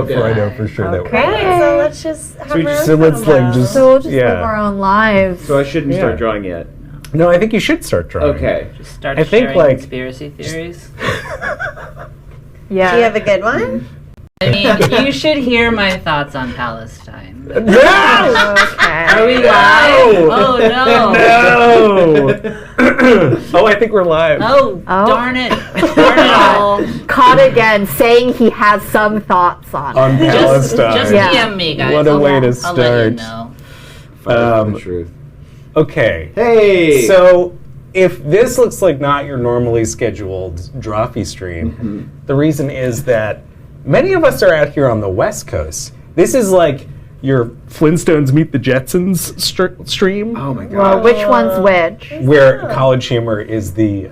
before I know for sure that we're Okay, so let's just have our own So let's like just So we'll just live our own lives. So I shouldn't start drawing yet. No, I think you should start drawing. Okay. Just start I think, sharing like- conspiracy theories. Yeah. Do you have a good one? I mean, you should hear my thoughts on Palestine. No! Okay. Are we live? Oh no! No! Oh, I think we're live. Oh, darn it! Darn it all! Caught again, saying he has some thoughts on it. On Palestine. Just DM me, guys. What a way to I'll let you start. know. The truth. Okay. Hey! So, if this looks like not your normally scheduled Drawfee stream, the reason is that many of us are out here on the West Coast. This is like your Flintstones Meet the Jetsons stream. Oh my god. Well, which one's which? Where CollegeHumor is the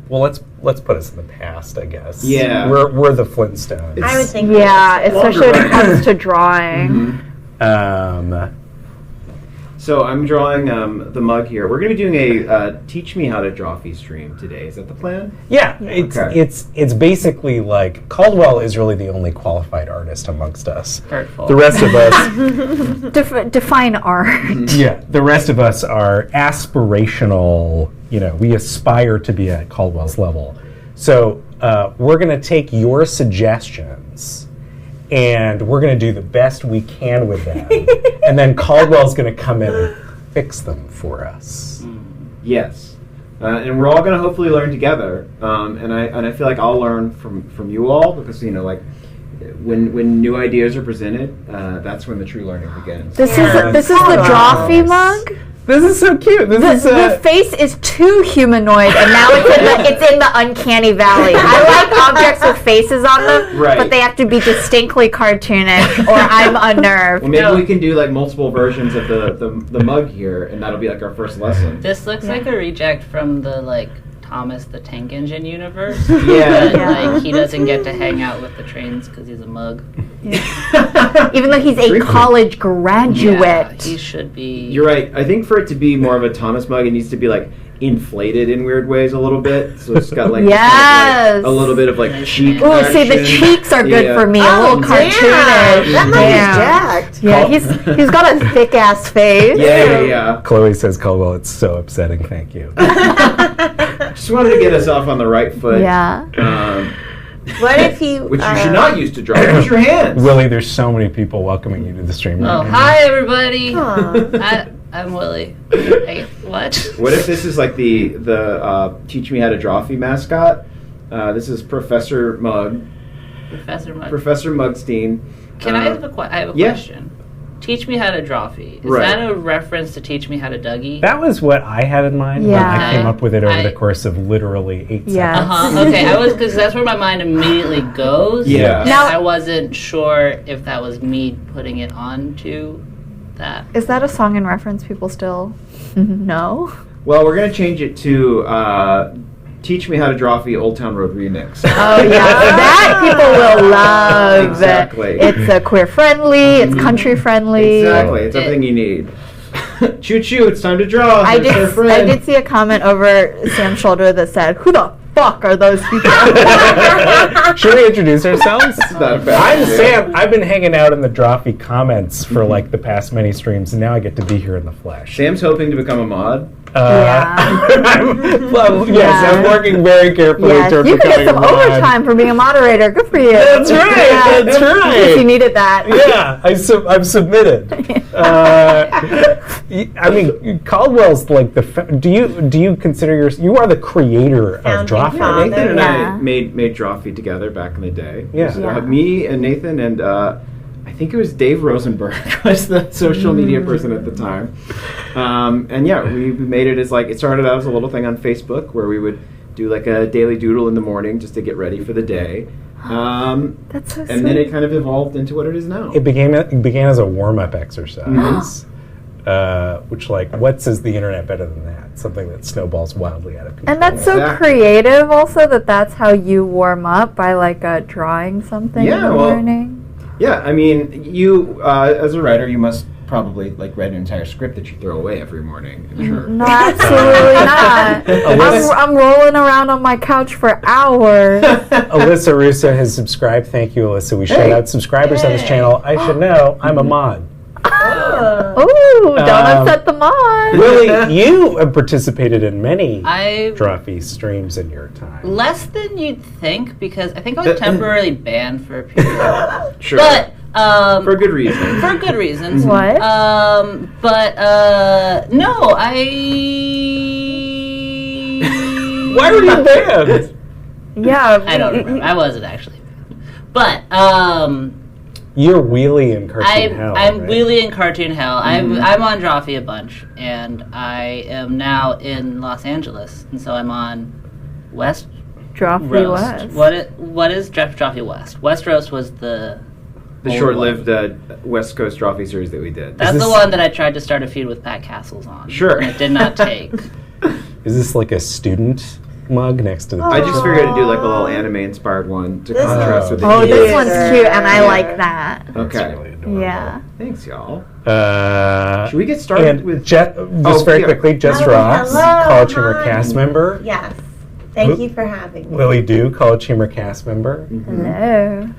well, let's put us in the past, I guess. Yeah. We're the Flintstones. I would think. Yeah, especially when it Longer comes to drawing. So I'm drawing the mug here. We're going to be doing a Teach Me How to Drawfee stream today. Is that the plan? Yeah, Okay. it's basically like Caldwell is really the only qualified artist amongst us. Hurtful. The rest of us, Define art. yeah, the rest of us are aspirational. You know, we aspire to be at Caldwell's level. So we're going to take your suggestions and we're going to do the best we can with them, and then Caldwell's going to come in and fix them for us. Yes. And we're all going to hopefully learn together. And I feel like I'll learn from you all because, you know, like, when new ideas are presented, that's when the true learning begins. This is the Drawfee mug. This is so cute. The face is too humanoid, and now it's in the uncanny valley. I like objects with faces on them, Right. but they have to be distinctly cartoonish, or I'm unnerved. Well, maybe we can do like multiple versions of the mug here, and that'll be like our first lesson. This looks like a reject from the Thomas the Tank Engine universe. Yeah. But, he doesn't get to hang out with the trains because he's a mug. Even though he's a Freaky. college graduate. Yeah, he should be. You're right. I think for it to be more of a Thomas mug, it needs to be like inflated in weird ways a little bit. So it's got like, Yes. a little bit of like cheek. Ooh, see, the action. cheeks are good Yeah. for me. A little cartoonish. That mug is jacked. Yeah, he's got a thick ass face. Yeah. Chloe says, Caldwell, it's so upsetting. Thank you. Just wanted to get us off on the right foot. Yeah. What if you? Which you should not use to draw. Use your hands. Willie, there's so many people welcoming you to the stream right Oh, now. hi everybody. Aw. I'm Willie. Hey, what? What if this is like the Teach Me How to Drawfee mascot? This is Professor Mug. Professor Mug. Professor Mugstein. Can I have a question? Teach Me How to Drawfee. Is Right. that a reference to Teach Me How to Dougie? That was what I had in mind when Yeah. I came up with it over I- the course of literally 8 Yeah. seconds. Okay, because that's where my mind immediately goes. Yeah. And Now- I wasn't sure if that was me putting it onto that. Is that a song in reference people still know? Well, we're going to change it to Teach Me How to Drawfee Old Town Road remix. Oh yeah, that people will love. Exactly. It's queer friendly. It's country friendly. Exactly. It's everything you need. Choo choo, it's time to draw. I Here's our did. friend. I did see a comment over Sam's shoulder that said, "Who the fuck are those people?" Should we introduce ourselves? Not a bad I'm idea. Sam. I've been hanging out in the Drawfee comments for like the past many streams, and now I get to be here in the flesh. Sam's hoping to become a mod. Yes, I'm working very carefully Yes, toward you can get becoming some a mod. overtime for being a moderator. Good for you. That's right. Yeah. That's right. If you needed that. Yeah, I've submitted. I mean, Caldwell's like do you consider you are the creator of Founding Drawfee? father. Nathan and Yeah. I made Drawfee together back in the day. Yeah. So, me and Nathan and I think it was Dave Rosenberg was the social media person at the time. And yeah, we made it as like, it started out as a little thing on Facebook where we would do like a daily doodle in the morning just to get ready for the day. That's so sweet. And then it kind of evolved into what it is now. It began as a warm-up exercise, which what says the internet better than that? Something that snowballs wildly out of control. And that's so Exactly. creative also that's how you warm up by drawing something in Yeah, the well, morning. Yeah, I mean, you as a writer, you must probably like read an entire script that you throw away every morning. I'm sure. No, absolutely not. I'm rolling around on my couch for hours. Alyssa Russo has subscribed. Thank you, Alyssa. We shout out subscribers on this channel. I should know. I'm a mod. Ooh, don't upset the mod. Willie, you have participated in many I Drawfee streams in your time. less than you'd think because I think I was temporarily banned for a period. Sure. But for good reason. for good reasons. What? No, I. Why were you banned? Yeah. I don't remember. I wasn't actually. But You're Wheelie in Cartoon Hell. I'm right? Willie in Cartoon Hell. I'm on Drawfee a bunch, and I am now in Los Angeles, and so I'm on West Drawfee Roast. West. What is Drawfee West? West Roast was the old short-lived one. West Coast Drawfee series that we did. That's Is the this- one that I tried to start a feud with Pat Castles on. Sure. And it did not take. Is this like a student mug next to the I just figured I'd do like a little anime-inspired one to contrast with the Oh, this kids. one's cute, and I like that. Okay. Really adorable. Yeah. Thanks, y'all. Should we get started and with... just very yeah. quickly, Jess Oh, Ross, hello, College Humor hi. cast member. Yes. Thank you for having me. Willie Do, College Humor cast member. Hello.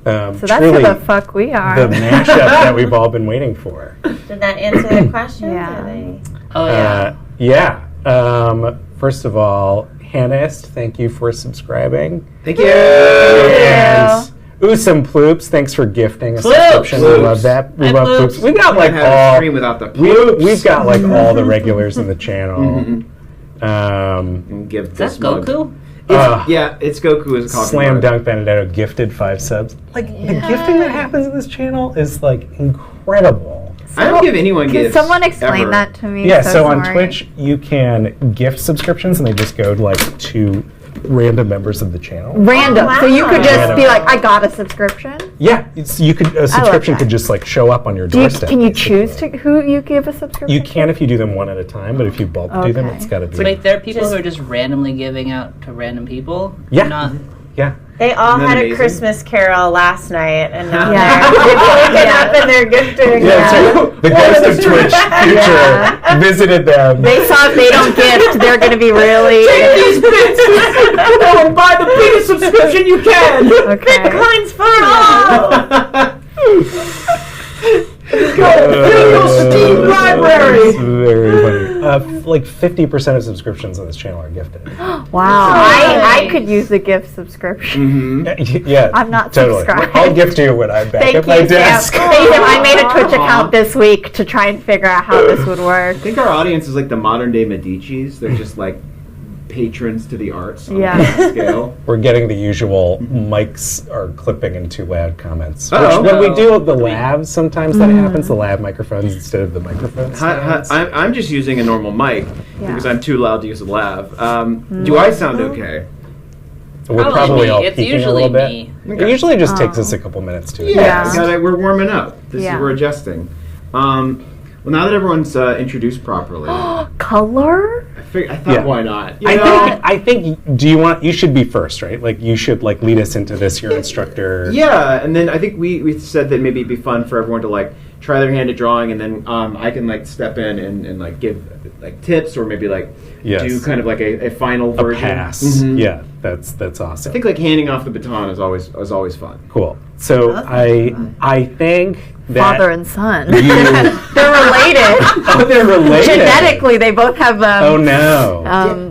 So So that's who the fuck we are. the mashup that we've all been waiting for. Did that answer the question? Yeah. Oh yeah. Yeah. First of all, Hannahist, thank you for subscribing. Thank you! And Usam Ploops, thanks for gifting a subscription. We Ploops. love that. We Hi, love Ploops. Ploops. We've got like Can't have a all stream without the we, Ploops. we've got like all the regulars in the channel. And give Is that this mug. Goku? Yeah, it's Goku is called Slam mug. Dunk Benedetto gifted 5 subs. Like the gifting that happens in this channel is like incredible. I don't give anyone Can gifts. someone explain ever. that to me? Yeah, so on sorry. Twitch you can gift subscriptions and they just go to like to random members of the channel. Random. Oh, So you could just wow. be like, I got a subscription. Yeah, you could a subscription that. could just like show up on your Do you, doorstep. can you basically. choose to who you give a subscription? You can if you do them one at a time, but if you bulk do them, Okay. it's got to be. So wait, there are people who are just randomly giving out to random people? Yeah. Not, Yeah. They all Isn't that had a amazing? Christmas carol last night, and now Yeah. they're waking up and they're gifting. Yeah, so the ghost of Twitch future visited them. They saw if they don't gift, they're going to be really. These bits! Go and buy the biggest subscription you can! Okay. Bitcoins for all! Go Steam library! It's very funny. Like 50% of subscriptions on this channel are gifted. Wow. I could use a gift subscription. Yeah, I'm not totally. subscribed. I'll gift you when I'm back Thank at you, my Sam. desk. Thank you. I made a Twitch account this week to try and figure out how this would work. I think our audience is like the modern day Medicis. They're just like patrons to the arts on Yeah. a mass scale. We're getting the usual mics are clipping and too loud comments. Which, Uh-oh. when we do the labs, sometimes that happens, the lab microphones instead of the microphones. I'm just using a normal mic because I'm too loud to use a lav. Do I sound okay? We're Probably probably me. all It's peaking a usually little bit. me. It usually just takes us a couple minutes to Yeah. adjust. We're warming up. Yeah. We're adjusting. Well, now that everyone's introduced properly, Color? I thought, Yeah. why not? I think. You should be first, right? Like you should like lead us into this. Your instructor. Yeah, and then I think we said that maybe it'd be fun for everyone to like try their hand at drawing, and then I can like step in and like give like tips or maybe like Yes. do kind of like a final A version. pass. Mhm. Yeah, that's awesome. I think like handing off the baton is always fun. Cool. So I think that Father and son. you. They're related. Oh, they're related. Genetically, they both have Oh no.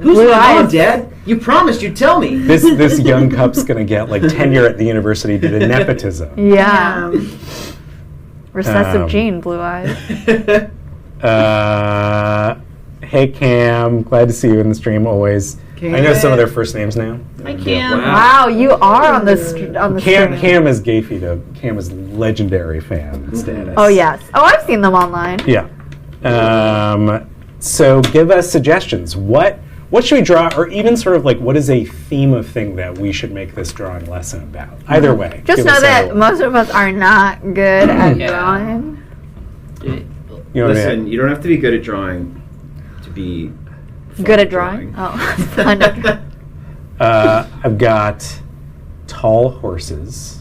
Who's blue my mom, eyes. Dad? You promised you'd tell me. This young cup's gonna get like tenure at the university due to nepotism. Yeah. Recessive Um, gene, blue eyes. Hey Cam, glad to see you in the stream always. I know some of their first names now. I can't. Wow, you are on the stream. Cam is Gafey though. Cam is legendary fan status. Oh yes. Oh, I've seen them online. Yeah. So give us suggestions. What should we draw, or even sort of like what is a theme of thing that we should make this drawing lesson about? Either way. Just give know us that either one. most of us are not good at Yeah. drawing. You know what I Listen, mean? you don't have to be good at drawing to be fun Good at drawing? Oh, I know. I've got tall horses.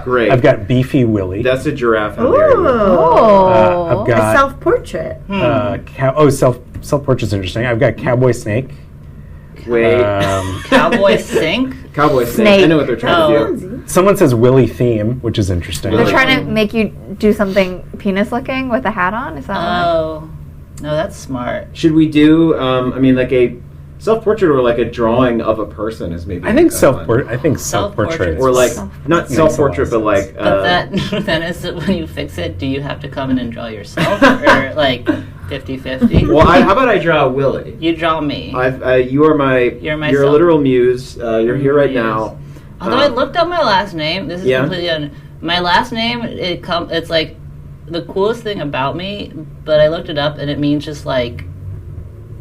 Great. I've got beefy Willie. That's a giraffe. How Ooh. dare you. Oh. I've A got self-portrait. self-portrait's interesting. I've got Cowboy Snake. Wait. Cowboy Sink? Cowboy snake. Snake. I know what they're trying to do. Someone says Willie Theme, which is interesting. They're Really? trying to make you do something penis-looking with a hat on? Is that Oh. No, that's smart. Should we do, like a self-portrait or like a drawing of a person is maybe. I think fun. self-portrait. Self-portrait. Or like, not Makes a lot of self-portrait, but like. But then is it when you fix it, do you have to come in and draw yourself? Or like 50-50? Well, how about I draw Willie? You draw me. You are my. You're my You're a self. literal muse. You're here right now. Although I looked up my last name, this is Yeah? completely my last name. It's like the coolest thing about me, but I looked it up and it means just like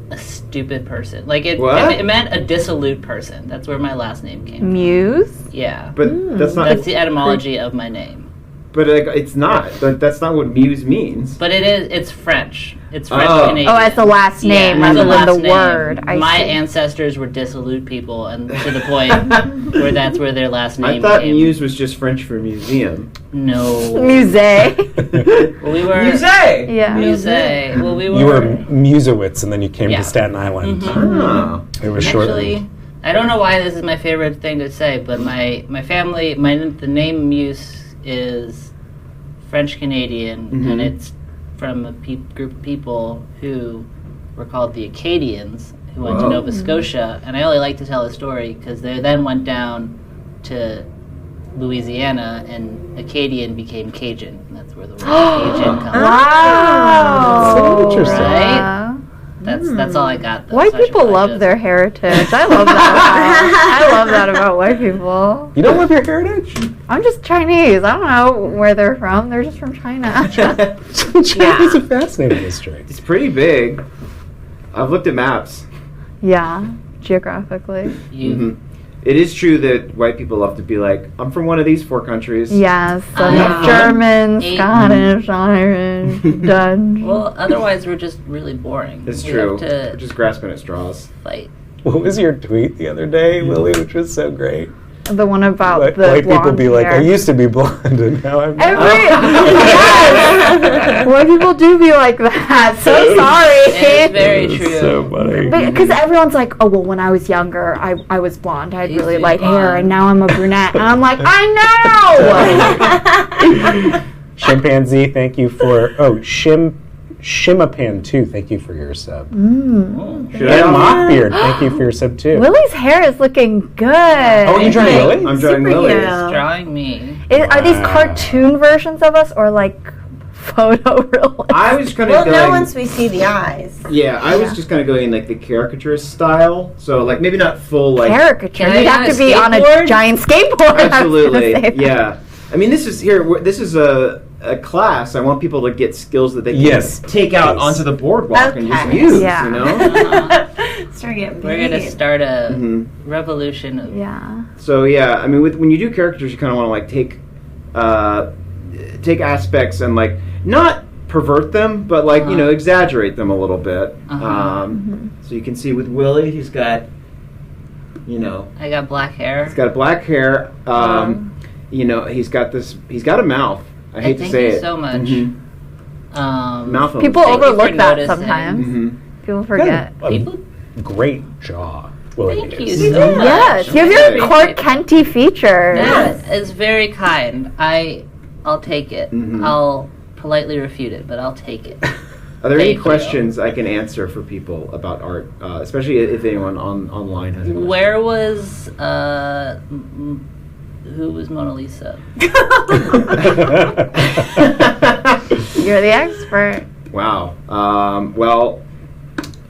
a stupid person. Like it meant a dissolute person. That's where my last name came from. Muse? Yeah, But that's not. that's the etymology of my name. But like, it's not. That's not what muse means. But it is. It's French. It's French Oh. Canadian. Oh, as the last name Yeah, as rather the than the last name. word. I My see. ancestors were dissolute people, and to the point where that's where their last name I thought came. muse was just French for museum. No. Muse. Well, we were Yeah. Muse. Well, we were. You were Musewitz, and then you came Yeah. to Staten Island. Mhm. Oh. It was short. Actually, I don't know why this is my favorite thing to say, but my family, the name Muse is French Canadian, and it's from a group of people who were called the Acadians, who went to Whoa. Nova Scotia. And I only like to tell the story because they then went down to Louisiana, and Acadian became Cajun. And that's where the word Cajun comes from. Wow. So interesting. Right? That's all I got. Though, White so I should people probably love just- their heritage. I love that. I love that about white people. You don't love your heritage? I'm just Chinese. I don't know where they're from. They're just from China. China's a fascinating history. It's pretty big. I've looked at maps. Yeah, geographically. You, Mhm. It is true that white people love to be like, I'm from one of these 4 countries. Yes, Yeah. German, Eight. Scottish, Irish, Dutch. well, otherwise we're just really boring. It's We true. have We're to just grasping at straws. fight. What was your tweet the other day, Willie, which was so great? The one about White the people blonde be like, hair. I used to be blonde, and now I'm not. Yes! White people do be like that. So sorry. It's very It's true. so funny. Because everyone's like, oh, well, when I was younger, I was blonde. I had Used really to be light hair, blonde. and now I'm a brunette. And I'm like, I know! Chimpanzee, thank you for. Shimapan too, thank you for your sub. Should I? And Mockbeard, thank you for your sub too. Willie's hair is looking good. Oh, you drawing Willie? I'm drawing Willie. Superhero. Drawing me. Are these Wow. cartoon versions of us or like photorealistic? I was kind Well, of no, going. once we see the eyes. Yeah, I was just kind of going like the caricaturist style. So like maybe not full like. Caricature. Can I You'd on have a to be on a skateboard? giant skateboard. I was gonna Absolutely. say that. Yeah. I mean, this is a class. I want people to get skills that they can Yes. take out Yes. onto the boardwalk and just Okay. use. Yeah. You know. Start getting We're gonna paid. start a Mhm. revolution of Yeah. So yeah, I mean, when you do characters, you kind of want to like take aspects and like not pervert them, but like Uh-huh. exaggerate them a little bit. Uh-huh. So you can see with Willie, he's got I got black hair. he's got black hair. He's got a mouth. I hate to thank say you it. so much. Mhm. Mouth. People Thank you for overlook that noticing. sometimes. Mhm. People forget. People, Great jaw, Willie. thank you is. so much. Yes, you have your Very Clark good. Kenty features. That is very kind. I'll take it. Mhm. I'll politely refute it, but I'll take it. Are there any Thank you. questions I can answer for people about art, especially if anyone online has? a question? Where was who was Mona Lisa? You're the expert. Wow. Well,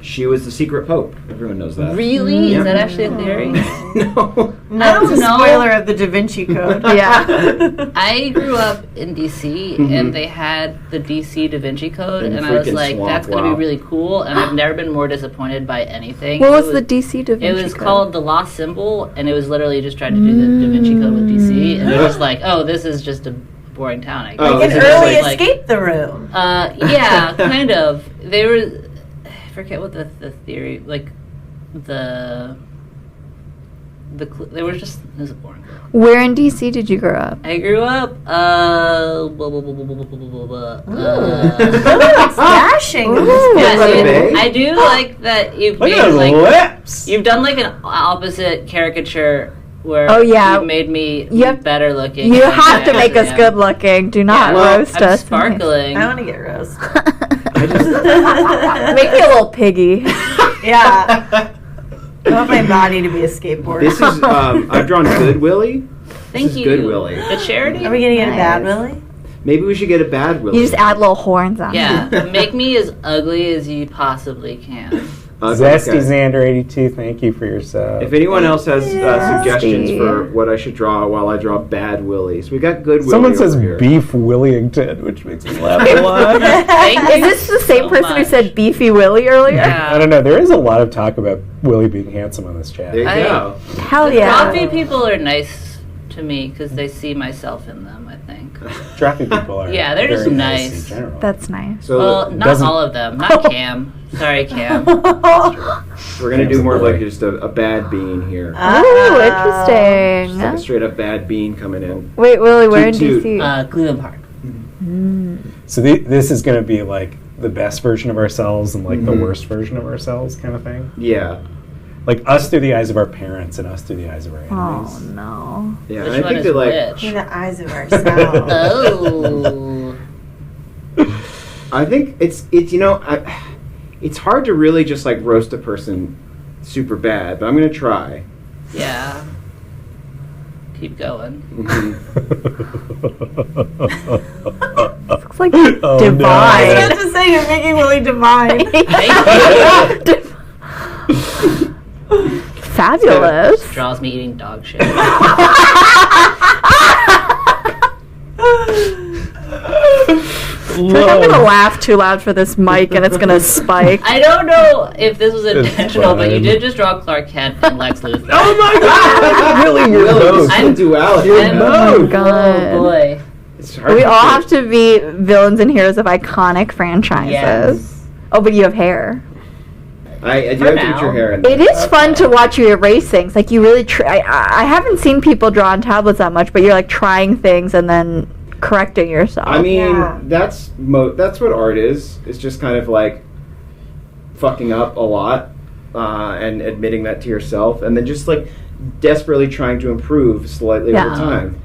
she was the secret pope. Everyone knows that. Really? Yeah. Is that actually a theory? No. That's a know. spoiler of the Da Vinci Code. Yeah. I grew up in DC, and they had the DC Da Vinci Code, In and I was freaking like, swamp, "That's going to wow. be really cool." And I've never been more disappointed by anything. What It was the DC Da Vinci It was Code? called the Lost Symbol, and it was literally just trying to do the Da Vinci Code with DC, and it was like, "Oh, this is just a boring town." I guess. Oh, Like this an is just early like- escape the room. Yeah, kind of. They were. I forget what the theory, like the They were just, it was a boring girl. Where in DC did you grow up? I grew up, It's dashing. yeah, Bay? I do like that you've Look made, at those like, lips. you've done like an opposite caricature where Oh, yeah. you've made me You have- better looking. You than have I to make us actually good looking. Do not am. Well, roast I'm us. sparkling. I want to get roast. Make me a little piggy. Yeah. I want my body to be a skateboard. This is I've drawn Good Willie. Thank is you. Good Willie. The charity? Are we gonna get a bad Nice. Willie? Maybe we should get a Bad Willie. You just add little horns on. Yeah. Make me as ugly as you possibly can. Zesty Okay. Xander 82, thank you for your sub. If anyone else has suggestions Zesty. for what I should draw while I draw Bad Willies, we got Good Willie. Someone says over here. Beef Willington, which makes me laugh a lot. Thank Is you this the same so person who much. said Beefy Willie earlier? Yeah. I don't know. There is a lot of talk about Willie being handsome on this chat. There you go. Hell The yeah. Drawfee people are nice to me because they see myself in them, I think. Drawfee people are Yeah, they're just very nice. in general. That's nice. So Well, not doesn't- all of them. Not Cam. Sorry, Cam. we're gonna do more of like Boy. just a bad bean here. Ooh, Just like a interesting. straight up bad bean coming in. Wait, Willie, where in Toot DC? Cleveland Park. So this is going to be like the best version of ourselves and like the worst version of ourselves kind of thing. Yeah. Like us through the eyes of our parents and us through the eyes of our Oh enemies. no. Yeah. Which and I one think is that like which? In the eyes of ourselves. Oh. I think it's you know it's hard to really just like roast a person super bad, but I'm gonna try. Yeah. Keep going. Looks like Oh, divine. no. I was about to say you're making Willie divine. Fabulous. Just draws me eating dog shit. I feel like I'm gonna laugh too loud for this mic and it's gonna spike. I don't know if this was It's intentional, but you fine. did just draw Clark Kent and Lex Luthor. Oh my god! Really, you're both. I'm- duality. I'm- Oh my Oh god. boy. It's hard We to all pick. have to be villains and heroes of iconic franchises. Yes. Oh, but you have hair. I do For have to now. get your hair in It there. is fun to watch you erase things. Like you really I haven't seen people draw on tablets that much, but you're like trying things and then correcting yourself. I mean, Yeah. that's what art is. It's just kind of like fucking up a lot and admitting that to yourself, and then just like desperately trying to improve slightly Yeah. over time.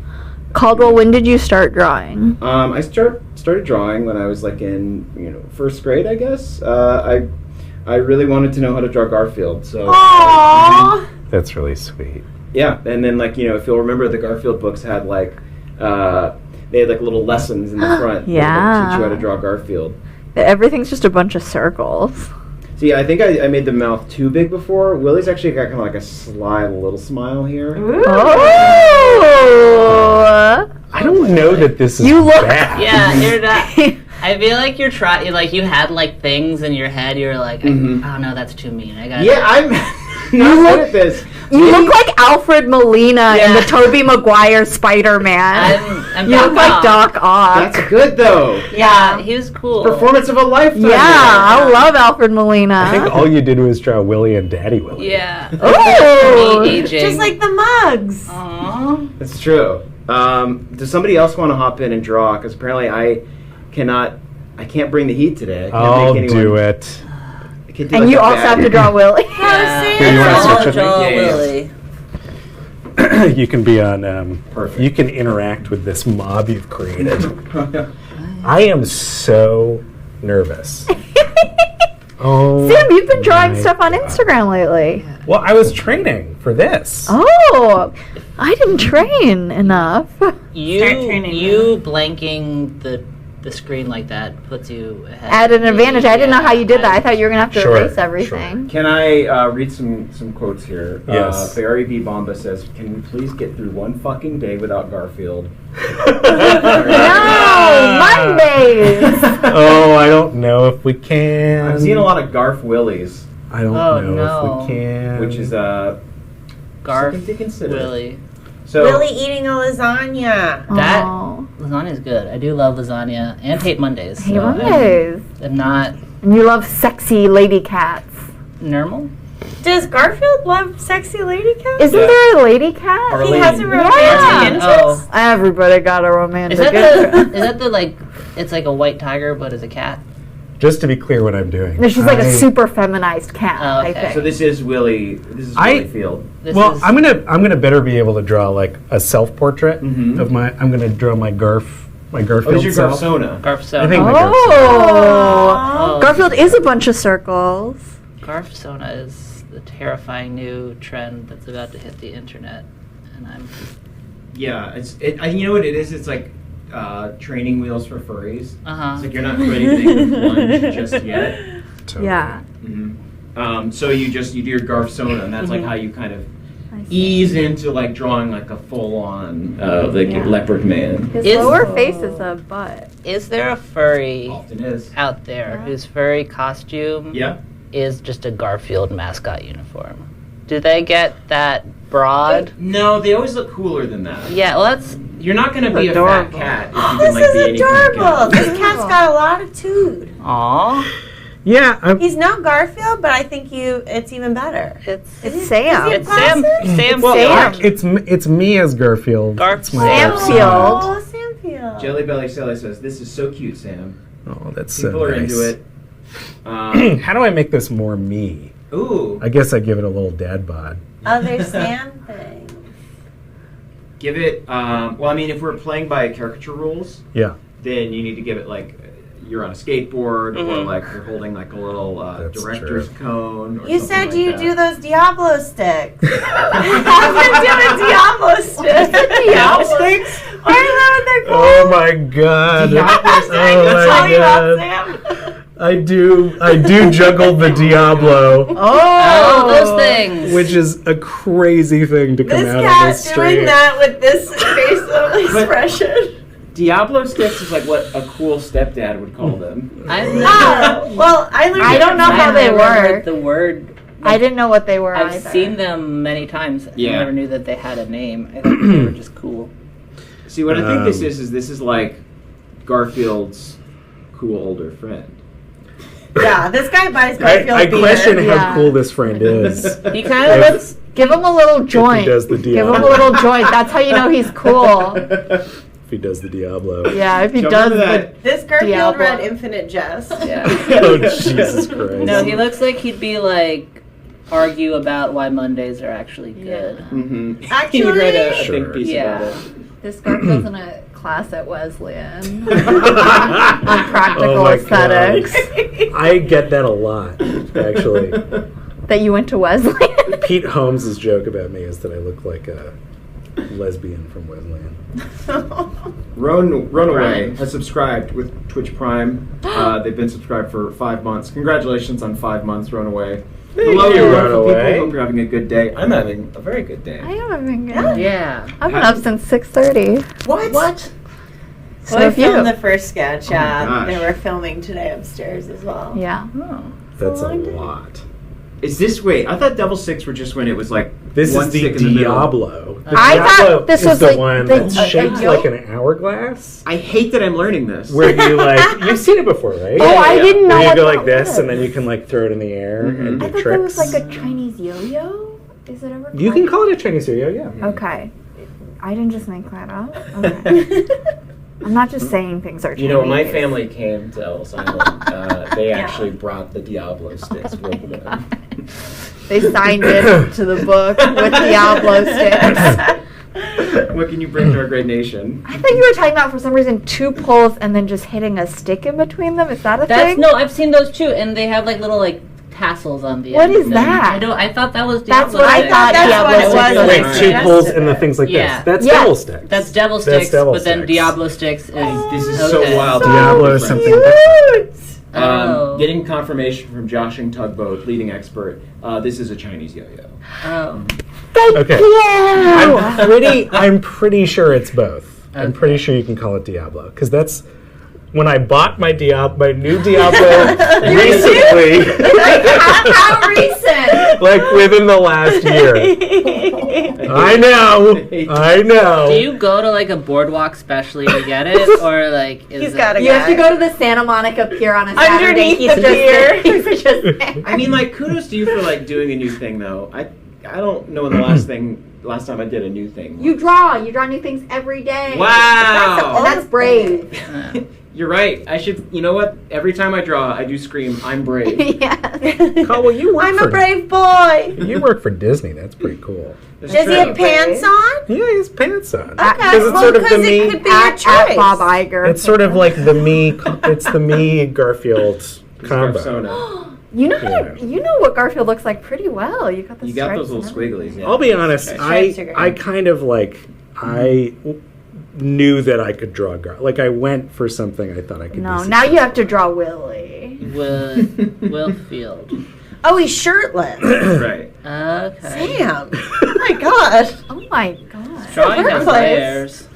Caldwell, when did you start drawing? I started drawing when I was like in first grade, I guess. I really wanted to know how to draw Garfield, so Aww. That's really sweet. yeah. And then like if you'll remember, the Garfield books had like they had like little lessons in the front that Yeah. would teach you how to draw Garfield. Everything's just a bunch of circles. See, I think I made the mouth too big before. Willie's actually got kind of like a sly little smile here. Ooh. Oh! I don't know that this is You look- bad. Yeah, you're not. I feel like you're trying. Like you had like things in your head. You were like, Mhm. oh no, that's too mean. I got. Yeah, I'm not good at this. You look like Alfred Molina in the Yeah. Tobey Maguire Spider-Man. I'm You look like Ock. Doc Ock. That's good though. Yeah, he was cool. Performance of a lifetime. Yeah, I love Alfred Molina. I think all you did was draw Willie and Daddy Willie. Yeah. Ooh. Me aging. Just like the mugs. Aww. That's true. Does somebody else want to hop in and draw? Because apparently I can't bring the heat today. I can't I'll make do it. I can't do And like you a also bad- have to draw Willie. Yeah. Here, you wanna I'll switch with me? draw Yeah, yeah. Willie. You can be on. Perfect. You can interact with this mob you've created. I am so nervous. Oh, Sam, you've been drawing my stuff on God. Instagram lately. Well, I was training for this. Oh, I didn't train enough. You Start training blanking the screen like that puts you ahead. At an advantage. I didn't know how you did that. I I- thought you were going to have to Sure, erase everything. Can I read some quotes here? Yes. Barry B. Bomba says, "Can we please get through one fucking day without Garfield?" No, Mondays. Oh, I don't know if we can. I'm seeing a lot of Garf Willies, I don't Oh, know no. if we can. which is Garf something to consider. Willie. So Willie eating a lasagna. That Oh. lasagna's good. I do love lasagna and hate Mondays. Hey, so Mondays. I'm not And you love sexy lady cats. normal. Does Garfield love sexy lady cat? Isn't there a lady cat? Or He lady. has a romantic interest? Oh. Everybody got a romantic Is interest. that the like? It's like a white tiger, but as a cat. Just to be clear what I'm doing. No, she's like a super feminized cat, Oh, I okay. think. So this is Willie. This is Willie Field. I'm gonna better be able to draw like a self-portrait of my. I'm gonna draw my Garfield Oh, this is your self. Garfsona. Garfsona. I think my Garfield. Oh, Garfield is a bunch of circles. Garfsona is the terrifying new trend that's about to hit the internet, and I'm. Yeah, you know what it is? It's like training wheels for furries. It's like you're not ready to make the plunge just yet. Totally. Yeah. So you do your Garfsona, and that's like how you kind of ease into like drawing like a full-on leopard man. His Is- lower face is a butt. Is there a furry Often is. out there whose furry costume Yeah. is just a Garfield mascot uniform? Do they get that broad? No, they always look cooler than that. Yeah, well, that's You're not going to be Adorable. a fat cat if you Oh, can this like be is any kind of adorable. cat. This cat's got a lot of tude. aw. Yeah. He's not Garfield, but I think it's even better. It's Sam. it's Sam. Sam. It's me as Garfield. It's my Samfield. Oh, Samfield. Jelly Belly Sally says, "This is so cute, Sam." Oh, that's People so are nice. into it. How do I make this more me? Ooh, I guess I give it a little dad bod. Other Sam things. give it. Well, I mean, if we're playing by caricature rules, Yeah. then you need to give it like you're on a skateboard or like you're holding like a little That's director's cone. Or You something said like you that. do those Diablo sticks. Have been doing Diablo sticks. Diablo sticks? I don't know what they're called. Oh my god. Diablo Oh my god. I do juggle the Diablo, Oh, those things. which is a crazy thing to come This out on cat this doing stream. that with this facial expression. Diablo sticks is like what a cool stepdad would call them. I've Oh, well, I learned. I don't know how they never work. The word. I didn't know what they were I've either. seen them many times. Yeah. I never knew that they had a name. I thought they were just cool. See, what I think this is like Garfield's cool older friend. Yeah, this guy buys Garfield I beer. question how Yeah. cool this friend is. He kind of If- looks. Give him a little joint. does the Give him a Diablo. little joint. That's how you know he's cool. If he does the Diablo. Yeah, if he Jump does into the that. This Garfield Diablo. read Infinite Jest. Yeah. Oh, Jesus Christ. No, he looks like he'd be like argue about why Mondays are actually good. Mm-hmm. Actually, He would write a Sure. think piece Yeah. about it. This Garfield's in a class at Wesleyan on practical Oh my aesthetics. I get that a lot, actually. That you went to Wesleyan. Pete Holmes' joke about me is that I look like a lesbian from Wesleyan. Runaway has subscribed with Twitch Prime. They've been subscribed for 5 months. Congratulations on 5 months, Runaway. Hello, you, wonderful Runaway. people. Hope you're having a good day. I'm having a very good day. I haven't been good. Yeah. I've been up since 6:30. What? So Well, I have you. filmed the first sketch. Oh my gosh. They were filming today upstairs as well. Yeah. Oh. That's a long day. lot. Is this wait? I thought Devil Sticks were just when it was like This one is the stick in the middle. Diablo. The I Diablo thought this is was the like one the- that's a shaped yolk. like an hourglass. I hate that I'm learning this. Where you like, you've seen it before, right? Oh, I yeah. didn't know Where you what go that like this, was. and then you can like throw it in the air and do I thought tricks. that was like a Chinese yo-yo. Is it ever? You can call it a Chinese yo-yo, yeah. Okay. I didn't just make that up. Okay. I'm not just saying things are Chinese. You know, when my family came to Ellis Island, they actually brought the Diablo sticks with them. They signed it to the book with Diablo sticks. What can you bring to our great nation? I think you were talking about, for some reason, 2 poles and then just hitting a stick in between them. Is that a That's thing? no. I've seen those too, and they have like little like tassels on the What end. is of them. that? I thought that was That's Diablo what I sticks. thought That's Diablo what it sticks was. Like I 2 suggested pulls and the it. things like Yeah. this. That's Yeah. devil sticks. That's Devil That's Sticks, Devil but then Sticks. Diablo Sticks is. This is Okay. so wild. Diablo is something different. Oh. Getting confirmation from Joshing Tugboat, leading expert. This is a Chinese yo-yo. Oh. Okay. Yeah. I'm pretty sure it's both. I'm Okay. pretty sure you can call it Diablo because that's when I bought my new Diablo recently, How recent? like within the last year. I know. Do you go to like a boardwalk specially to get it, or like is He's it? got a You have to go to the Santa Monica Pier on a Saturday. Underneath the pier. He's just there. I mean, like, kudos to you for like doing a new thing, though. I don't know when the last time I did a new thing. You draw new things every day. Wow. And that's brave. You're right. I should. You know what? Every time I draw, I do scream, "I'm brave." Yeah. Caldwell, you work I'm for a brave boy. You work for Disney. That's pretty cool. That's Does he true. have pants on? Yeah, he has pants on. Okay. Because it's Well, sort of the because me. it could be your At choice. Bob Iger. It's sort of like the me. It's the me Garfield It's combo. persona. You know Yeah. you know what Garfield looks like pretty well. You got the You got stripes those little and everything. squigglies. Yeah. I'll be honest. Stripes are great. I kind of I knew that I could draw Like I went for something I thought I could. No, do now you have to draw Willie. Will Field. Oh, he's shirtless. Right. Okay. Damn. Oh my god. Oh my god. Drawing has Workplace. layers.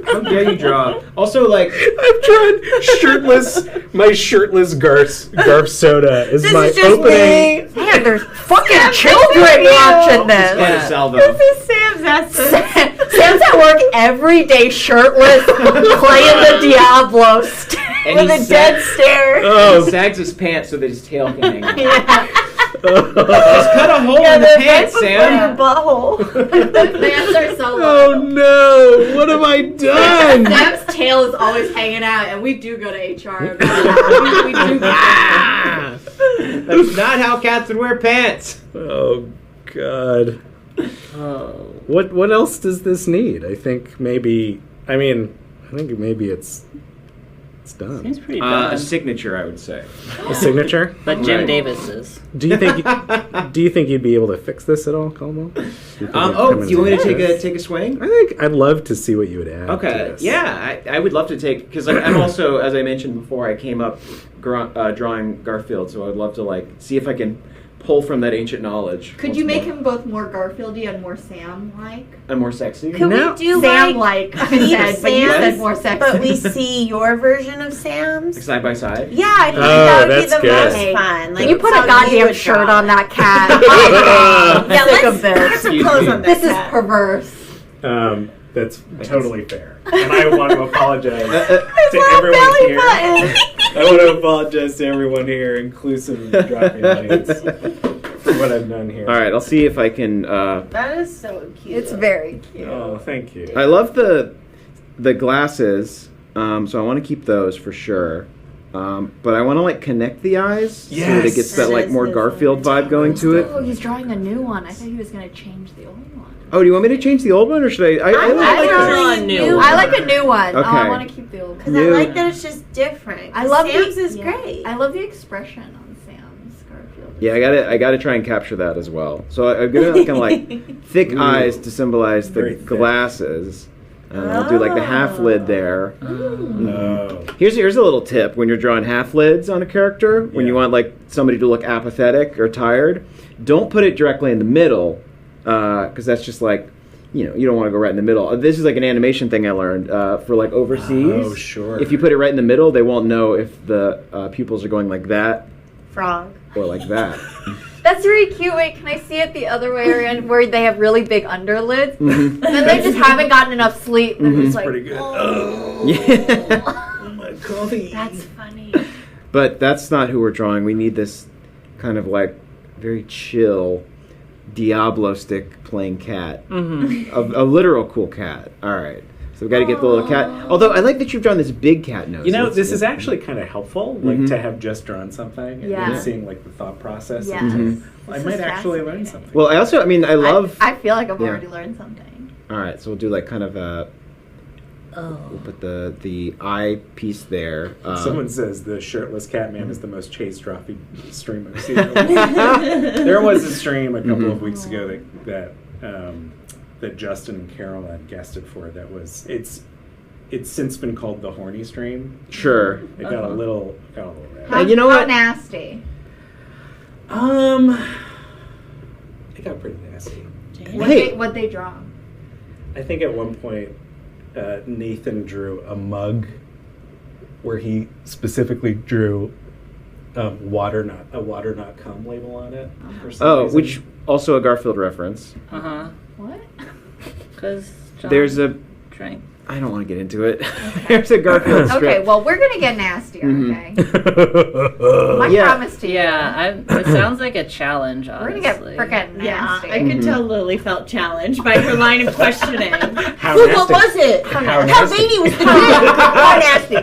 How dare you draw? Also, like, I've drawn shirtless. My shirtless Garf soda is This my is just opening. me. Man, there's fucking Sam, children this is you. watching quite a this. salvo. This is Sam's essence. Sam's at work every day shirtless, playing the Diablo And With he a dead stare. He Oh, sags his pants so that his tail can hang out. Yeah. Just cut a hole in the pants, Your Sam. butthole. The pants are so oh low. no! What have I done? Sam's tail is always hanging out, and we do go to HR about that. We do go Ah! That's not how cats would wear pants. Oh God! Oh. What else does this need? I think maybe. I think maybe it's done. Seems pretty done. A signature, I would say. A signature? But Jim Right. Davis's. Do you think you'd be able to fix this at all, Caldwell? Do you You want me to take take a swing? I think I'd love to see what you would add. to Okay, this. yeah, I would love to take, because I'm also, as I mentioned before, I came up drawing Garfield, so I'd love to like see if I can pull from that ancient knowledge. Could you make him both more Garfieldy and more Sam-like? and more sexy? Could No. we do Sam-like, I keep said, but you Sam's, said more sexy. But we see your version of Sam's? Side by side? Yeah, I think Oh, that would be that's the good. most fun. Can you put a something goddamn would shirt draw. on that cat? Yeah, I'm sick let's of this. put some clothes on that This is cat. perverse. That's totally fair. And I want to apologize to Little everyone belly here. button. I want to apologize to everyone here, inclusive of the Drawfee audience, for what I've done here. All right, I'll see if I can. That is so cute. It's very cute. Oh, thank you. I love the glasses, so I want to keep those for sure. But I want to like connect the eyes so that it gets Yes. that like more Garfield vibe going to Oh, it. he's drawing a new one. I thought he was going to change the old one. Oh, do you want me to change the old one or should I? I like like to draw drawing a new I like a new one. Okay. Oh, I want to keep the old one. Because I like that it's just different. I love Sam's the, is yeah. great. I love the expression on Sam's Garfield. Yeah, I gotta try and capture that as well. So I'm gonna kind of like thick Ooh. eyes to symbolize the Very thick. glasses. I'll do like the half lid there. Oh. Here's a little tip when you're drawing half lids on a character. When you Yeah. want like somebody to look apathetic or tired, don't put it directly in the middle because that's just like you don't want to go right in the middle. This is like an animation thing I learned for like overseas. Oh, sure. If you put it right in the middle, they won't know if the pupils are going like that Frog. or like that. That's very cute. Wait, can I see it the other way around where they have really big underlids? And then they just haven't gotten enough sleep. And it's like, Pretty good. oh. Yeah. Oh, my coffee. That's funny. But that's not who we're drawing. We need this kind of like very chill Diablo stick playing cat. Mm-hmm. A literal cool cat. All right. So we've got to get the little cat. Although I like that you've drawn this big cat nose. You know, It's- this is actually kind of helpful, like Mhm. to have just drawn something and Yeah. then seeing like the thought process. Yes. into- I This might is actually learn fascinating. something. Well, I love. I feel like I've Yeah. already learned something. All right, so we'll do like kind of a. Oh. We'll put the eye piece there. Someone says the shirtless cat man is the most chased Drawfee stream I've seen. There was a stream a couple of weeks ago that Justin and Carol had guested for. That was it's since been called the horny stream. Sure. It got a little red. How, you know how what? nasty. It got pretty nasty. Hey. What they draw. I think at one point Nathan drew a mug where he specifically drew water not cum label on it. For some reason. Which also a Garfield reference. What? Because There's a drink. I don't want to get into it. There's a Garfield strip. Okay, well, we're gonna get nastier. Okay. My Yeah. promise to you. It sounds like a challenge, We're gonna get honestly. freaking Yeah, nasty. I could tell Lily felt challenged by her line of questioning. How Well, nasty? what was it? How How nasty? veiny was the dick? How nasty.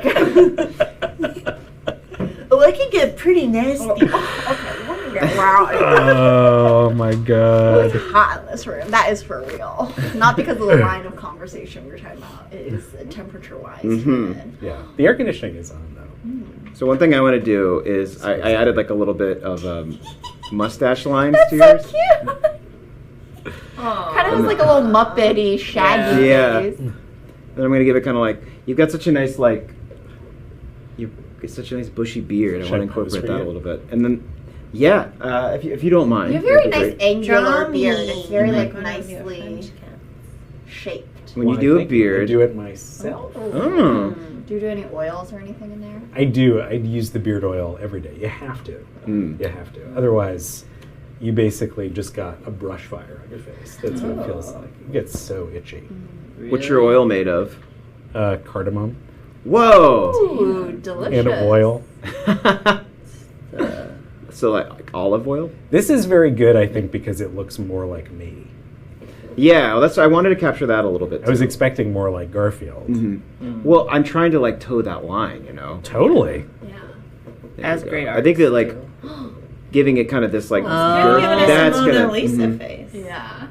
Oh, I can get pretty nasty. Wow. Oh my god. It's hot in this room. That is for real. Not because of the line of conversation we were talking about. It is temperature-wise. Yeah. The air conditioning is on though. So one thing I want to do is I added like a little bit of mustache lines to That's so yours. cute. Kind of has like a little Muppet-y, shaggy Yeah. face. And I'm gonna give it kind of like you've got such a nice it's such a nice bushy beard. I Should want I to pose incorporate for that you? a little bit, and then if you don't mind. You have a very that'd be nice great. angular Draw beard. me. It's very like One of your nicely French cats. shaped. When you Well, do I a think beard. I do it myself. Oh. Do you do any oils or anything in there? I do. I use the beard oil every day. You have to. You have to. Otherwise, you basically just got a brush fire on your face. That's what it feels like. It gets so itchy. What's your oil made of? Cardamom Whoa. Ooh, delicious. and oil. So like olive oil? This is very good, I think, because it looks more like me. Yeah, well, I wanted to capture that a little bit. I was too. expecting more like Garfield. Well, I'm trying to like toe that line, you know. Totally. Yeah. There As we go. great I think that like artists giving it kind of this like You're giving us that's a Mona gonna Lisa face. Yeah.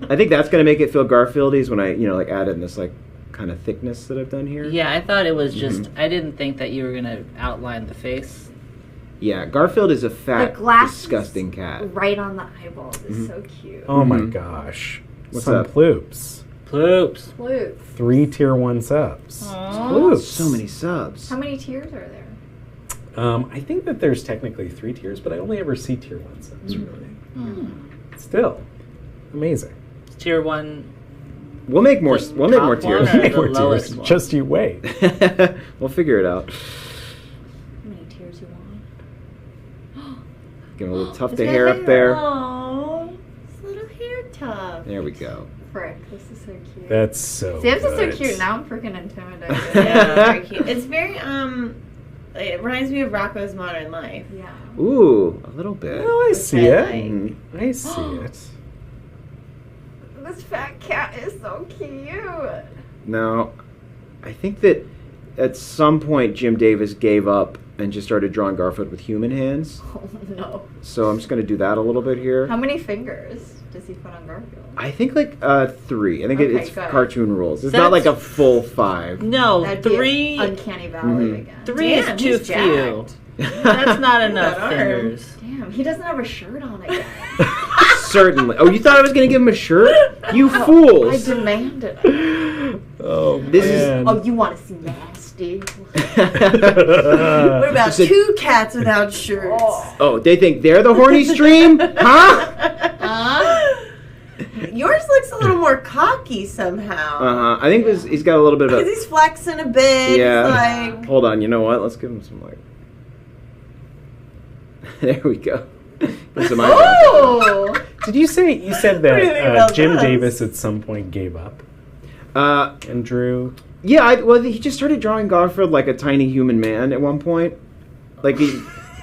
I think that's gonna make it feel Garfieldy is when I like add in this like kind of thickness that I've done here. Yeah, I thought it was just. I didn't think that you were gonna outline the face. Yeah, Garfield is a fat, The glasses disgusting cat. Right on the eyeballs is so cute. Oh my gosh. What's Some up? ploops. Ploops. Luke, 3 tier 1 subs. Aw. Ploops. So many subs. how many tiers are there? I think that there's technically 3 tiers, but I only ever see tier 1 subs, really. Still. Amazing. Tier 1. We'll make more. We'll make more Top one tiers. or Make the more lowest tiers. one? Just you wait. We'll figure it out. How many tiers you want? Get a little tuft Is of that hair up there. Oh, this little hair tuft. There we go. Frick, this is so cute. That's so Sam's is so good. cute. Now I'm freaking intimidated. Yeah, it's very cute. It's very it reminds me of Rocco's Modern Life. Yeah. Ooh, a little bit. Oh, I see I it. like. Mhm. I see it. This fat cat is so cute. Now, I think that at some point Jim Davis gave up and just started drawing Garfield with human hands. Oh no. So I'm just going to do that a little bit here. How many fingers does he put on Garfield? I think like 3. I think Okay, it's good. cartoon rules. It's not like a full 5. No, That'd be 3. Uncanny Valley again. 3 Damn, is too he's few. jacked. That's not enough That arm. fingers. Damn, he doesn't have a shirt on again. Certainly. Oh, you thought I was going to give him a shirt? You I fools. demanded it. Oh, This is- man. Oh, you want to see nasty? What about said- 2 cats without shirts? Oh, they think they're the horny stream? Huh? Yours looks a little more cocky somehow. Uh-huh. I think he's got a little bit of Because a... he's flexing a bit. Yeah. He's like, Hold on, you know what? Let's give him some like... There we go. Put some eyebrows. Oh! Did you said What do you think that about Jim this? Davis at some point gave up and drew? Yeah, well, he just started drawing Garfield like a tiny human man at one point. Like he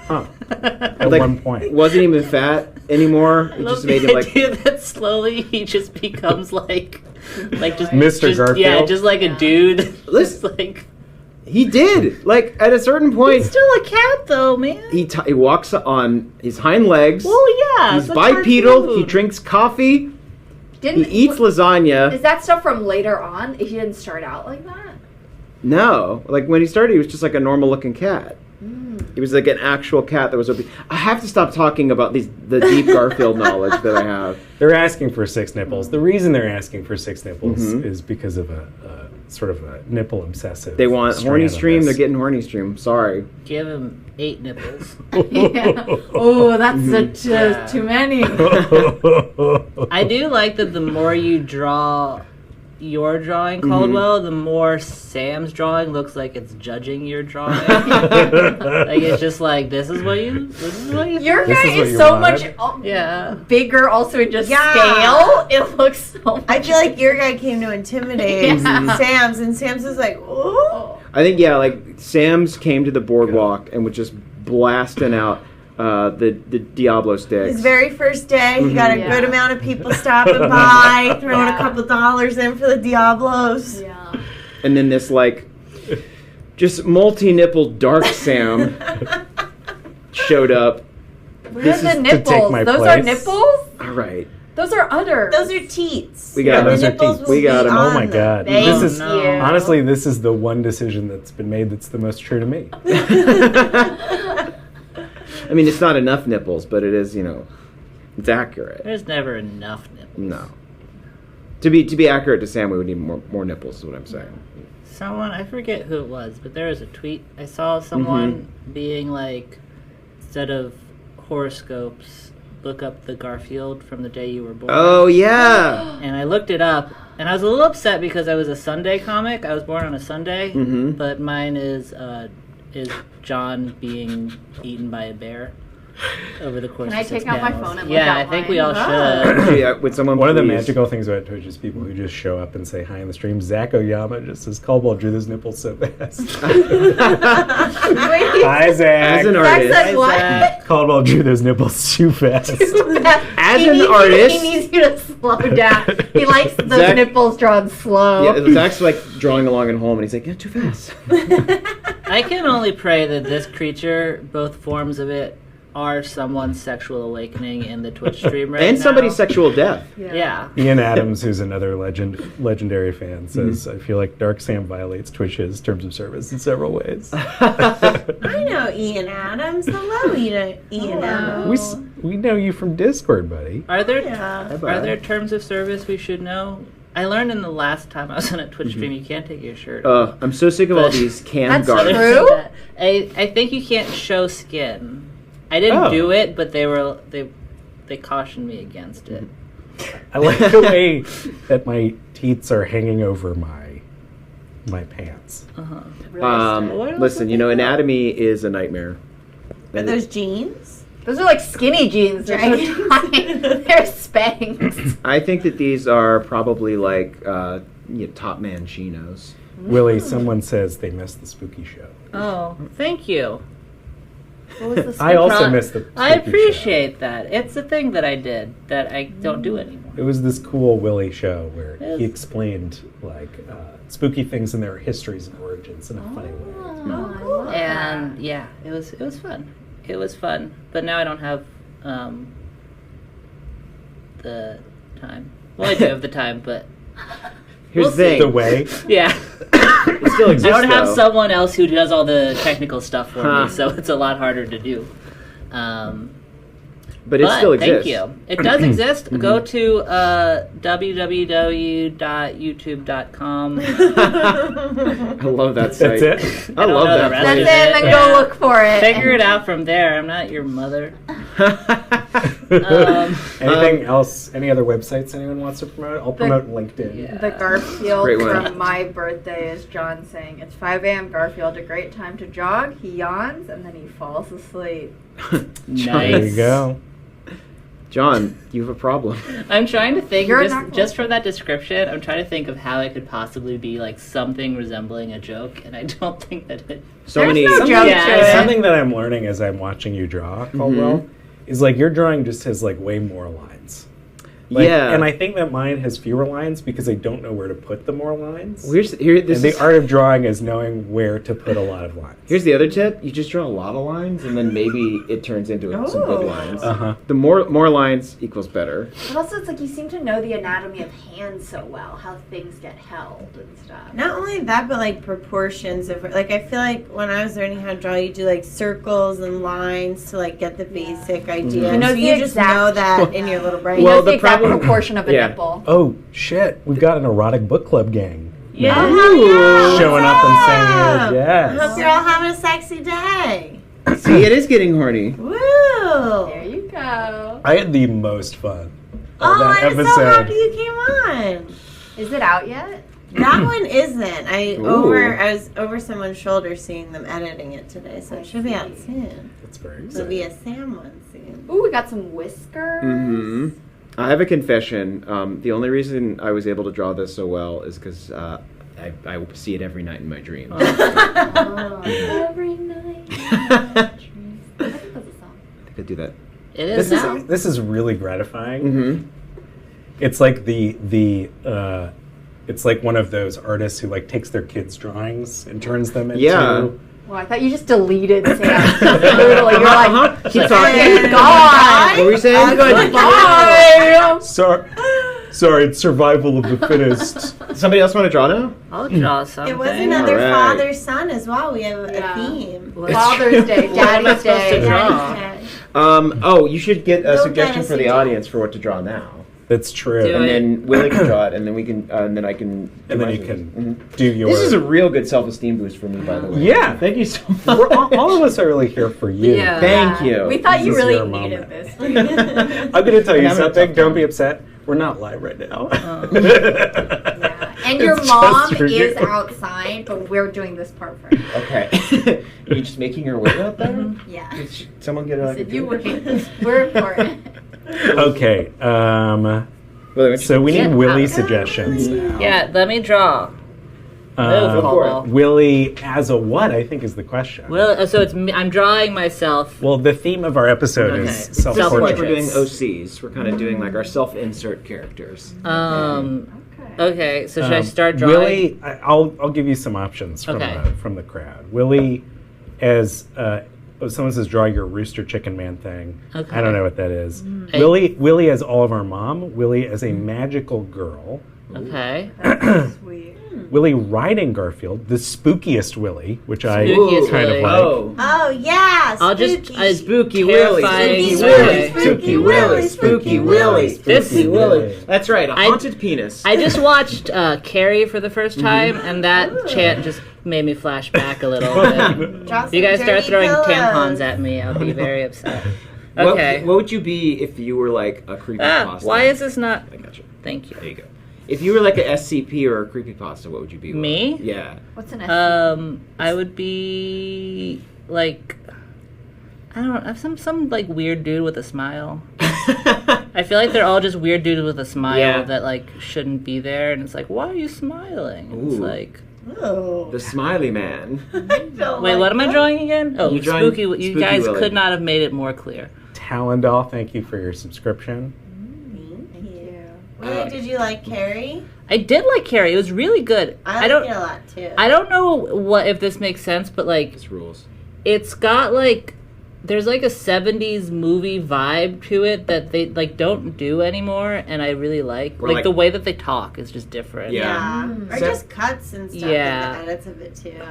Huh. At like, one point. wasn't even fat anymore. It Love just the made him like... idea that slowly he just becomes like just Mr. Garfield? Yeah, just like a dude. Just Listen. like He did! Like, at a certain point, he's still a cat though, man. he walks on his hind legs. Well, yeah, He's it's a bipedal. cartoon. He drinks coffee. Didn't He eats lasagna. Is that stuff from later on? He didn't start out like that? No. Like, when he started, he was just like a normal-looking cat. He was like an actual cat that was... I have to stop talking about the deep Garfield knowledge that I have. They're asking for 6 nipples. The reason they're asking for 6 nipples is because of a sort of a nipple obsessive. They want strand horny on stream, this. they're getting horny stream. Sorry. Give him 8 nipples. Yeah. Oh, that's too many. I do like that the more you draw, your drawing, Caldwell, the more Sam's drawing looks like it's judging your drawing. Like it's just like this is what you. Your This guy is what is you so wanted? much bigger, also in just Yeah. scale. It looks so much. I feel like your guy came to intimidate Sam's, and Sam's was like, "Ooh." I think like Sam's came to the boardwalk and was just blasting out the Diablo sticks. His very first day, he got a Yeah. good amount of people stopping by, throwing a couple dollars in for the Diablos. Yeah. And then this like just multi-nipple dark Sam showed up. Where's the is to nipples? take my Those are place. nipples? All right. Those are udders. Those are teats. We got And those the are nipples teats. will We got be 'em. Oh on my them. god. Thank This is you. honestly this is the one decision that's been made that's the most true to me. I mean, it's not enough nipples, but it is, it's accurate. There's never enough nipples. No. To be accurate to Sam, we would need more nipples, is what I'm saying. Someone, I forget who it was, but there was a tweet. I saw someone being like, instead of horoscopes, look up the Garfield from the day you were born. Oh, yeah. And I looked it up, and I was a little upset because I was a Sunday comic. I was born on a Sunday, but mine is John being eaten by a bear over the course Can of I 6 take out my panels. phone and look Yeah, at I think mine? we all should. Yeah, would someone One of the please- magical things about Twitch is people who just show up and say hi in the stream. Zach Oyama just says Caldwell drew those nipples so fast. Hi Zach. As an Zach artist, said what? Caldwell drew those nipples too fast. As He an needs- artist- he needs you to slow down. He likes those Zach- nipples drawn slow. yeah, Zach's like drawing along at home, and he's like, too fast. I can only pray that this creature, both forms of it, are someone's sexual awakening in the Twitch stream right now. And somebody's sexual death. Yeah. Ian Adams, who's another legendary fan, says, I feel like Dark Sam violates Twitch's terms of service in several ways. I know Ian Adams. Hello, Ian Adams. We know you from Discord, buddy. Are there Yeah. are there terms of service we should know? I learned in the last time I was on a Twitch stream you can't take your shirt off. I'm so sick of all these canned That's garb. true. I think you can't show skin. I didn't do it, but they cautioned me against it. I like the way that my teats are hanging over my pants. Listen, anatomy is a nightmare. Are those jeans? Those are like skinny jeans. They're so tiny. They're Spanx. I think that these are probably like top man chinos. Willie, someone says they missed the spooky show. Oh, thank you. What was the I also missed the spooky I show. appreciate that. It's a thing that I did that I don't do anymore. It was this cool Willie show where Yes. he explained spooky things and their histories and origins in a funny way. And yeah, it was fun. It was fun. But now I don't have the time. Well, I do have the time, but Here's We'll the thing. The way. yeah. It still I exists, don't have though. someone else who does all the technical stuff for Huh. me, so it's a lot harder to do. But it still exists. Thank you. It does exist. Go to www.youtube.com. I love that site. That's it? I love know the that rest That's of it, place. and then Yeah. go look for it. Figure it out from there. I'm not your mother. Anything else? Any other websites anyone wants to promote? I'll promote LinkedIn. Yeah. The Garfield Great one. from my birthday is John saying, it's 5 a.m. Garfield, a great time to jog. He yawns and then he falls asleep. Nice. There you go. John, you have a problem. I'm trying to think, You're not just from that description, I'm trying to think of how it could possibly be like something resembling a joke, and I don't think that it. So There's many. no joke Yeah. to it. Something that I'm learning as I'm watching you draw, Caldwell, is like your drawing just has like way more lines. Like, Yeah. And I think that mine has fewer lines because I don't know where to put the more lines. This and is, the art of drawing is knowing where to put a lot of lines. here's the other tip. You just draw a lot of lines, and then maybe it turns into some Oh. good lines. Uh-huh. The more lines equals better. But also, it's like you seem to know the anatomy of hands so well, how things get held and stuff. Not only that, but like proportions of like I feel like when I was learning how to draw, you do like circles and lines to like get the basic idea. He knows So the you just exact- know that in your little brain. He Well, knows the the exact problem- proportion of a Yeah. nipple. Oh, shit. We've got an erotic book club gang. Yeah. Oh, Showing up and saying, I hope yes. you're all having a sexy day. See, it is getting horny. Woo! There you go. I had the most fun. Oh, that I'm so happy you came on. Is it out yet? That one isn't. I Ooh. was over someone's shoulder seeing them editing it today, so it should be out soon. That's very There'll be exciting. a Sam one soon. Ooh, we got some whiskers. Mm-hmm. I have a confession. The only reason I was able to draw this so well is because I see it every night in my dreams. Every night. I think that's a song. I could do that. It is now. This is really gratifying. Mm-hmm. It's like it's like one of those artists who like takes their kids' drawings and turns them into. Yeah. Well, I thought you just deleted Sam. Brutally. You're like, Keep talking. it's gone. What were you saying? Goodbye. Sorry, it's survival of the fittest. Somebody else want to draw now? I'll draw something. It was another Alright. father-son as well. We have Yeah. a theme. Father's Day, What am I Daddy's supposed to Day. draw? Daddy's Day. You should get a You'll suggestion get a for the suggestion. audience for what to draw now. That's true. Do And it. then Willie can draw it, and then we can, and then I can. And then you can do your. This is a real good self-esteem boost for me, by the way. Yeah. Thank you so much. all of us are really here for you. Yeah. Thank you. We thought This you is really your needed moment. this. I'm going to tell you having a something. tough Don't time. be upset. We're not live right now. Yeah. And your It's mom just for you. is outside, but we're doing this part for her. Okay. Are you just making your way out there? Yeah. Did someone get it on Said you computer? we're important. Okay. Well, So we need Yeah. Willie suggestions now. Yeah, let me draw. Um, Caldwell. Willie as a what? I think is the question. Well, so it's me, I'm drawing myself. Well, the theme of our episode Okay. is It's Like we're self-portraits. doing OCs. We're kind of doing like our self-insert characters. Okay, so should I start drawing? Willie, I'll give you some options from Okay. from the crowd. Willie, as someone says, draw your rooster chicken man thing. Okay. I don't know what that is. I- Willie as Oliver Mom. Willie as a magical girl. Okay. Sweet. Willie riding Garfield, the spookiest Willie, which I Spookiest kind Willie. of like. Oh. Oh, yeah. I'll just spooky. Spooky Willie. Terrifying Spooky Willie. Willie. Spooky Willie. Spooky Willie. This- Spooky Willie. That's right. A I- haunted penis. I just watched Carrie for the first time, and that chant just made me flash back a little bit. Draw If you guys some start dirty throwing pillows. tampons at me, I'll be very upset. Okay. What would you be if you were like a creepypasta? Why is this not? I gotcha. Thank you. There you go. If you were like a SCP or a creepypasta, what would you be? Me? Yeah. What's an I would be like, I don't know, some like weird dude with a smile. I feel like they're all just weird dudes with a smile Yeah. that like shouldn't be there, and it's like, why are you smiling? And it's Ooh. like, Oh. The smiley man. wait, what am I drawing again? Oh, You're drawing spooky. You Spooky guys Willie. could not have made it more clear. Talendal, thank you for your subscription. Thank you. Willie, did you like Carrie? I did like Carrie. It was really good. I don't. like it a lot, too. I don't know what if this makes sense, but like This rules. it's got like there's like a 70s movie vibe to it that they like don't do anymore, and I really like Or, like like- the way that they talk is just different. Yeah. Or So- just cuts and stuff. Yeah. Like the edits of it, too.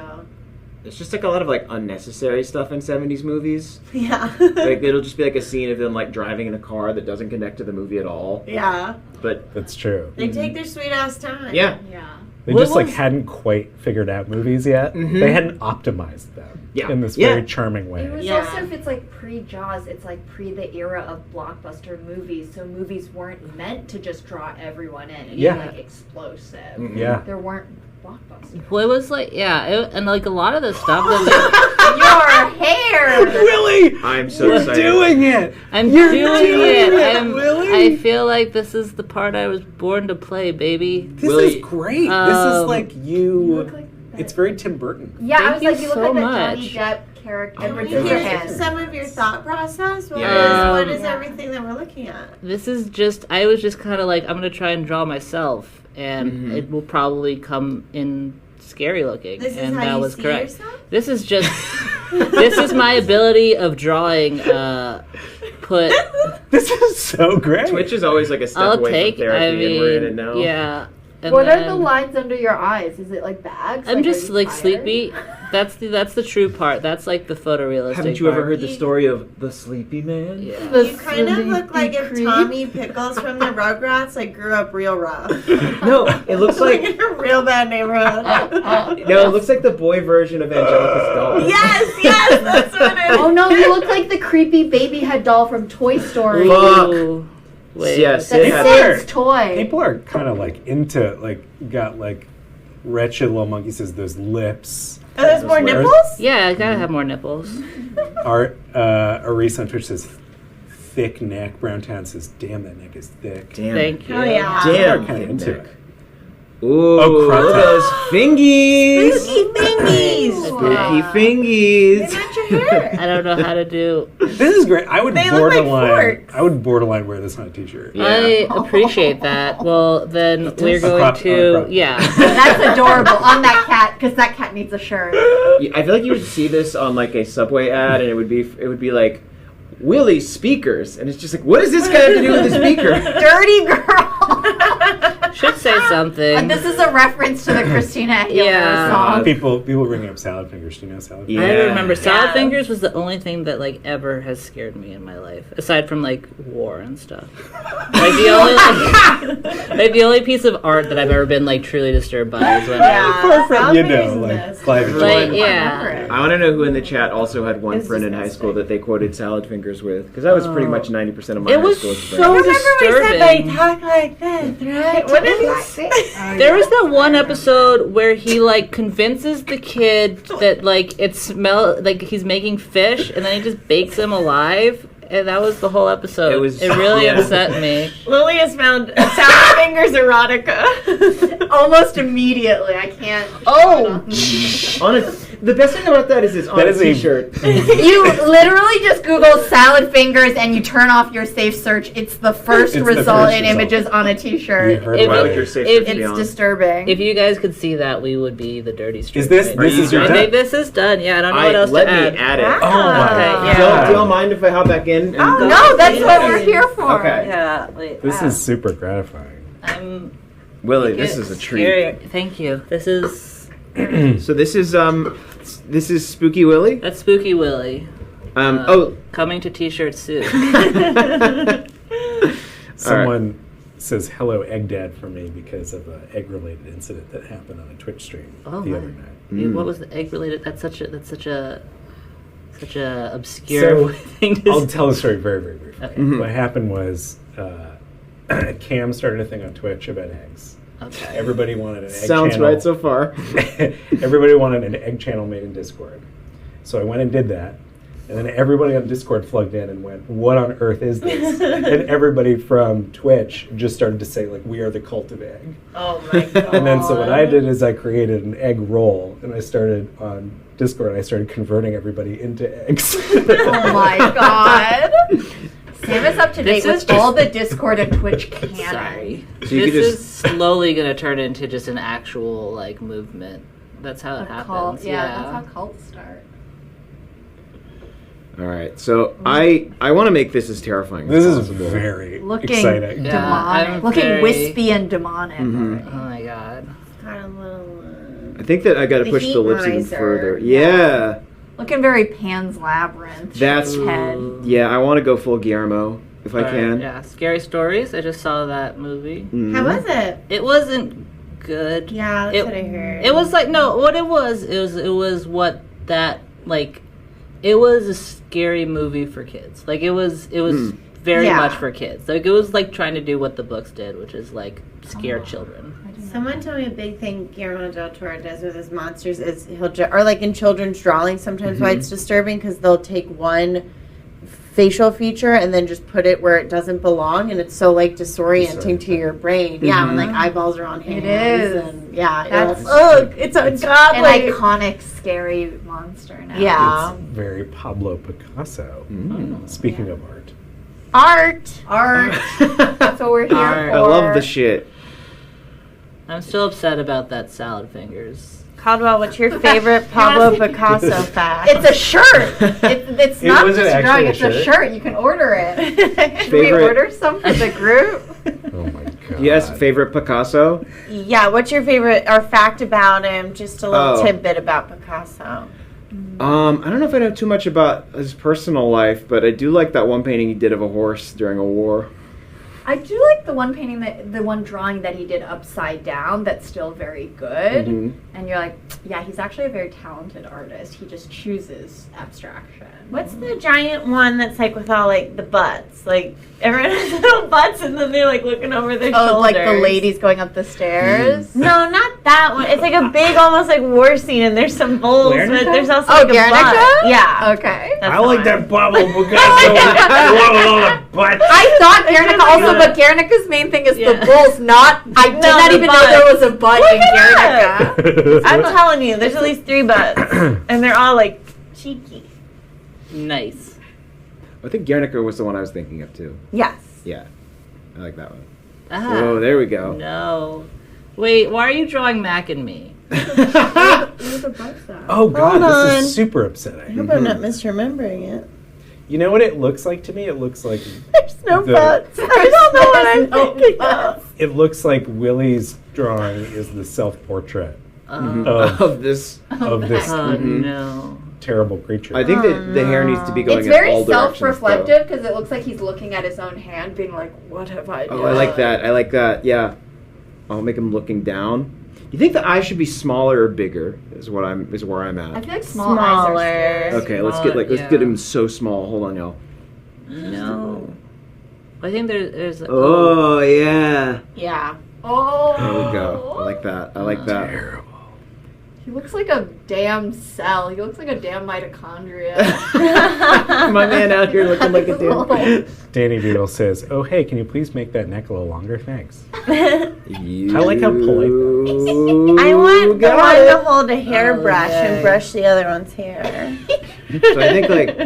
It's just like a lot of like unnecessary stuff in 70s movies. Yeah. Like it'll just be like a scene of them like driving in a car that doesn't connect to the movie at all. Yeah. But That's true. They take their sweet ass time. yeah. Yeah. They What just like was- hadn't quite figured out movies yet. Mhm. They hadn't optimized them Yeah. in this Yeah. very charming way. It was Yeah. also, if it's like pre-Jaws, it's like pre the era of blockbuster movies, so movies weren't meant to just draw everyone in and Yeah. be like explosive. Mhm. Yeah. There weren't blockbusters. Well, it was like and like a lot of the stuff that Your hair. Willie, I'm so you're excited. doing it. I'm You're doing doing it. it, Willie. I feel like this is the part I was born to play, baby. This Willie, is great. This is like You you. look like that. It's very Tim Burton. Yeah, I Thank was you like, you look so like much. the Johnny Depp character. Can we Edward hear Scissorhands. some of your thought process? What Yeah. is Yeah. everything that we're looking at? This is just I was just kind of like I'm gonna try and draw myself, and Mhm. it will probably come in scary looking, This is and how that you was see correct. yourself? This is just this is my ability of drawing. Put This is so great. Twitch is always like a step I'll away take. from therapy, I mean, and we're in it now. yeah. And What are then- the lines under your eyes? Is it like bags? I'm Like, just are you like tired? sleepy. That's the true part. That's like the photorealistic. Haven't you ever part. heard the story of the sleepy man? Yeah. The You kind of look like if sleepy Tommy Pickles from the Rugrats like grew up real rough. No, it looks like like in a real bad neighborhood. no, it looks like the boy version of Angelica's doll. yes, that's what it is. Oh no, you look like the creepy baby head doll from Toy Story. Fuck. Ooh. Wait, Yeah, Sid had Sid's toy. People are kind of like into got like wretched little monkey says those lips. Oh, there's more Those nipples? Yeah, I gotta have more nipples. Aris on Twitch says thick neck. Browntown says, damn, that neck is thick. Damn. Thank you. Oh, yeah. Damn. Kind of into it. Ooh, Oh, crap. look at those fingies. Spooky fingies! Spooky fingies. They match your hair. I don't know how to do. This is great. I would They look like forks. I would borderline wear this on a t-shirt. Yeah. I appreciate that. Well, then we're A going crop- to. a crop. Yeah. That's adorable on that cat because that cat needs a shirt. I feel like you would see this on like a Subway ad, and it would be like Willie speakers, and it's just like, what does this guy have to do with the speaker? Dirty girl. Should say something. And this is a reference to the Christina Aguilera Yeah. song. People bringing up salad fingers. Do you know salad fingers? I Yeah. remember salad Yeah. fingers was the only thing that like ever has scared me in my life, aside from like war and stuff. Like the only piece of art that I've ever been like truly disturbed by is when Yeah. From, you know, Salad like fingers Clive is like Jordan. yeah. I want to know who in the chat also had one It's friend in high school disgusting. that they quoted salad fingers with, because that was pretty much 90% of my It high was school. so Remember we said they disturbing. talk like this, right? What did he say? There was that one episode where he like convinces the kid that like it smell like he's making fish, and then he just bakes him alive, and that was the whole episode. It really yeah. upset me. Lily has found salad fingers erotica. Almost immediately. I can't. Oh, The best thing about that is it's on That a is a- t-shirt. You literally just Google salad fingers and you turn off your safe search. It's the first It's the result first in result. images on a You t-shirt. heard If about Why it. would your safe if search be It's on? disturbing. if you guys could see that, we would be the dirty streets. Is this right this you is your now. I done? think this is done. Yeah, I don't know what else Let to me add. add it. Wow. Oh my Okay, Do y'all mind if I hop back in? And Oh, No, that's what we're here for. Okay. Yeah, wait. This is super gratifying. I'm Willie, this is a treat. scary. Thank you. This is So this is Spooky Willie. that's Spooky Willie. Coming to t-shirt soon. Someone says hello, Egg Dad, for me because of an egg-related incident that happened on a Twitch stream Oh, the my. other night. Dude, what was the egg related? That's such a obscure thing to I'll say. tell the story very, very briefly. Okay. What happened was Cam started a thing on Twitch about eggs. Okay. Everybody wanted an egg Sounds channel. right so far. Everybody wanted an egg channel made in Discord. So I went and did that. And then everybody on Discord plugged in and went, what on earth is this? And everybody from Twitch just started to say, like, we are the cult of egg. Oh my god. And then so what I did is I created an egg roll, and I started on Discord, and I started converting everybody into eggs. Oh my god. Sam is up to date This with is just- all the Discord and Twitch canon. Sorry. So you This could is slowly going to turn into just an actual like movement. That's how it A happens. cult, yeah, that's how cults start. All right, so I want to make this as terrifying. This as is possible. very Looking exciting. Yeah, demonic. I'm Looking very- wispy and demonic. Mhm. Oh my god. Got a little. I think that I got to The push heat the lips even miser. further. Yeah, Looking very Pan's Labyrinth. That's- head. yeah. I want to go full Guillermo if I Alright, can. Yeah, Scary Stories. I just saw that movie. Mhm. How was it? It wasn't good. Yeah, that's It- what I heard. It was like no, what it was what that like it was a scary movie for kids. Like it was very Yeah. much for kids. Like it was like trying to do what the books did, which is like scare children. I didn't know. Someone told me a big thing Guillermo del Toro does with his monsters is or like in children's drawings sometimes why it's disturbing because they'll take one facial feature and then just put it where it doesn't belong and it's so like disorienting to your brain. Yeah, when like eyeballs are on hands. is. And yeah, That's- it's An ungodly. iconic, scary monster now. Yeah. It's very Pablo Picasso. Mm. Speaking of art. Art. Art. That's what we're here Art. for. I love the shit. I'm still upset about that salad fingers. Caldwell, what's your favorite Pablo Picasso fact? It's a shirt. It's It not wasn't just a actually drawing. a It's a shirt? shirt. You can order it. Should we Favorite- order some for the group? Oh my god. Yes, favorite Picasso. Yeah, what's your favorite or fact about him? Just a little Oh. tidbit about Picasso. I don't know if I know too much about his personal life, but I do like that one painting he did of a horse during a war. I do like the one painting the one drawing that he did upside down. That's still very good. And you're like, yeah, he's actually a very talented artist. He just chooses abstraction. What's the giant one that's like with all like the butts? Like everyone has little butts, and then they're like looking over their shoulders. Oh, like the ladies going up the stairs? No, not that one. It's like a big, almost like war scene, and there's some bowls, but there's also like a Guernica? butt. Yeah. Okay. That's I the like one. that bubble because butts. I thought Guernica also, but Guernica's main thing is the bulls, not... I did not the even butt. know there was a butt in at Guernica. I'm telling you, there's at least 3 butts, and they're all like cheeky. Nice. I think Guernica was the one I was thinking of too. Yes. Yeah, I like that one. Ah, Oh, there we go. no. Wait, why are you drawing Mac and me? Oh God, Hold this on. is super I upsetting. hope I'm not misremembering it. You know what it looks like to me? It looks like There's no The- butts. I don't know what I'm thinking of. it looks like Willie's drawing is the self-portrait of Of this, of this Oh, no. terrible creature. I think that the hair needs to be going It's in very all directions. self-reflective because it looks like he's looking at his own hand, being like, "What have I done?" Oh, I like that. I like that. Yeah, I'll make him looking down. You think the eyes should be smaller or bigger? Is where I'm I at. feel like small eyes are scary. Okay, let's get him so small. Hold on, y'all. No. I think there's Oh yeah. Yeah. Oh. There we go. I like that. I like that. Terrible. He looks like a damn cell. He looks like a damn mitochondria. My man out here looking like a damn. Danny Doodle says, "Oh hey, can you please make that neck a little longer? Thanks." I like how polite I want the one to hold a Oh, hairbrush and yay. brush the other one's hair. So I think like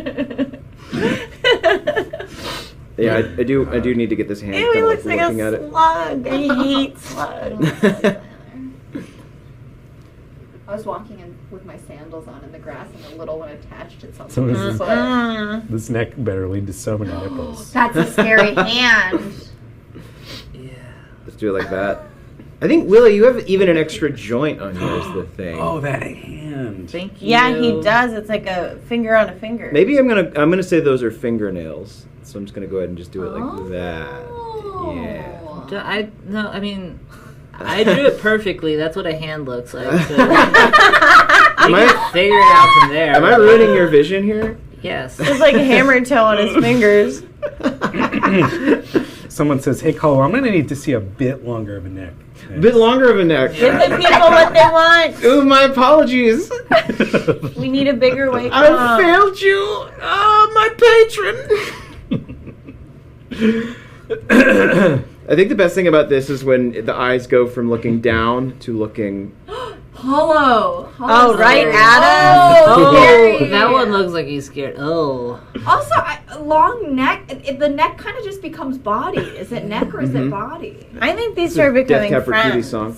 yeah, I do need to get this hand. Ew, he kinda, looks like looking a at it. slug. I hate slugs. I was walking in with my sandals on in the grass, and a little one attached itself So to this my is- foot. This neck better lead to so many nipples. That's a scary hand. Yeah. Let's do it like that. I think Willie, you have even an extra joint on yours. The thing. Oh, that hand. Thank you. Yeah, he does. It's like a finger on a finger. Maybe I'm gonna say those are fingernails. So I'm just gonna go ahead and just do it like that. Yeah. I mean, I drew it perfectly. That's what a hand looks like. So Am I figure it out from there. am I ruining your vision here? Yes. It's like a hammer toe on his fingers. Someone says, "Hey, Caldwell, I'm gonna need to see a bit longer of a neck." A bit longer of a neck. Give the people what they want. Ooh, my apologies. We need a bigger weight. I failed you. Oh, my patron. I think the best thing about this is when the eyes go from looking down to looking. Hollow. Oh, right, Scary. Adam. Oh, scary. that one looks like he's scared. Oh. Also, long neck. The neck kind of just becomes body. Is it neck or is it body? I think these are becoming Death Cab for Cutie friends. song.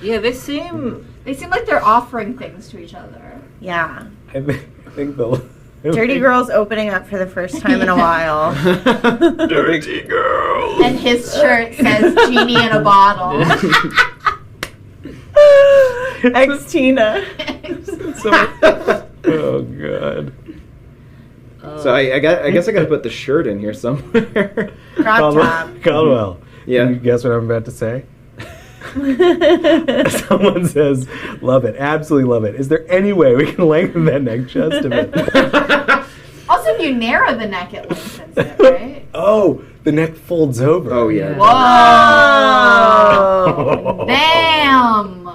Yeah, they seem... They seem like they're offering things to each other. Yeah. I think the Dirty Girl's opening up for the first time in a while. Dirty girl. And his shirt says "Genie in a bottle." Ex-Tina. Oh god. So I guess I gotta put the shirt in here somewhere. Crop top. Caldwell. Yeah. Can you guess what I'm about to say? Someone says, "Love it, absolutely love it." Is there any way we can lengthen that neck just a bit? Also, if you narrow the neck, it lengthens it, right? Oh, the neck folds over. Oh yeah. Whoa! Damn!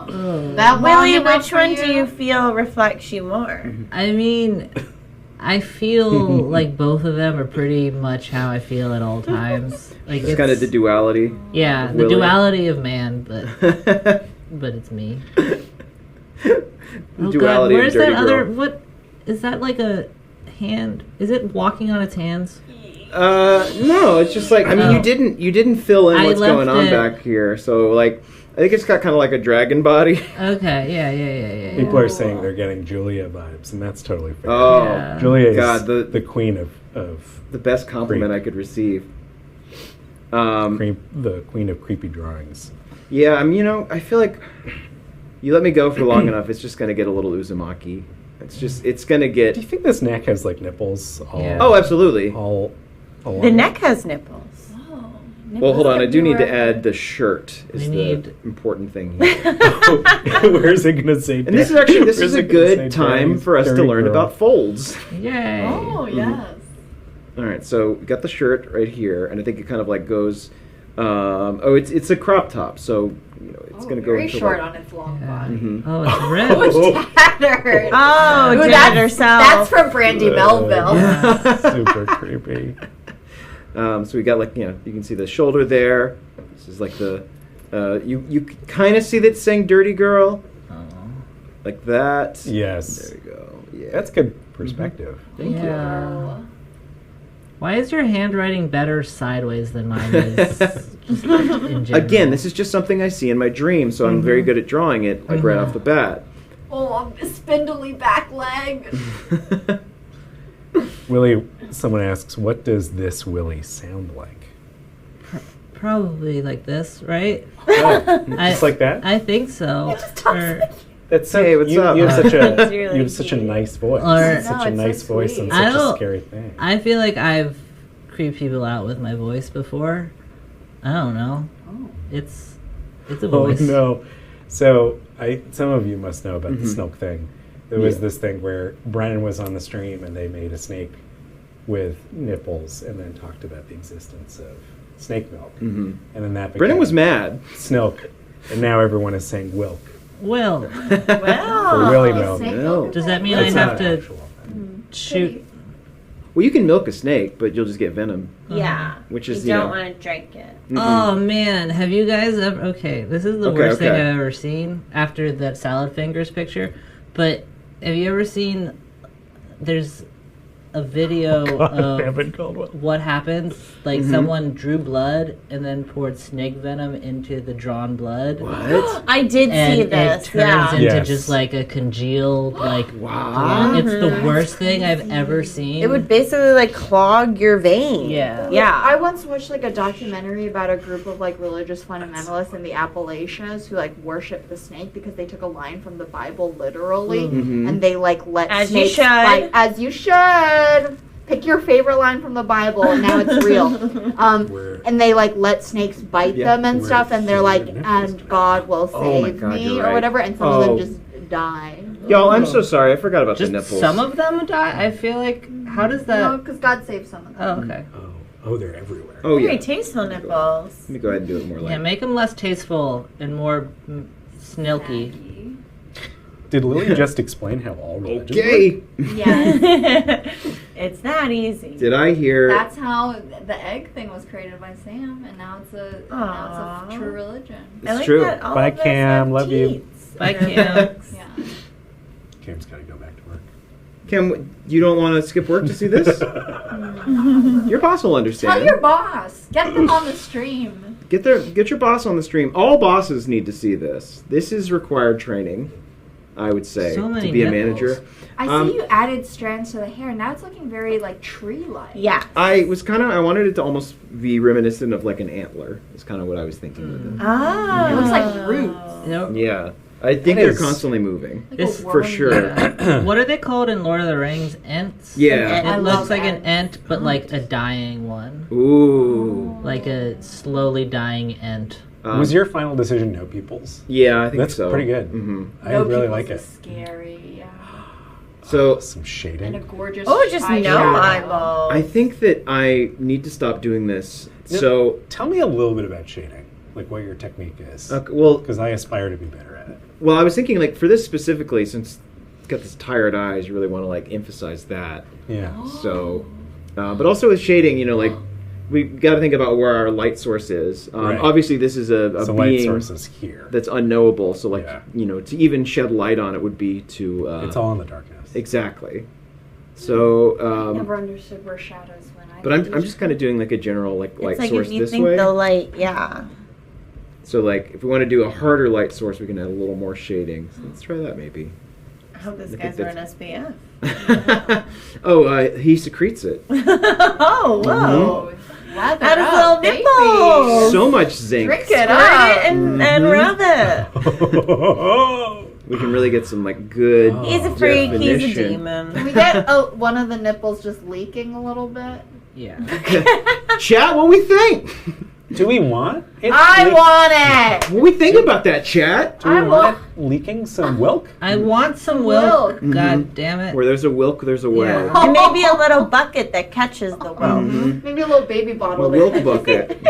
That Willie, long enough which for one do you feel reflects you more? I mean, I feel like both of them are pretty much how I feel at all times. Like It's kind of the duality. Yeah, the Willie. duality of man, but it's me. Oh, Duality of where's Dirty that other? Girl. What is that like a hand? Is it walking on its hands? No, it's just like I mean, Oh. you didn't fill in I what's going left on it- back here. So like, I think it's got kind of like a dragon body. Okay, yeah. People are saying they're getting Julia vibes, and that's totally fair. Oh, Yeah. Julia is God, the queen of the best compliment I could receive. the queen of creepy drawings. Yeah, I mean, I feel like you let me go for long enough, it's just gonna get a little Uzumaki. It's gonna get. Do you think this neck has like nipples? All, Yeah. Oh, absolutely. all along The it? neck has nipples. Well, hold on. I do need to Everywhere. add the shirt. Is We the need- important thing here. Where's it gonna say? And this is actually where's a it gonna say good time dirty- for us to dirty learn girl? about folds. Yay. Oh, yes. All right, so we got the shirt right here, and I think it kind of like goes. It's a crop top, so it's going to go very into short like, on its long Yeah. body. Mhm. Oh, it's ripped. Oh, tattered. Oh, Ooh, did it that's herself. That's from Brandy Melville. Super creepy. So we got like you can see the shoulder there. This is like the you kind of see that it's saying "dirty girl" Oh. like that. Yes. There we go. Yeah, That's good perspective. Thank you. Yeah. Why is your handwriting better sideways than mine is? Just in general? Again, this is just something I see in my dream, so I'm very good at drawing it like right off the bat. Oh, spindly back leg. Willie, someone asks, what does this Willie sound like? Probably like this, right? Just like that? I think so. Or, That's so, Hey, what's up? You have such a That's really you have such a cute. nice voice. Or- Such No, a it's so nice voice and sweet. such I a don't- scary thing. I feel like I've creeped people out with my voice before. I don't know. It's a Oh voice. no! So some of you must know about the Mhm. snake thing. There was Yeah. this thing where Brennan was on the stream and they made a snake with nipples and then talked about the existence of snake milk. Mhm. And then that Brennan became was mad. Snilk, and now everyone is saying Wilk Will, for Willie milk. snake No. milk. does that mean That's I not have an to actual thing. shoot? Well, you can milk a snake, but you'll just get venom. Yeah. Which is, you you don't know- want to drink it. Mm-mm. Oh man, have you guys ever? Okay, this is the Okay, worst thing okay. I've ever seen after that salad fingers picture. But have you ever seen? There's a video of Evan Caldwell. what happens. Like someone drew blood and then poured snake venom into the drawn blood. What? I did And see it this. turns Yeah. into Yes. just like a congealed like. Wow. It's the worst thing I've ever seen. It would basically like clog your vein. Yeah. Yeah. I once watched like a documentary about a group of like religious fundamentalists in the Appalachians who like worship the snake because they took a line from the Bible literally Mhm. and they like let As you snakes should. bite as you should. Pick your favorite line from the Bible and now it's real. Where- And they like let snakes bite Yeah. them and Where stuff and they're the like nipples and come God will Oh my save God, me you're or right. whatever and some of Oh. them just die. Y'all, I'm so sorry. I forgot about just the nipples. some of them die. I feel like how does No, that? because God saved some of them. Oh, okay. Oh, they're everywhere. Oh yeah. Very tasteful nipples. Let me go ahead and do it more like. Yeah, make them less tasteful and more snilky. Maggie. Did Lily just explain how all religions Okay. Yeah. It's that easy. Did I hear? That's how the egg thing was created by Sam, and now it's a Aw. true religion. I It's like true. that all Bye, of us Cam. have Love you. teats. Bye, in our Cam. books. Yeah. Cam's got to go back to work. Kim, you don't want to skip work to see this? Your boss will understand. Tell your boss. Get them on the stream. Get your boss on the stream. All bosses need to see this. This is required training, I would say, So many to be a nipples. manager. I Um, see you added strands to the hair. Now it's looking very like tree-like. Yeah. I wanted it to almost be reminiscent of like an antler. Is kind of what I was thinking with it. Ah. It looks like roots. Nope. Yeah, I think That they're is- constantly moving. Like This- a For worm. sure. What are they called in Lord of the Rings? Ents? Yeah. It I looks love like an ents. ent, but like a dying one. Ooh. Like a slowly dying ent. Was your final decision no pupils? Yeah, I think That's so. pretty good. hmm I No really Peoples like is it. Scary. Yeah. So Some And a shading. gorgeous. Oh, just no eyeshadow. eyeballs. I think that I need to stop doing this. No. So, Tell me a little bit about shading, like what your technique is, well, because I aspire to be better at it. well, I was thinking like for this specifically, since it's got this tired eyes, you really want to like emphasize that. Yeah. So, but also with shading, like we got to think about where our light source is. Right. Obviously, this is a So light being source is here. that's unknowable. So, like Yeah. to even shed light on it would be to. It's all in the darkness. Exactly. So, I never understood where shadows went. but I'm just kind of doing like a general like light It's like source if you this think way. the light, yeah. So like if we want to do a harder light source, we can add a little more shading. So let's try that maybe. I hope this I think guy's wearing SPF. Oh, he secretes it. Oh, whoa. Lather That is up, little baby. nipples. So much zinc. Drink Squirt it up. it and Mhm. rub it. We can really get some like good. Oh. He's a freak. He's a definition. demon. Can we get one of the nipples just leaking a little bit? Yeah. Chat what we think. Do we want it? I want it. What do we think about that, chat? Do we want it leaking some milk? I want some milk. God damn it. Where there's a wilk, there's a well. And maybe a little bucket that catches the milk. Maybe a little baby A bottle. wilk bucket.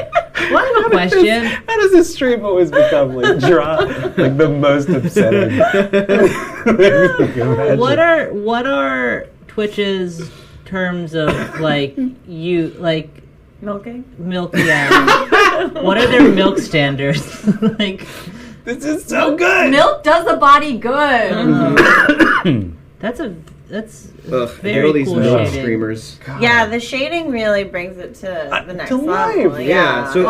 One question. How does this stream always become like the most upsetting? What are Twitch's terms of Milking? milk? Yeah. What are their milk standards? Like, This is so good. Milk does the body good. that's Ugh, very all these cool milk shading. streamers. Yeah, the shading really brings it to the next to life. level. Yeah, so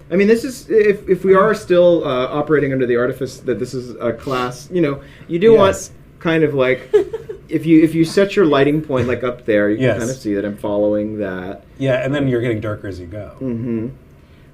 I mean, this is if we are still operating under the artifice that this is a class, you do want kind of like if you set your lighting point like up there, you can kind of see that I'm following that. Yeah, and then you're getting darker as you go. Mm-hmm.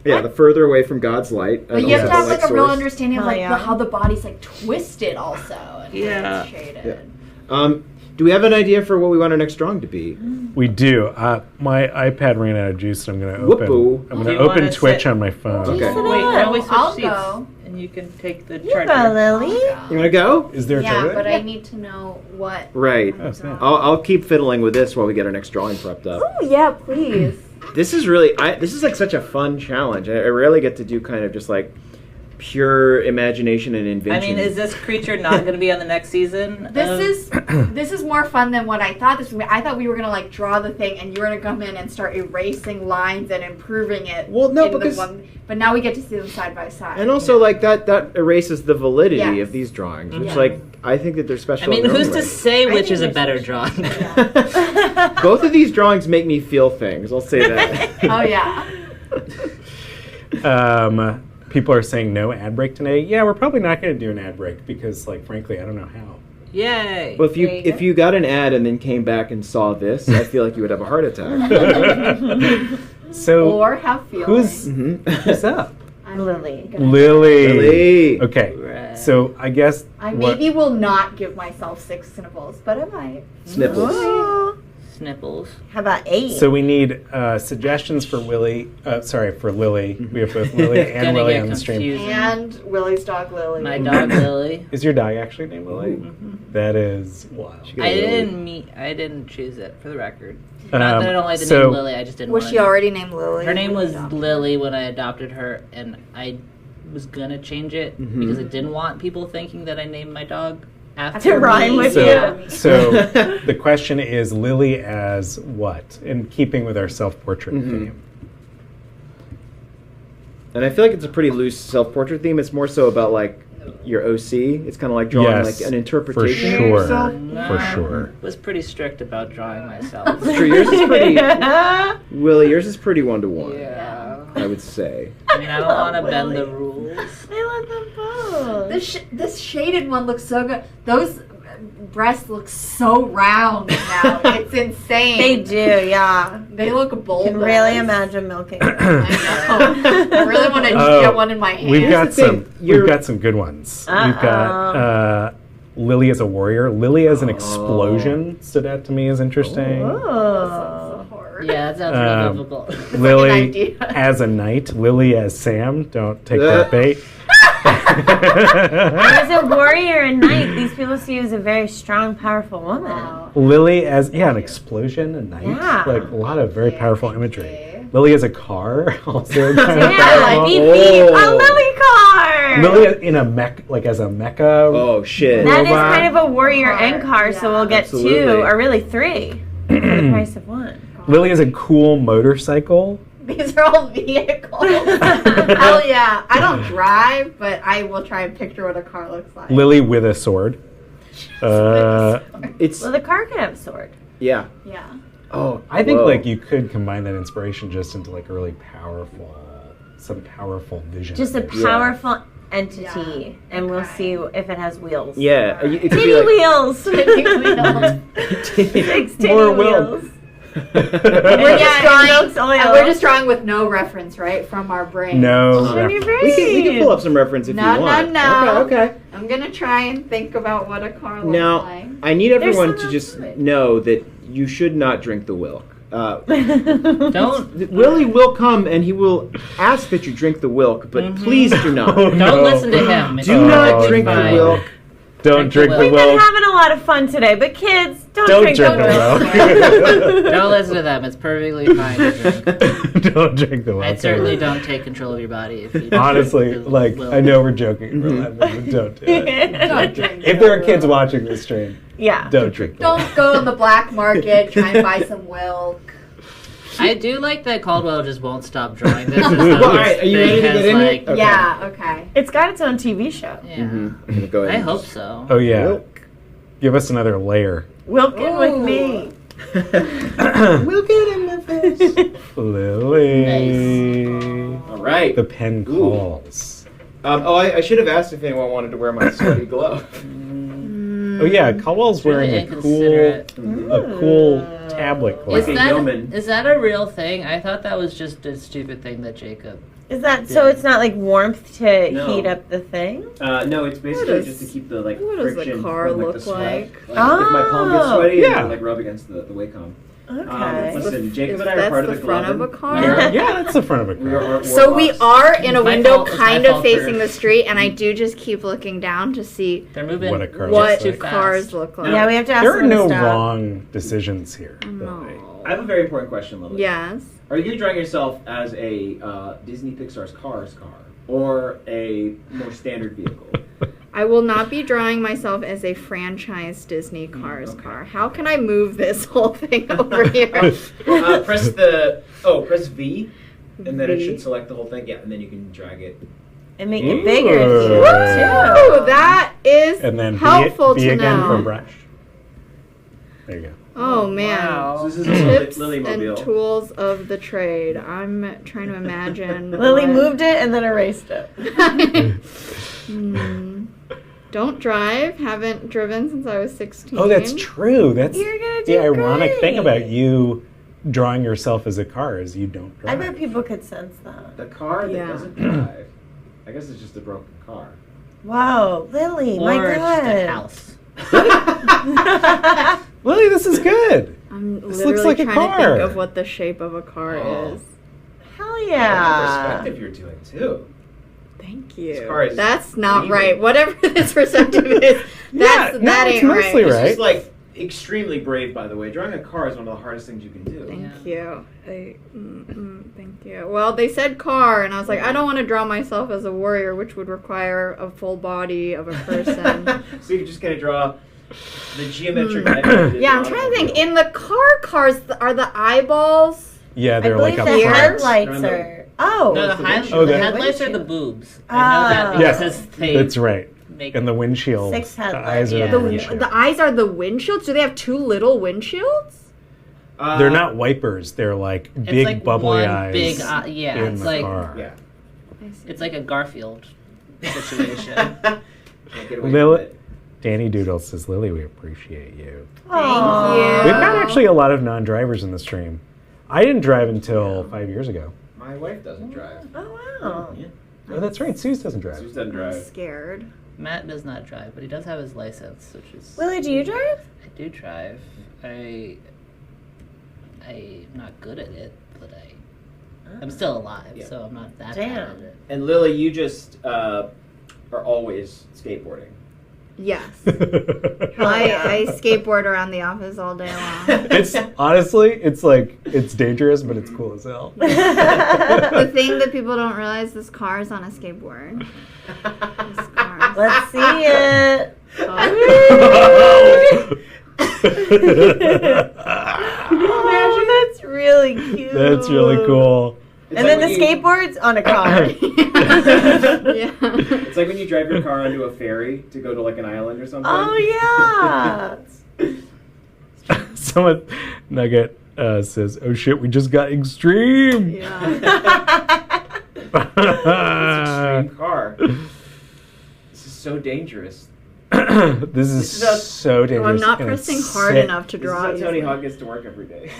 Yeah, the further away from God's light. But you have to have like a real understanding of Hell yeah. how the body's like twisted also. And Yeah. it's shaded. Yeah. Do we have an idea for what we want our next drawing to be? We do. My iPad ran out of juice, and I'm going to Whoopoo. open Do you open wanna Twitch sit- on my phone. Okay. Wait, why don't we switch I'll seats? go. And you can take the You charger. go, Lily. You want to go? Is there a Yeah, charger? but I need to know what. Right. Oh, snap. I'll keep fiddling with this while we get our next drawing prepped up. Oh yeah, please. This is really this is like such a fun challenge. I rarely get to do kind of just like pure imagination and I invention. mean, is this creature not going to be on the next season? This is more fun than what I thought this would be. I thought we were gonna like draw the thing and you were gonna come in and start erasing lines and improving it. Well, no, in the because- but now we get to see them side by side. and also like that erases the validity Yes. of these drawings, which Yeah. like I think that they're special. I mean, in their who's own to right. say which think is a they're better special. drawing? Both of these drawings make me feel things. I'll say that. Oh yeah. People are saying no ad break today. Yeah, we're probably not going to do an ad break because, like, frankly, I don't know how. Yay! Well, There you if go. you got an ad and then came back and saw this, I feel like you would have a heart attack. So, Or have feelings. who's up? I'm Lily. Lily. Lily. Okay, Right. so I guess I what- maybe will not give myself 6 snipples, but I might. Snipples. Oh, Snipples. how about 8? So we need suggestions for Willie. For Lily. We have both Lily and Gonna Willie get on the stream. confusing. And Willie's dog Lily. My dog Lily. Is your dog actually named Lily? That is wild. I didn't choose it, for the record. Not that I don't like the so- name Lily, I just didn't Was want she to. already named Lily? Her name was Lily when I adopted her, and I was gonna change it because I didn't want people thinking that I named my dog after To rhyme me. with So, so the question is Lily as what? In keeping with our self-portrait theme. And I feel like it's a pretty loose self-portrait theme. It's more so about like your OC. It's kind of like drawing Yes, like an interpretation for of sure. yourself. For sure. Was pretty strict about drawing myself. True, yours is pretty. Willie, yours is pretty one-to-one. Yeah. I would say. I mean, I don't want to bend the rules. I love them both. This shaded one looks so good. Those breasts look so round now. It's insane. They do, yeah. They look bold. Can really imagine milking. I know. I really want to Oh, get one in my hand. We've got the thing, some. We've got some good ones. We've got Lily as a warrior. Lily as an explosion stood out to me as interesting. Oh. Yeah, that sounds real difficult. Lily idea. as a knight. Lily as Sam. Don't take that bait. As a warrior and knight, these people see you as a very strong, powerful woman. Wow. Lily as an explosion, a knight. Yeah. Like a lot of very powerful imagery. Lily as a car, also kind of Yeah, powerful. beep beep, a Lily car. Lily in a mech, like as a mecha. Oh shit. That is robot. kind of a warrior Car, and car, so we'll get Absolutely. 2, or really 3, for the price of 1. Lily is a cool motorcycle. These are all vehicles. Hell yeah. I don't drive, but I will try and picture what a car looks like. Lily with a sword. It's Well, the car can have a sword. yeah. Yeah. Oh, I think whoa. like you could combine that inspiration just into like a really some powerful vision. Just a Yeah. powerful entity, Yeah. and we'll Okay. see if it has wheels. Yeah, it could Titty be like wheels. 6 titty More wheels. wheels. We're just Yeah, drawing, it looks oil. and we're just drawing with no reference, right, from our brain. No. From your brain. we can pull up some reference if No, you want. no. Okay. I'm gonna try and think about what a car looks Now, like. I need everyone some to just to it. know that you should not drink the milk. Don't Willie will come and he will ask that you drink the Wilk, but please do not. don't listen to him. It's Do not perfectly drink the fine. Wilk. Don't drink the We've been Wilk. having a lot of fun today, but kids, don't drink the the Wilk. Wilk. Don't listen to them. It's perfectly fine to drink. Don't drink the Wilk. I certainly don't take control of your body if you Honestly, drink the like, Wilk. I know we're joking in real life, but don't do it. Don't drink If there are kids watching this stream, Yeah. don't drink the Wilk. Don't go on the black market, try and buy some Wilk. I do like that Caldwell just won't stop drawing this. Well, all right, are you ready to get in it? Okay. Yeah, okay. It's got its own TV show. Yeah. I'm gonna go ahead. I and hope just- so. Oh, yeah. Wilk. Give us another layer. Wilkin with me. We'll get in the face. Lily. All right. The pen Ooh. calls. I should have asked if anyone wanted to wear my sweaty glove. Oh, yeah. Caldwell's Really wearing a inconsiderate. cool tablet Is cloak. yeoman. that a real thing? I thought that was just a stupid thing that Jacob. Is that so? It's not like warmth to No. heat up the thing. No, it's basically does- just to keep the like what does the friction car from, look the sweat. like? If my palm gets Oh. sweaty, Yeah. it'll like rub against the Wacom. Okay. Listen, Jacob and I are That's part the of the front club. of a car? Yeah, that's the front of a car. So we are in a My window fault, it's kind my of fault facing for- the street, and I do just keep looking down to see They're moving What a car what looks too like. cars fast. look like. Yeah, we have to ask There are them to no stop. wrong decisions here. No. I have a very important question, Lily. Yes. Are you drawing yourself as a Disney Pixar's Cars car or a more standard vehicle? I will not be drawing myself as a franchise Disney Cars okay. car. How can I move this whole thing over here? Press V, and then it V. should select the whole thing. Yeah, and then you can drag it. And make it bigger if you Ooh. want Oh, to. that is And then helpful B to again know. for brush. There you go. Oh man. Wow. So this is a Tips Lily and mobile. tools of the trade. I'm trying to imagine. Lily what- moved it and then erased it. Don't drive. Haven't driven since I was 16. Oh, that's true. That's You're gonna do the ironic thing great. about you drawing yourself as a car is you don't I drive. bet people could sense that. The car that Yeah. doesn't drive. I guess it's just a broken car. Wow, Lily, Or my it's just a God. house. Lily, this is good. I'm This literally looks like a trying to car. think of what the shape of a car Oh. is. Hell What yeah. perspective you're doing too. Thank you. This car is That's not evil. right. Whatever this perspective is, that no, ain't it's mostly right. right. This is like extremely brave, by the way. Drawing a car is one of the hardest things you can do. Thank you. Thank you. Well, they said car, and I was like, I don't want to draw myself as a warrior, which would require a full body of a person. So you're just gonna draw the geometric measure. Yeah, I'm trying to think. In the cars, are the eyeballs? Yeah, I they're believe like the a front. headlights No, are. Oh. No, the, Oh, the the- headlights are the windshield. boobs. I know that Oh. because Yes, they that's right. make And the windshield. Six The headlights. eyes are Yeah. the The, windshield. the eyes are the windshields? Do they have two little windshields? They're not wipers. They're like it's big like bubbly one eyes big yeah, in it's the like car. Yeah. it's like a Garfield situation. Can't get away Lily, from it. Danny Doodle says, Lily, we appreciate you. Aw. you. We've got actually a lot of non-drivers in the stream. I didn't drive until 5 years ago. My wife doesn't drive. Oh, wow. Yeah. Oh, that's right. Suze doesn't drive. Suze doesn't I'm drive. scared. Matt does not drive, but he does have his license, which is Willie, do you drive? I do drive. I'm not good at it, but I'm still alive, Yeah. so I'm not that Damn. bad at it. And Lily, you just are always skateboarding. Yes. Hell I yeah. skateboard around the office all day long. It's honestly, it's like, it's dangerous, but it's cool as hell. The thing that people don't realize, this car is on a skateboard. This car is- Let's see it. Oh, that's really cute. That's really cool. It's And like then the when you- skateboard's on a car. Yeah. It's like when you drive your car onto a ferry to go to like an island or something. Oh, yeah. Someone, Nugget says, oh shit, we just got extreme. Yeah. Extreme car. This is so dangerous. This is is so dangerous. I'm not and it's pressing hard sick. enough to This is draw how Tony easily. Hawk gets to work every day.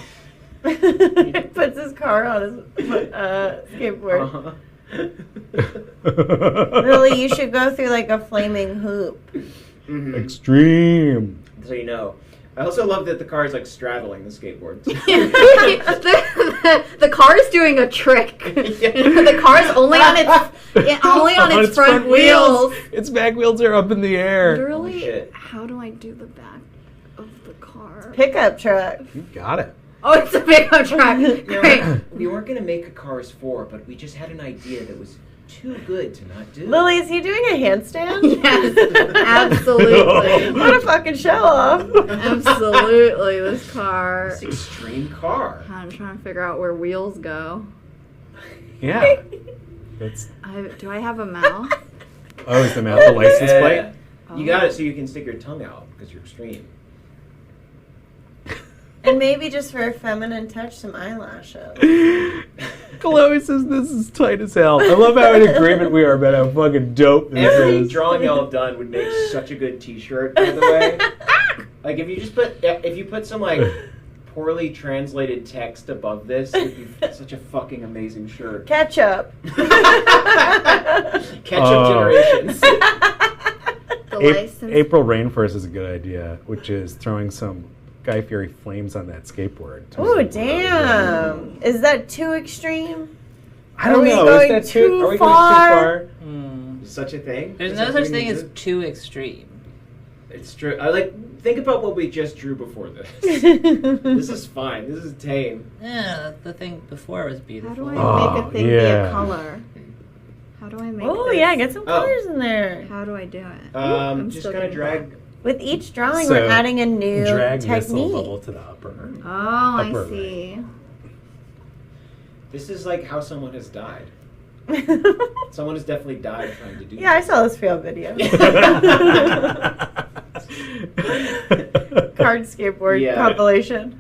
He puts his car on his skateboard. Lily, you should go through like a flaming hoop. Mhm. Extreme. So you know. I also love that the car is like straddling the skateboard. the car is doing a trick. The car is only on its front wheels. Its back wheels are up in the air. Literally, shit. how do I do the back of the car? Pickup truck. You got it. Oh, it's a pickup truck. Great. We weren't gonna make a Cars 4, but we just had an idea that was too good to not do. Lily, is he doing a handstand? Yes, absolutely. What a fucking show off. Absolutely, this car. This extreme car. I'm trying to figure out where wheels go. Yeah. That's. Do I have a mouth? Oh, is the mouth the license plate? You got it so you can stick your tongue out because you're extreme. And maybe just for a feminine touch, some eyelashes. Chloe says this is tight as hell. I love how in agreement we are about how fucking dope this Every is. drawing y'all have done would make such a good T-shirt, by the way. Like if you put some like poorly translated text above this, it would be such a fucking amazing shirt. Ketchup. Ketchup generations. The license. April Rainforest is a good idea, which is throwing some Guy Fieri flames on that skateboard. Oh, damn. Is that too extreme? I don't Are we know. going Is that too are we far? going too far? Such a thing? There's Does no that such even thing as exist? too extreme. It's true. Think about what we just drew before this. This is fine. This is tame. Yeah, the thing before was How beautiful. do I make a thing be yeah. a color? How do I make Oh, this? yeah, get some colors in there. How do I do it? Just still kind of getting drag. With each drawing, So, we're adding a new Drag missile technique. level to the upper. Oh, I Upper see. This is like how someone has died. Someone has definitely died trying to do Yeah, I saw this fail video. Card skateboard Yeah. compilation.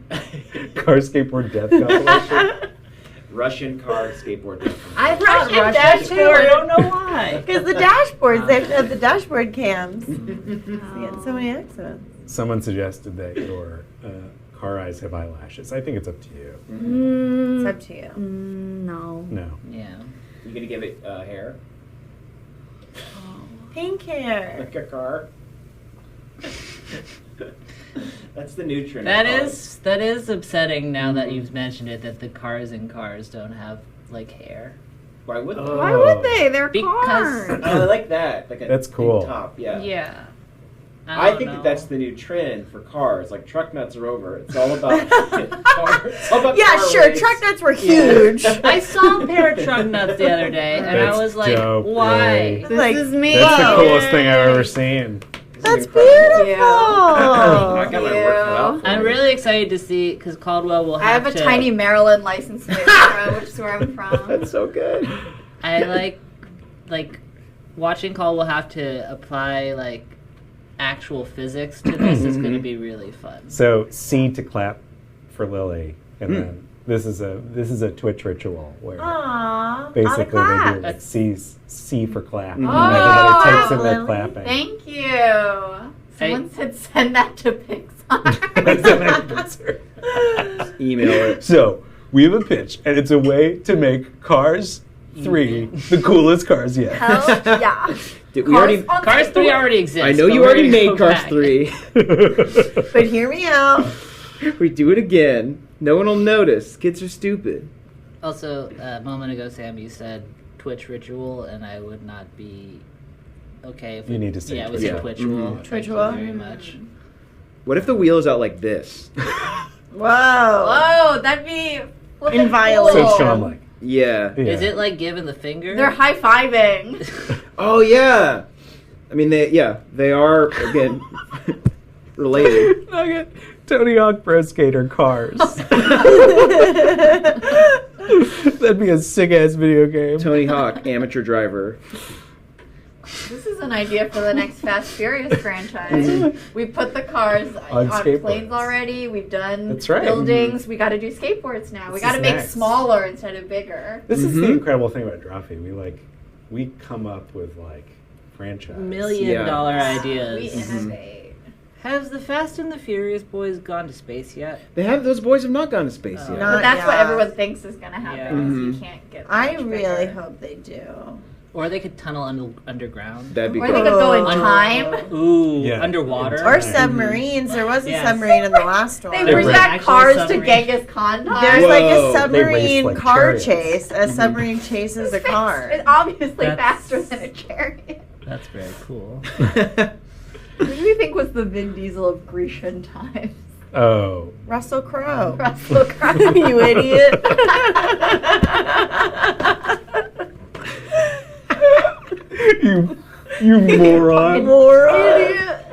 Car skateboard death compilation. Russian car skateboard. I thought Russian Russian too. dashboard. I don't know why. Because the dashboards, they have the dashboard cams. You get so many accidents. Someone suggested that your car eyes have eyelashes. I think it's up to you. It's up to you. No. No. Yeah. You gonna give it hair? Pink hair. Like a car? That's the new trend. That is upsetting now that you've mentioned it, that the cars in cars don't have like hair. Why would they? Why would they? They're Because- cars. Oh, I like that. Like a That's big cool. top, yeah. Yeah. I don't think know. that that's the new trend for cars. Like truck nuts are over. It's all about cars. It's all about Yeah, car sure. race. Truck nuts were huge. I saw a pair of truck nuts the other day, and That's I was like, dope, why? Willie. This Like, is me. That's the Whoa. coolest thing I've ever seen. That's incredible. beautiful. I got my work cut out for I'm me. really excited to see, because Caldwell will I have a to... tiny Maryland license plate, which is where I'm from. That's so good. I like watching Caldwell have to apply like actual physics to this is going to be really fun. So C to clap for Lily, and then this is a Twitch ritual where Aww. basically they do clap. like C for clap, and Oh, everybody types in their Lily. clapping. Thank you. Someone said send that to Pixar. Email it. So we have a pitch, and it's a way to make Cars 3 the coolest cars yet. Hell yeah. Did we already? on Cars 3 skateboard. already exists. I know but you we're already gonna go made Cars back. 3. But hear me out. We do it again. No one will notice. Kids are stupid. Also, a moment ago, Sam, you said Twitch ritual, and I would not be okay if You need to say yeah, Twitch. we Yeah. say Twitch rule. Mhm. Thank Twitch you rule. very much. What if the wheel is out like this? Whoa. Whoa, that'd be flippin' In violation. So Sean, like, Yeah. yeah. Is it like giving the finger? They're high fiving. Oh yeah. I mean, they are again related. Nugget, Tony Hawk Pro Skater Cars. That'd be a sick ass video game. Tony Hawk, amateur driver. This is an idea for the next Fast Furious franchise. We put the cars On on skateboards. planes already. We've done That's right. buildings. We got to do skateboards now. We This got to is make next. smaller instead of bigger. This is the Mhm. incredible thing about Drawfee. We come up with like franchise. $1 million Yeah. We ideas. innovate. Has the Fast and the Furious boys gone to space yet? Those boys have not gone to space Oh. yet. Not But that's what yet. everyone thinks is going to happen. Yeah. Is Mhm. you can't get I much really bigger. hope they do. Or they could tunnel underground. That'd be Or cool. they could go in time. Ooh, Yeah. underwater. Or submarines. There was a Yes. submarine in the last one. They There bring was back actually cars a to submarine. Genghis Khan time. There's like Whoa. a They submarine race like car chariots. chase. A submarine chases a car. It's obviously That's- faster than a chariot. That's very cool. Who do you think was the Vin Diesel of Grecian times? Oh. Russell Crowe. Russell Crowe. You idiot. You moron. Moron.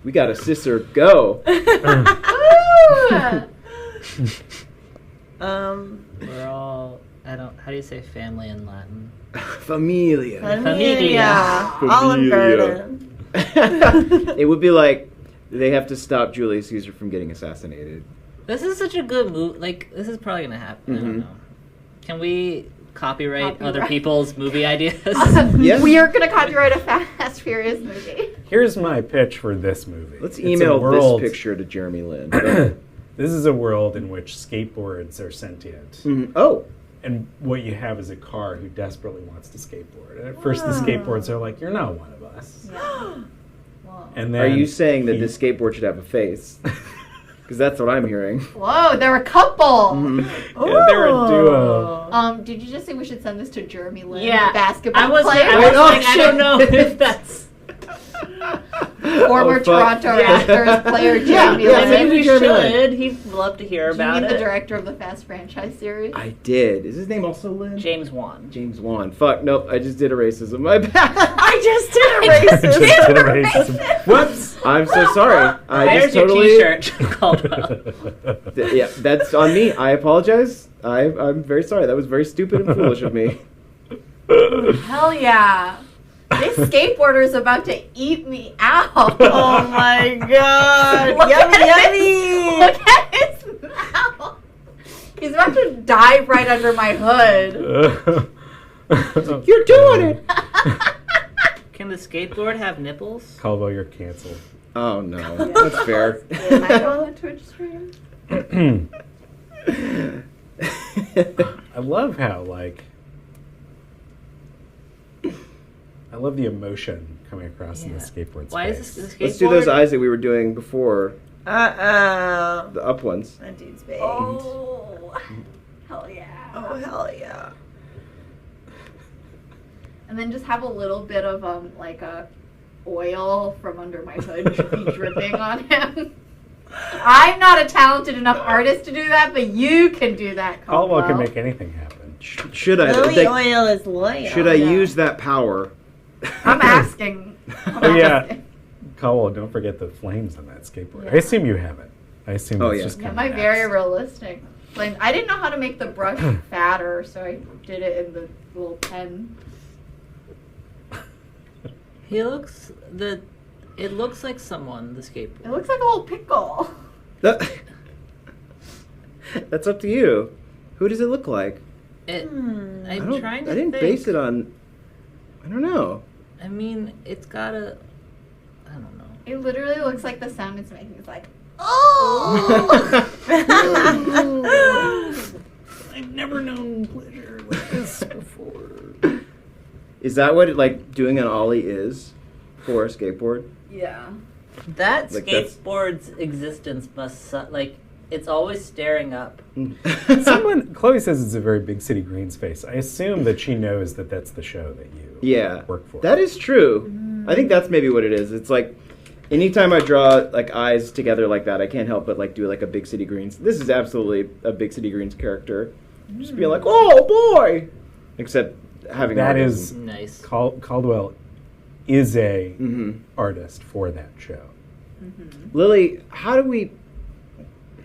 We got a sister. Go. We're all. How do you say family in Latin? Familia. Familia. Olive Garden. It would be like they have to stop Julius Caesar from getting assassinated. This is such a good movie. Like, this is probably gonna happen. I don't know. Can we copyright other people's movie ideas? Yes. We are going to copyright a Fast Furious movie. Here's my pitch for this movie. Let's It's a email world- this picture to Jeremy Lin. This is a world in which skateboards are sentient. Mhm. Oh. And what you have is a car who desperately wants to skateboard. And at first the skateboards are like, you're not one of us. And then Are you saying that this skateboard should have a face? Because that's what I'm hearing. Whoa, they're a couple. Yeah, they're a duo. Did you just say we should send this to Jeremy Lin, Yeah. the basketball I was player? I don't know if that's. Former Oh, fuck. Toronto Raptors player Jeremy yeah, Lin. maybe Maybe we Jeremy Lin. should. He'd love to hear Do you about mean the it. director of the Fast franchise series? I did. Is his name also Lin? James Wan. James Wan. Fuck, nope. I just did a racism. My bad. I just did a Just racist. did a racism. Whoops. I'm so sorry. I There's just your totally. T-shirt, Caldwell. Yeah, that's on me. I apologize. I'm very sorry. That was very stupid and foolish of me. Hell yeah. This skateboarder is about to eat me out. Oh my god. Look Yummy, at yummy. Look at his mouth. He's about to dive right under my hood. You're doing it. Can the skateboard have nipples? Caldwell, you're canceled. Oh no, that's fair. Am I on the Twitch stream? I love how, like, I love the emotion coming across in the skateboard's Why face. is this skateboard? Let's do those eyes that we were doing before, Uh-oh. the up ones. That dude's baked. Oh, hell yeah. Oh, hell yeah. And then just have a little bit of like a oil from under my hood be dripping on him. I'm not a talented enough artist to do that, but you can do that, Caldwell can Caldwell. make anything happen. Should I? Lily like, oil is loyal. should I use that power? I'm asking. Oh, yeah. Caldwell, don't forget the flames on that skateboard. I assume you have it. I assume Oh, it's yeah. just Yeah, kind my of very realistic. Like, I didn't know how to make the brush fatter, so I did it in the little pen. He looks It looks like someone. The skateboard. It looks like a little pickle. That's up to you. Who does it look like? I'm I don't- trying to I didn't think. base it on. I don't know. I mean, it's got a. I don't know. It literally looks like the sound it's making. It's like, oh! I've never known pleasure like this before. Is that what like doing an ollie is for a skateboard? Yeah. That Like, that's- skateboard's existence must like it's always staring up. Someone, Chloe says it's a very big city greens face. I assume that she knows that that's the show that you Yeah, work for. that is true. I think that's maybe what it is. It's like anytime I draw like eyes together like that, I can't help but like do like a Big City Greens. This is absolutely a Big City Greens character. Just being like, oh boy, except having That autism. is Nice. Caldwell is a Mhm. artist for that show. Lily, how do we?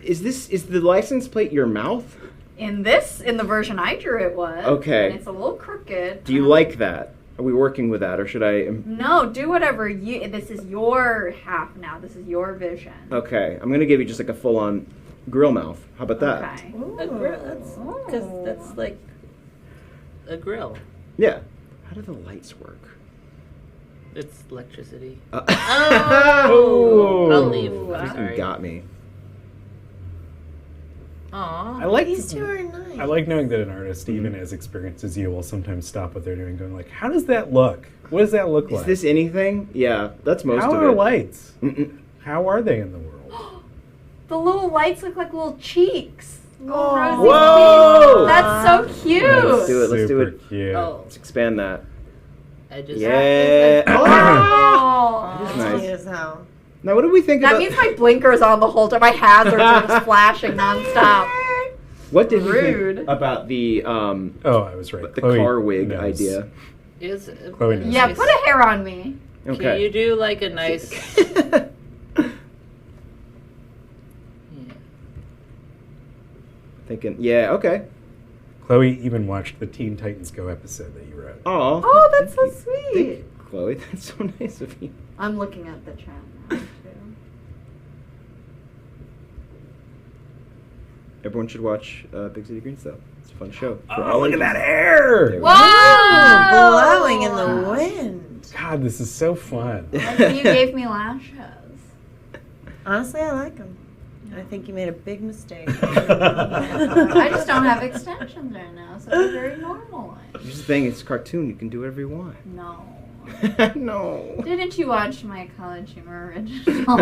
Is the license plate your mouth? In the version I drew, it was. Okay. And it's a little crooked. Do you like that? Are we working with that, or should I? No, do whatever you. This is your half now. This is your vision. Okay, I'm gonna give you just like a full-on grill mouth. How about that? Okay. A grill. Because that's like a grill. Yeah. How do the lights work? It's electricity. Oh. I'll leave. You Sorry. got me. Aw. I like These two are nice. I like knowing that an artist, even as experienced as you, will sometimes stop what they're doing, going like, "How does that look? What does that look Is like? this anything? Yeah, that's most How of are it. lights? Mm-mm. How are they in the world?" The little lights look like little cheeks. Little Oh. rosy Whoa! cheeks. That's so cute. Let's do it. Let's do Super it. cute. Oh, Let's expand that. I just. Yeah. Oh. That is That's nice. cute as hell. Now, what do we think That about? means my blinker's on the whole time. My hazards are just flashing nonstop. What did we Rude. think about the Oh, I was right. the Chloe car wig knows. idea? Is Chloe knows. Yeah, put a hair on me. Can Okay. you do like a nice? Thinking. Yeah. Okay. Chloe even watched the Teen Titans Go episode that you wrote. Oh. Oh, that's so Thank sweet. you, Chloe. That's so nice of you. I'm looking at the chat now, too. Everyone should watch Big City Greens, though. It's a fun show. For Oh, all look at ages. that hair! There we Whoa! Blowing in the wind. God, this is so fun. Like you gave me lashes. Honestly, I like them. I think you made a big mistake. I just don't have extensions right now, so they're very normal. Here's the thing, it's a cartoon. You can do whatever you want. No. No. Didn't you watch my CollegeHumor original?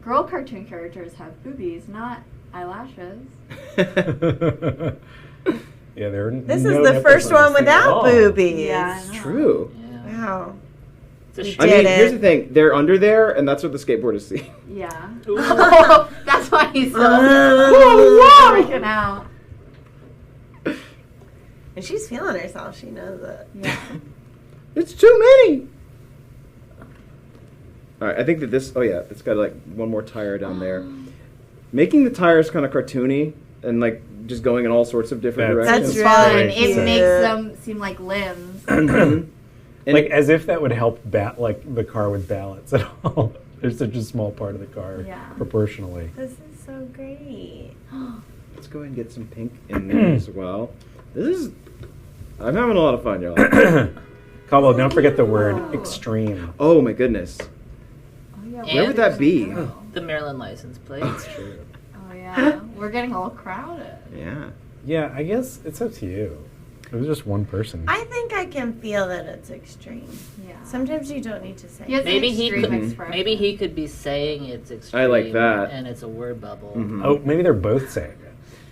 Girl cartoon characters have boobies, not eyelashes. Yeah, there are This no is the nipples first on one this thing at without all. boobies. Yeah, I It's know. true. Yeah. Wow. It's a You shame. I mean, did here's it. the thing. They're under there, and that's what the skateboarders see. Yeah. Ooh. That's why he's so Whoa. freaking out. And she's feeling herself. She knows it. Yeah. It's too many. All right, I think that this. Oh yeah, it's got like one more tire down there. Making the tires kind of cartoony and like just going in all sorts of different That's That's directions. fun. great. It Yeah. makes them seem like limbs. And Like as if that would help like the car with balance at all. There's such a small part of the car Yeah. proportionally. This is so great. let's go ahead and get some pink in there as well. I'm having a lot of fun, y'all. Caldwell, don't forget the word extreme. Oh my goodness. Oh, yeah, Where would that be? The Maryland license plate. That's true. Oh yeah, we're getting all crowded. Yeah. Yeah, I guess it's up to you. It was just one person. I think I can feel that it's extreme. Yeah. Sometimes you don't need to say He has it. Maybe an he extreme could. expression. Maybe he could be saying it's extreme. I like that. And it's a word bubble. Mhm. Oh, maybe they're both saying it.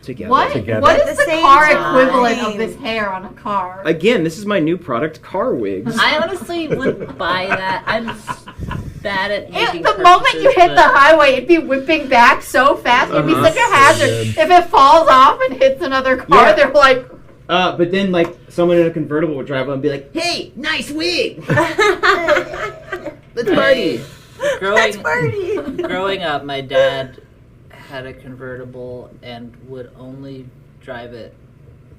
Together. What? Together. What At is the the same car time. equivalent of this hair on a car? Again, this is my new product, car wigs. I honestly wouldn't buy that. I'm bad at making The moment you purchases, hit the but- highway, it'd be whipping back so fast. It'd be Uh-huh. such a hazard. So If it falls off and hits another car, Yeah. they're like, But then, like, someone in a convertible would drive up and be like, "Hey, nice wig! Let's party!" That's party. Growing up, my dad had a convertible and would only drive it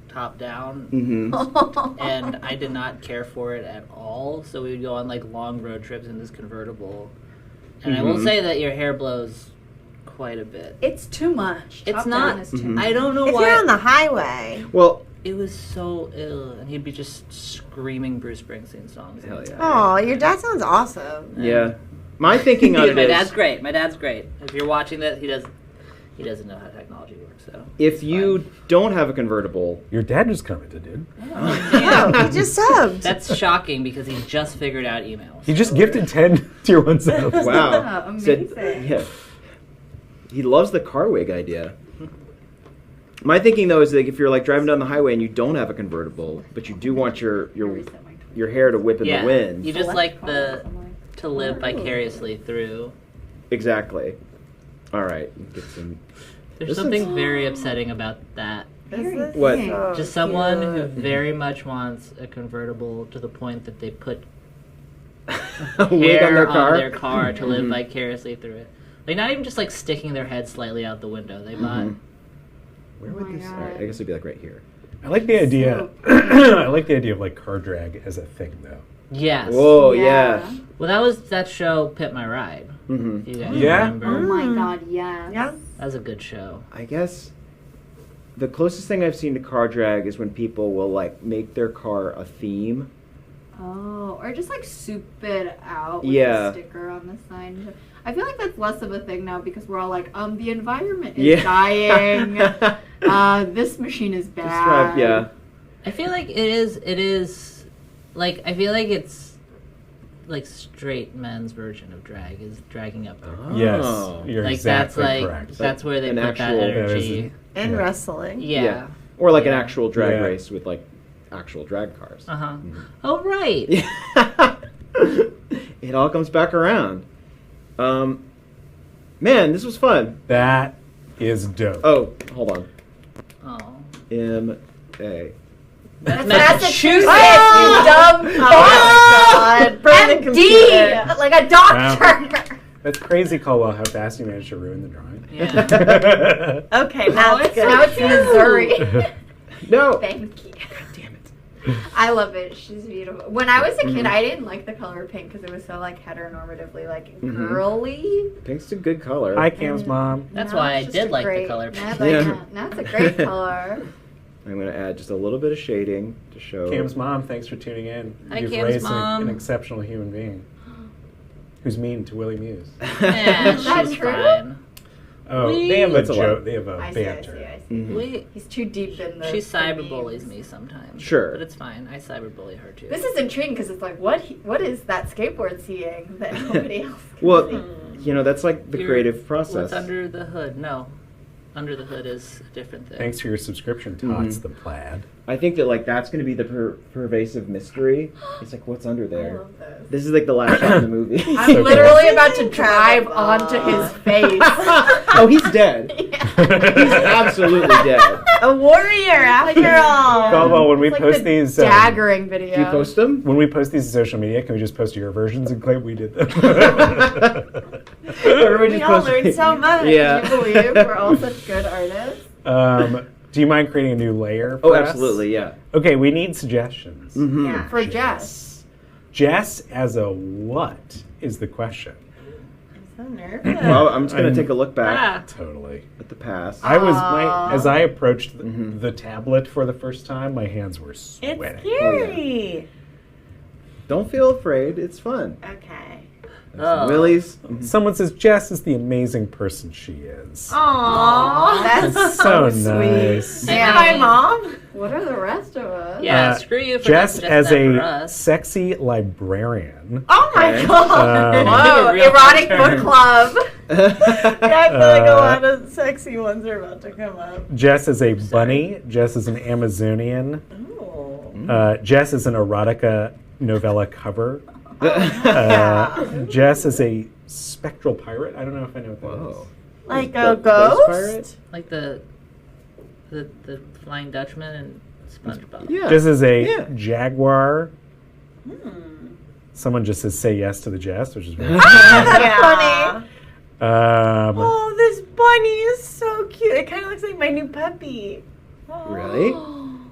top down. Mm-hmm. And I did not care for it at all. So we would go on like long road trips in this convertible. And I will Mhm. say that your hair blows quite a bit. it's too much. It's Top not- down is too Mhm. much. I don't know If why. you're on the highway. Well, It was so ill, and he'd be just screaming Bruce Springsteen songs. hell yeah. Oh, your dad sounds awesome. Yeah. My thinking on Yeah, it my is, dad's great. My dad's great. If you're watching that, he doesn't know how technology works. So if you don't have a convertible, Your dad just commented, dude. Oh, he just subbed. that's shocking because he just figured out emails. He just gifted 10 tier 1 subs. wow. Amazing. Yeah. He loves the car wig idea. My thinking though is like if you're like driving down the highway and you don't have a convertible, but you do want your hair to whip in Yeah, the wind. you just like to live vicariously through. Exactly. All right. Get some. There's This something is- very upsetting about that. This is What? so Just someone who cute. very much wants a convertible to the point that they put A wig hair on their car. to live Mhm. vicariously through it. Like not even just like sticking their head slightly out the window. They bought. Mhm. Where would Oh my this? All God. right, I guess it'd be like right here. I like the idea. I like the idea of like car drag as a thing, though. Yes. Whoa, yeah. Well, that was that show, Pit My Ride. Mm-hmm. If you guys Yeah? Oh remember. my god, yes. Yeah. That was a good show. I guess the closest thing I've seen to car drag is when people will like make their car a theme. Oh, or just like soup it out with Yeah. a sticker on the side. I feel like that's less of a thing now because we're all like, the environment is dying. This machine is bad. Yeah. I feel like it is like I feel like it's like straight men's version of drag is dragging up their Yes, you're like exactly that's like correct. that's where they An put that actual- energy. And Yeah. wrestling. Yeah. Or like an Yeah. actual drag Yeah. race with like actual drag cars. Uh-huh. Oh right. It all comes back around. Man, this was fun. That is dope. Oh, hold on. Oh. M-A. That's Massachusetts, Oh! you dumb Oh my god. Burn the MD, computer. like a doctor. That's crazy, Caldwell, how fast you managed to ruin the drawing. Yeah. Okay, now it's good. Now it's Missouri. No. Thank you. God damn it. I love it. She's beautiful. When I was a kid, I didn't like the color pink because it was so like heteronormatively like girly. Pink's a good color. Hi, Cam's mom. That's Now why I it's just did a like the great- color Now, pink. Yeah. now it's a great color. I'm going to add just a little bit of shading to show. Cam's mom, thanks for tuning in. Hi, You've Cam's raised mom. an exceptional human being who's mean to Willie Muse. Yeah, Is that she's true? fine. Oh, they have a That's a lot. joke. They have a I see, I banter. see, I see. Mhm. We, He's too deep in the. she the cyberbullies memes. me sometimes. Sure. But it's fine. I cyberbully her too. This is intriguing because it's like, what is that skateboard seeing that nobody else can Well, see? you know, that's like the Your- creative process. What's under the hood? No. Under the hood is a different thing. Thanks for your subscription, Tots Mhm. the Plaid. I think that like that's going to be the pervasive mystery. It's like what's under I there. love this. This is like the last shot in the movie. I'm So literally cool. about to drive onto his face. Oh, he's dead. He's absolutely dead. A warrior after all. Caldwell, when we It's like post the these, daggering video. Do you post them? when we post these to social media, can we just post your versions and claim we did them? Everyone We just all posts- learned so much. Yeah. Can you believe we're all such good artists? Do you mind creating a new layer? Oh, For us? absolutely, yeah. Okay, we need suggestions. Mhm. Yeah. For Jess. Jess as a what is the question? I'm so nervous. Well, I'm just going to take a look back Ah. Totally. at the past. I was Aw. as I approached Mhm. the tablet for the first time, my hands were sweating. It's scary. Don't feel afraid. It's fun. Okay. Oh. Willie's. Someone says Jess is the amazing person she is. Aww, that's so so nice. sweet. And my mom. What are the rest of us? Yeah, Uh, screw you for Jess not as suggesting that for a us. sexy librarian. Oh my Okay. god. Whoa, a real erotic term. book club. Yeah, I feel like a lot of sexy ones are about to come up. Jess is a bunny. Jess is an Amazonian. Oh. Jess is an erotica novella cover. Yeah. Jess is a spectral pirate. I don't know if I know what that is. Whoa. Like Ghost a ghost? pirate? Like the Flying Dutchman and SpongeBob. Yeah. Jess is a Yeah. jaguar. Hmm. Someone just says say yes to the Jess, which is very That's Yeah. funny. Oh, Oh, this bunny is so cute. It kind of looks like my new puppy. Really?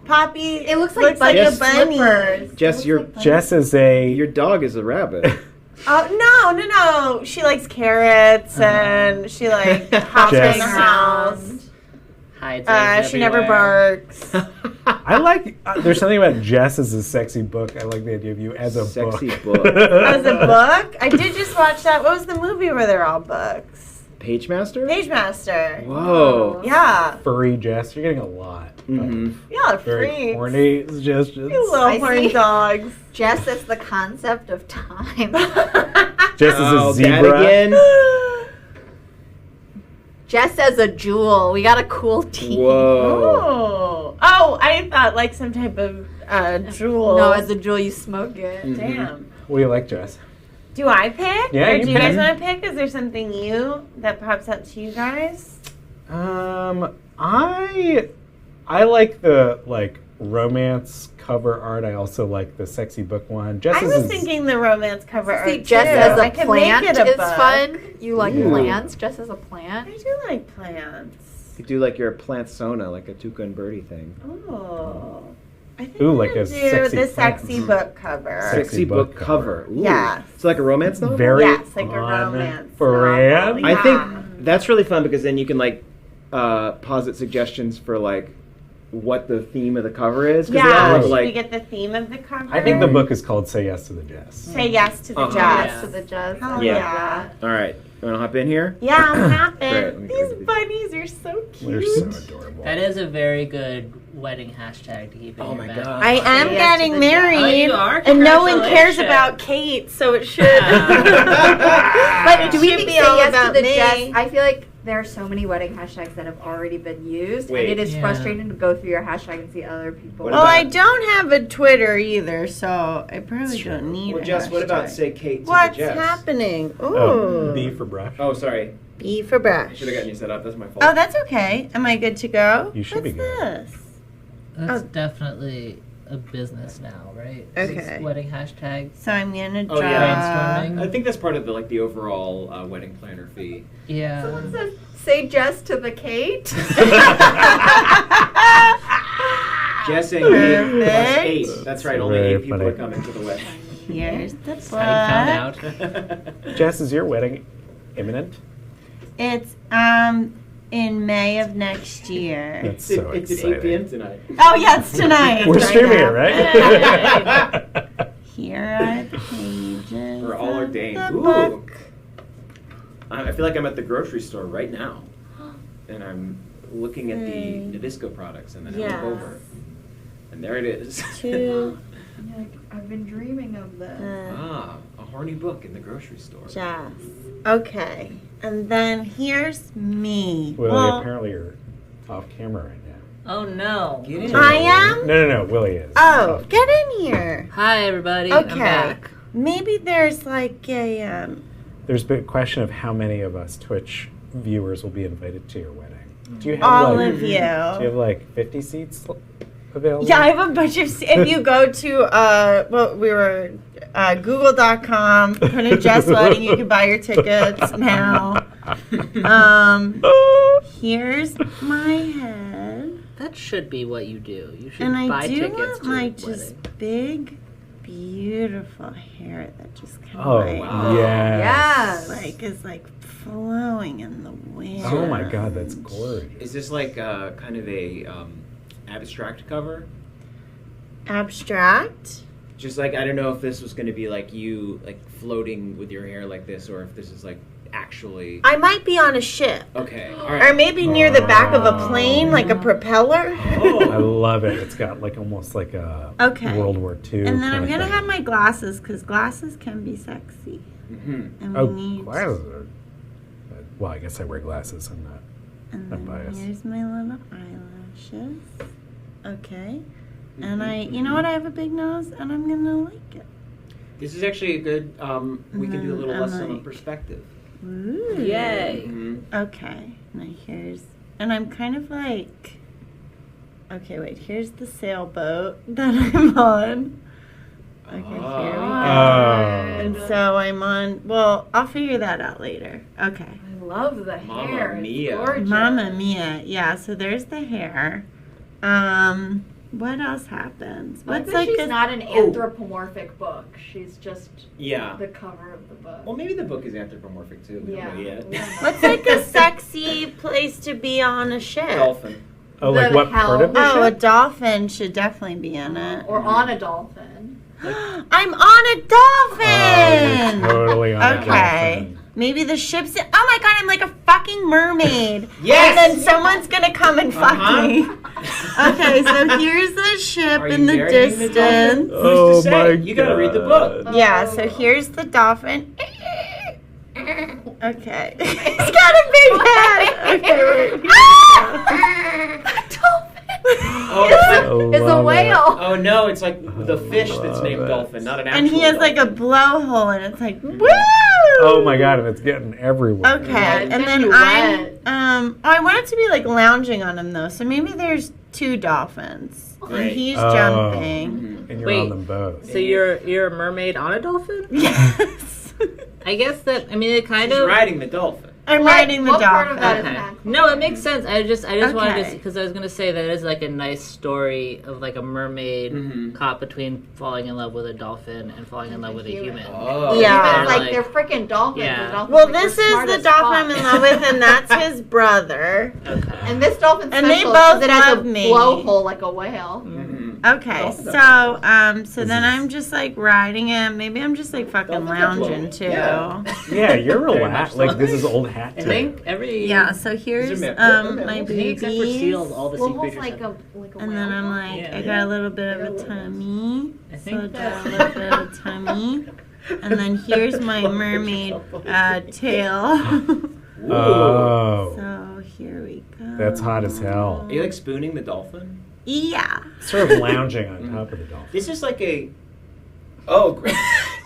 Poppy. It looks like like bunny a bunny. slippers. Jess, your Jess is a your dog is a rabbit. Oh no! She likes carrots and she like hops Jess. in the house. Hides eggs She never everywhere. barks. I like. There's something about Jess as a sexy book. I like the idea of you as a Sexy book. book. As a book, I did just watch that. What was the movie where they're all books? Page Master? Page Master. Whoa. Yeah, Furry Jess. You're getting a lot. Mhm. yeah, Very freaks. corny suggestions. You little I horny see. dogs. Jess is the concept of time. Jess Oh, is a that zebra. again? Jess as a jewel. We got a cool team. Whoa. Oh, I thought like some type of jewel. No, as a jewel, you smoke it. Mhm. Damn. What do you like, Jess? Do I pick? Yeah, or you do you guys pick. want to pick? Is there something that pops up to you guys? I like the romance cover art. I also like the sexy book one. Jess I is was a- thinking the romance cover art. See, Jess too. as I a could make plant it a is book. fun. You like Ooh. plants. Jess as a plant. I do like plants. You do like your plant sona, like a Tuca and Birdie thing. Oh. I think Ooh, I'm like gonna a do sexy the plant. sexy book cover. Sexy book cover. Ooh. Yeah. So like a romance novel? Very Yes, like a on romance brand. novel. I Yeah. think that's really fun because then you can like posit suggestions for like what the theme of the cover is. 'Cause they Yeah, all should look we get the theme of the cover? I think the book is called "Say Yes to the Jess." Say yes to the Uh-huh. Jess. Yes to the Jess. Hell Yeah. yeah. All right, you want to hop in here? Yeah, I'm Great, happy. let me These go get bunnies are so cute. They're so adorable. That is a very good wedding hashtag to keep in Oh your my back. God. I am Say yes to getting the married, Jess. Oh, you are? and no one cares Congratulations. about Kate, so it should. But do we should think be say all yes about to the me. Jess? I feel like there are so many wedding hashtags that have already been used, Wait. and it is Yeah. frustrating to go through your hashtag and see other people. What Well, about- I don't have a Twitter either, so I probably don't need Well, a Jess, what about hashtag. say Kate to What's the Jess? happening? Ooh. Oh, B for brush. Oh, sorry. B for I brush. should have gotten you set up. That's my fault. Oh, that's okay. Am I good to go? You should What's be good. this? That's Oh. definitely a business now, right? Okay. It's wedding hashtags. So I'm gonna draw. Oh, yeah. Brainstorming. I think that's part of the overall wedding planner fee. Yeah. Someone says, say Jess to the Kate. Jess and Kate plus Perfect. 8. That's right. Only Very 8 people funny. are coming to the wedding. Here's the That's how you book. found out. Jess, is your wedding imminent? It's in May of next year. That's so it's exciting. at 8 p.m. tonight. Oh yeah, it's tonight. We're Right streaming now. it, right? Here are the pages. We're all of ordained. the Ooh. book. I feel like I'm at the grocery store right now, and I'm looking at the Hmm. Nabisco products, and then I Yes. look over, and there it is. To And you're like, I've been dreaming of this. A horny book in the grocery store. Jess. Okay. And then here's me. Willie, apparently you're off camera right now. Oh no. Get in. I am? No, Willie is. Oh, get in here. Hi everybody. I'm Okay. back. Maybe there's like a There's been a question of how many of us Twitch viewers will be invited to your wedding. Do you have all like, of you. Do you have like 50 seats available? Yeah, I have a bunch of. If you go to Google.com, put in Jess Wedding, you can buy your tickets now. Here's my head, That should be what you do. You should and buy I do tickets want to my a just wedding. big, beautiful hair that just kind of Oh, like, wow. Yes. like is like flowing in the wind. Oh my god, that's gorgeous. Is this like kind of a abstract cover? Abstract. Just like I don't know if this was going to be like you like floating with your hair like this, or if this is like actually. I might be on a ship. Okay. All Or right. maybe near the back of a plane, like a propeller. I Oh. love it. It's got like almost like a Okay. World War II. And then kind I'm of gonna thing. have my glasses because glasses can be sexy, Mhm. and we Oh, need. glasses are. Well, I guess I wear glasses. I'm not. And I'm then biased. here's my little eyelashes. Okay. Mm-hmm. And you know what? I have a big nose, and I'm gonna like it. This is actually a good. We can do a little I'm lesson on like- perspective. Ooh. Yay. Mhm. Okay. Now and I'm kind of like. Okay, wait. Here's the sailboat that I'm on. Okay, here we go. Oh. And so I'm on. Well, I'll figure that out later. Okay. I love the Mamma hair. It's mia. gorgeous. Mamma mia. Yeah, so there's the hair. What else happens? I like What's that like she's a, not an anthropomorphic book. She's just Yeah. the cover of the book. Well, maybe the book is anthropomorphic too. We yeah. don't know yet. what's like a sexy place to be on a ship? Dolphin. Oh, like The what part of the Oh, a ship? dolphin should definitely be in it. Or on a dolphin. I'm on a dolphin! Oh, you're totally on a Okay. dolphin. Maybe the ship's in. Oh my god, I'm like a fucking mermaid. Yes! And then someone's gonna come and fuck Uh-huh. me. Okay, so here's the ship Are in you the marrying the dolphin? distance. Oh Who's to say? my You gotta read the book. God. Yeah, so here's the dolphin. Okay. He's got a big head. Okay, Oh, it's like- It's a love it. whale. oh no, it's like the fish that's named Love it. Dolphin, not an actual. And he has like a dolphin. blowhole, and it's like, woo! Oh my god, and it's getting everywhere. Okay, Yeah, it's and then gonna be I'm wet. I want it to be like lounging on him though, so maybe there's two dolphins, and Right. he's Oh. jumping. Mhm. And you're Wait. on them both. So you're a mermaid on a dolphin? Yes. I guess that it kind She's of riding the dolphin. I'm writing the What part of dolphin. that is Okay. magical? No, it makes sense. I just wanted to, Okay. because I was gonna say that is like a nice story of like a mermaid caught between falling in love with a dolphin and falling in love with a human. Oh. Yeah. It's like they're freaking dolphins. Yeah. The dolphins Well, are this the is the smartest dolphin I'm fuck. in love with, and that's his brother. Okay. And this dolphin's And they special both because it has love a me. blowhole like a whale. Okay, Dolphins so then I'm just like riding him. Maybe I'm just like fucking Dolphins are lounging blowing. too. Yeah. Yeah, you're Very relaxed. much so. Like this is old hat I time. think every Yeah, so here's These are my mammals. I think except for boobies. seals, all the sea Blowhole's creatures like have. a whale. And then I'm like, Yeah. I got a little bit of a tummy. I So think I got a little bit of a tummy. And then here's my mermaid tail. Oh, So here we go. that's hot as hell. Are you like spooning the dolphin? Yeah. Sort of lounging on top of the dolphin. This is like a. Oh, great.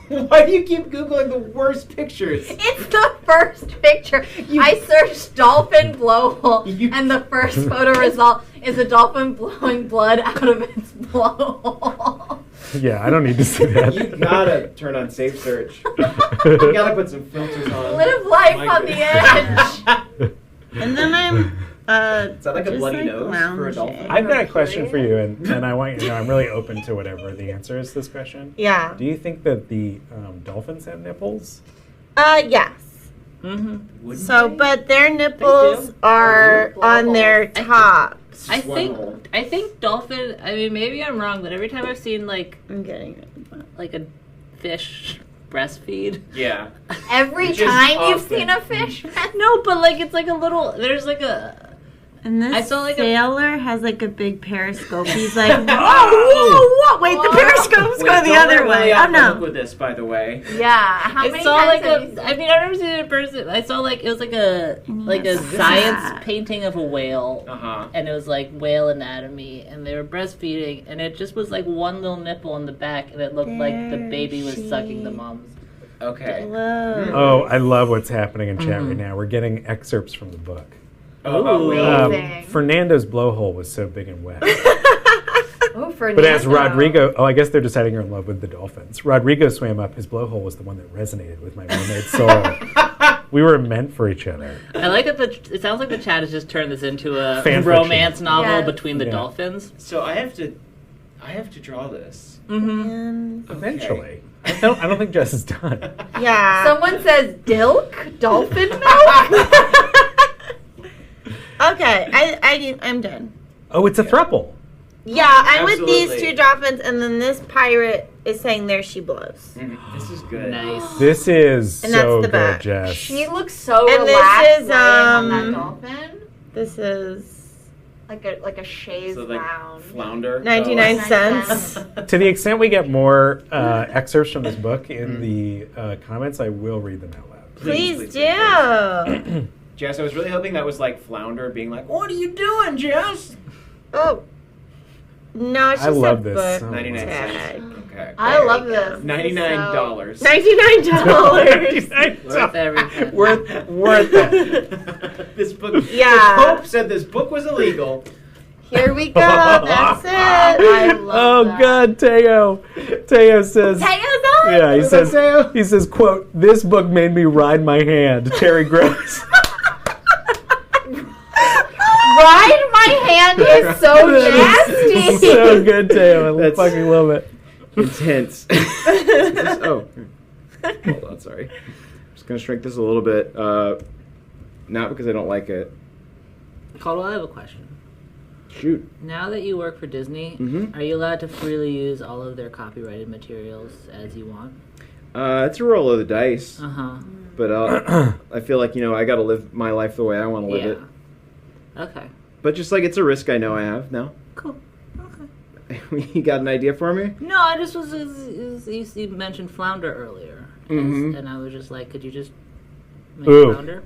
Why do you keep Googling the worst pictures? It's the first picture. I searched dolphin blowhole, You- and the first photo result is a dolphin blowing blood out of its blowhole. Yeah, I don't need to see that. You gotta turn on safe search. You gotta put some filters on. Live life My on the goodness. edge. And then I'm Is that like a just, bloody like, nose for a lounging. dolphin? I've got a question for you, and I want you to know I'm really open to whatever the answer is to this question. Yeah. Do you think that the dolphins have nipples? Yes. Mm-hmm. Wouldn't So, they? but their nipples are on their tops. I Just one hole. think dolphin. I mean, maybe I'm wrong, but every time I've seen like I'm getting it. a fish breastfeed. Yeah. Every Which is time you've often. seen a fish. No, but like it's like a little. There's like a. And this I saw, like, a- sailor has like a big periscope. He's like, whoa, whoa, whoa! Wait, the periscope's Wait, going the don't other let way. Willie Oh off the hook no! with this, by the way. Yeah. How I many saw times like have you a. seen I mean, I've never seen it in person. I saw like it was like a Yes. science painting of a whale. Uh huh. And it was like whale anatomy, and they were breastfeeding, and it just was like one little nipple on the back, and it looked like the There baby was she- sucking the mom's. Okay. Whoa. Oh, I love what's happening in chat Mhm. right now. We're getting excerpts from the book. Oh, Willie. Amazing. Fernando's blowhole was so big and wet. Oh, Fernando. But as Rodrigo, I guess they're deciding you're in love with the dolphins. Rodrigo swam up. His blowhole was the one that resonated with my mermaid soul. We were meant for each other. I like that it sounds like the chat has just turned this into a Fan romance fiction. novel Yes. between the Yeah. dolphins. So I have to draw this. Mm-hmm. And Eventually. I don't think Jess is done. yeah. Someone says dilk? Dolphin milk? Okay, I'm done. Oh, it's a throuple. Yeah, I'm with these Absolutely. two dolphins, and then this pirate is saying there she blows. This is good. Nice. This is And that's so the good, back. Jess. She looks so And this relaxed is, lying on that dolphin. This is Like a chaise So like round. flounder. 99 Oh. cents. To the extent we get more excerpts from this book in the comments, I will read them out loud. Please do. Jess, I was really hoping that was like flounder being like, "What are you doing, Jess?" Oh. No, it's I just love a this book so 99 tag. cents. Okay. I love this. $99. $99. Worth every penny. worth it. This book. Yeah. Pope said this book was illegal. Here we go. That's it. I love Oh that. God, Teo. Teo says. Tayo's on. Yeah, he Is that Teo? says, quote, "This book made me ride my hand." Terry Gross. Ride my hand is so nasty. So good, Teo. I That's- fucking love it. Intense. Oh. Hold on, sorry. I'm just going to shrink this a little bit. Not because I don't like it. Caldwell, I have a question. Shoot. Now that you work for Disney, Mhm. are you allowed to freely use all of their copyrighted materials as you want? It's a roll of the dice. Uh-huh. But I feel like, I got to live my life the way I want to live it. Okay. But just like it's a risk I know I have now. Cool. You got an idea for me? No, I just was you mentioned flounder earlier, Mhm. and I was just like, could you just make Ooh. flounder?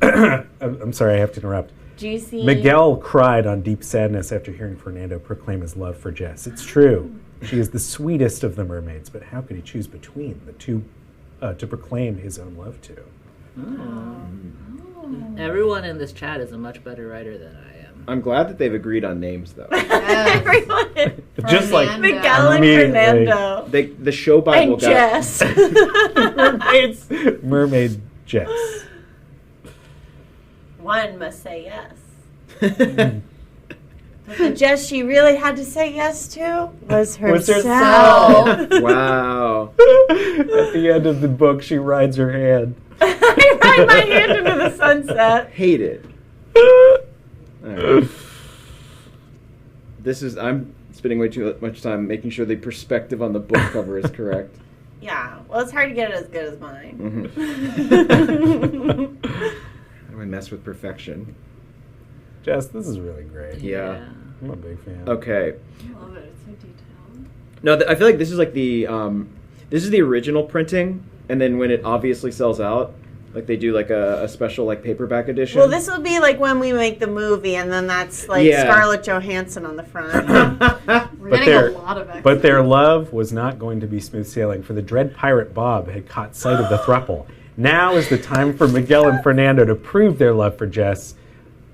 I'm sorry, I have to interrupt. Juicy. Miguel cried on deep sadness after hearing Fernando proclaim his love for Jess. It's true. She is the sweetest of the mermaids, but how could he choose between the two to proclaim his own love to? Everyone in this chat is a much better writer than I am. I'm glad that they've agreed on names, though. Everyone. Just like Fernando. Miguel and Immediately. Fernando. The show Bible And got Jess. Mermaid Jess. one must say yes. But the Jess she really had to say yes to was herself. Wow. At the end of the book, she rides her hand. I ride my hand into the sunset. Hate it. All right. I'm spending way too much time making sure the perspective on the book cover is correct. Yeah, well, it's hard to get it as good as mine. How do I mess with perfection? Jess, this is really great. Yeah. I'm a big fan. Okay. I love it. It's so detailed. No, I feel like this is like the this is the original printing, and then when it obviously sells out, like they do like a special like paperback edition. Well, this will be like when we make the movie, and then that's like Scarlett Johansson on the front. We're getting a lot of But their love was not going to be smooth sailing, for the dread pirate Bob had caught sight of the throuple. Now is the time for Miguel and Fernando to prove their love for Jess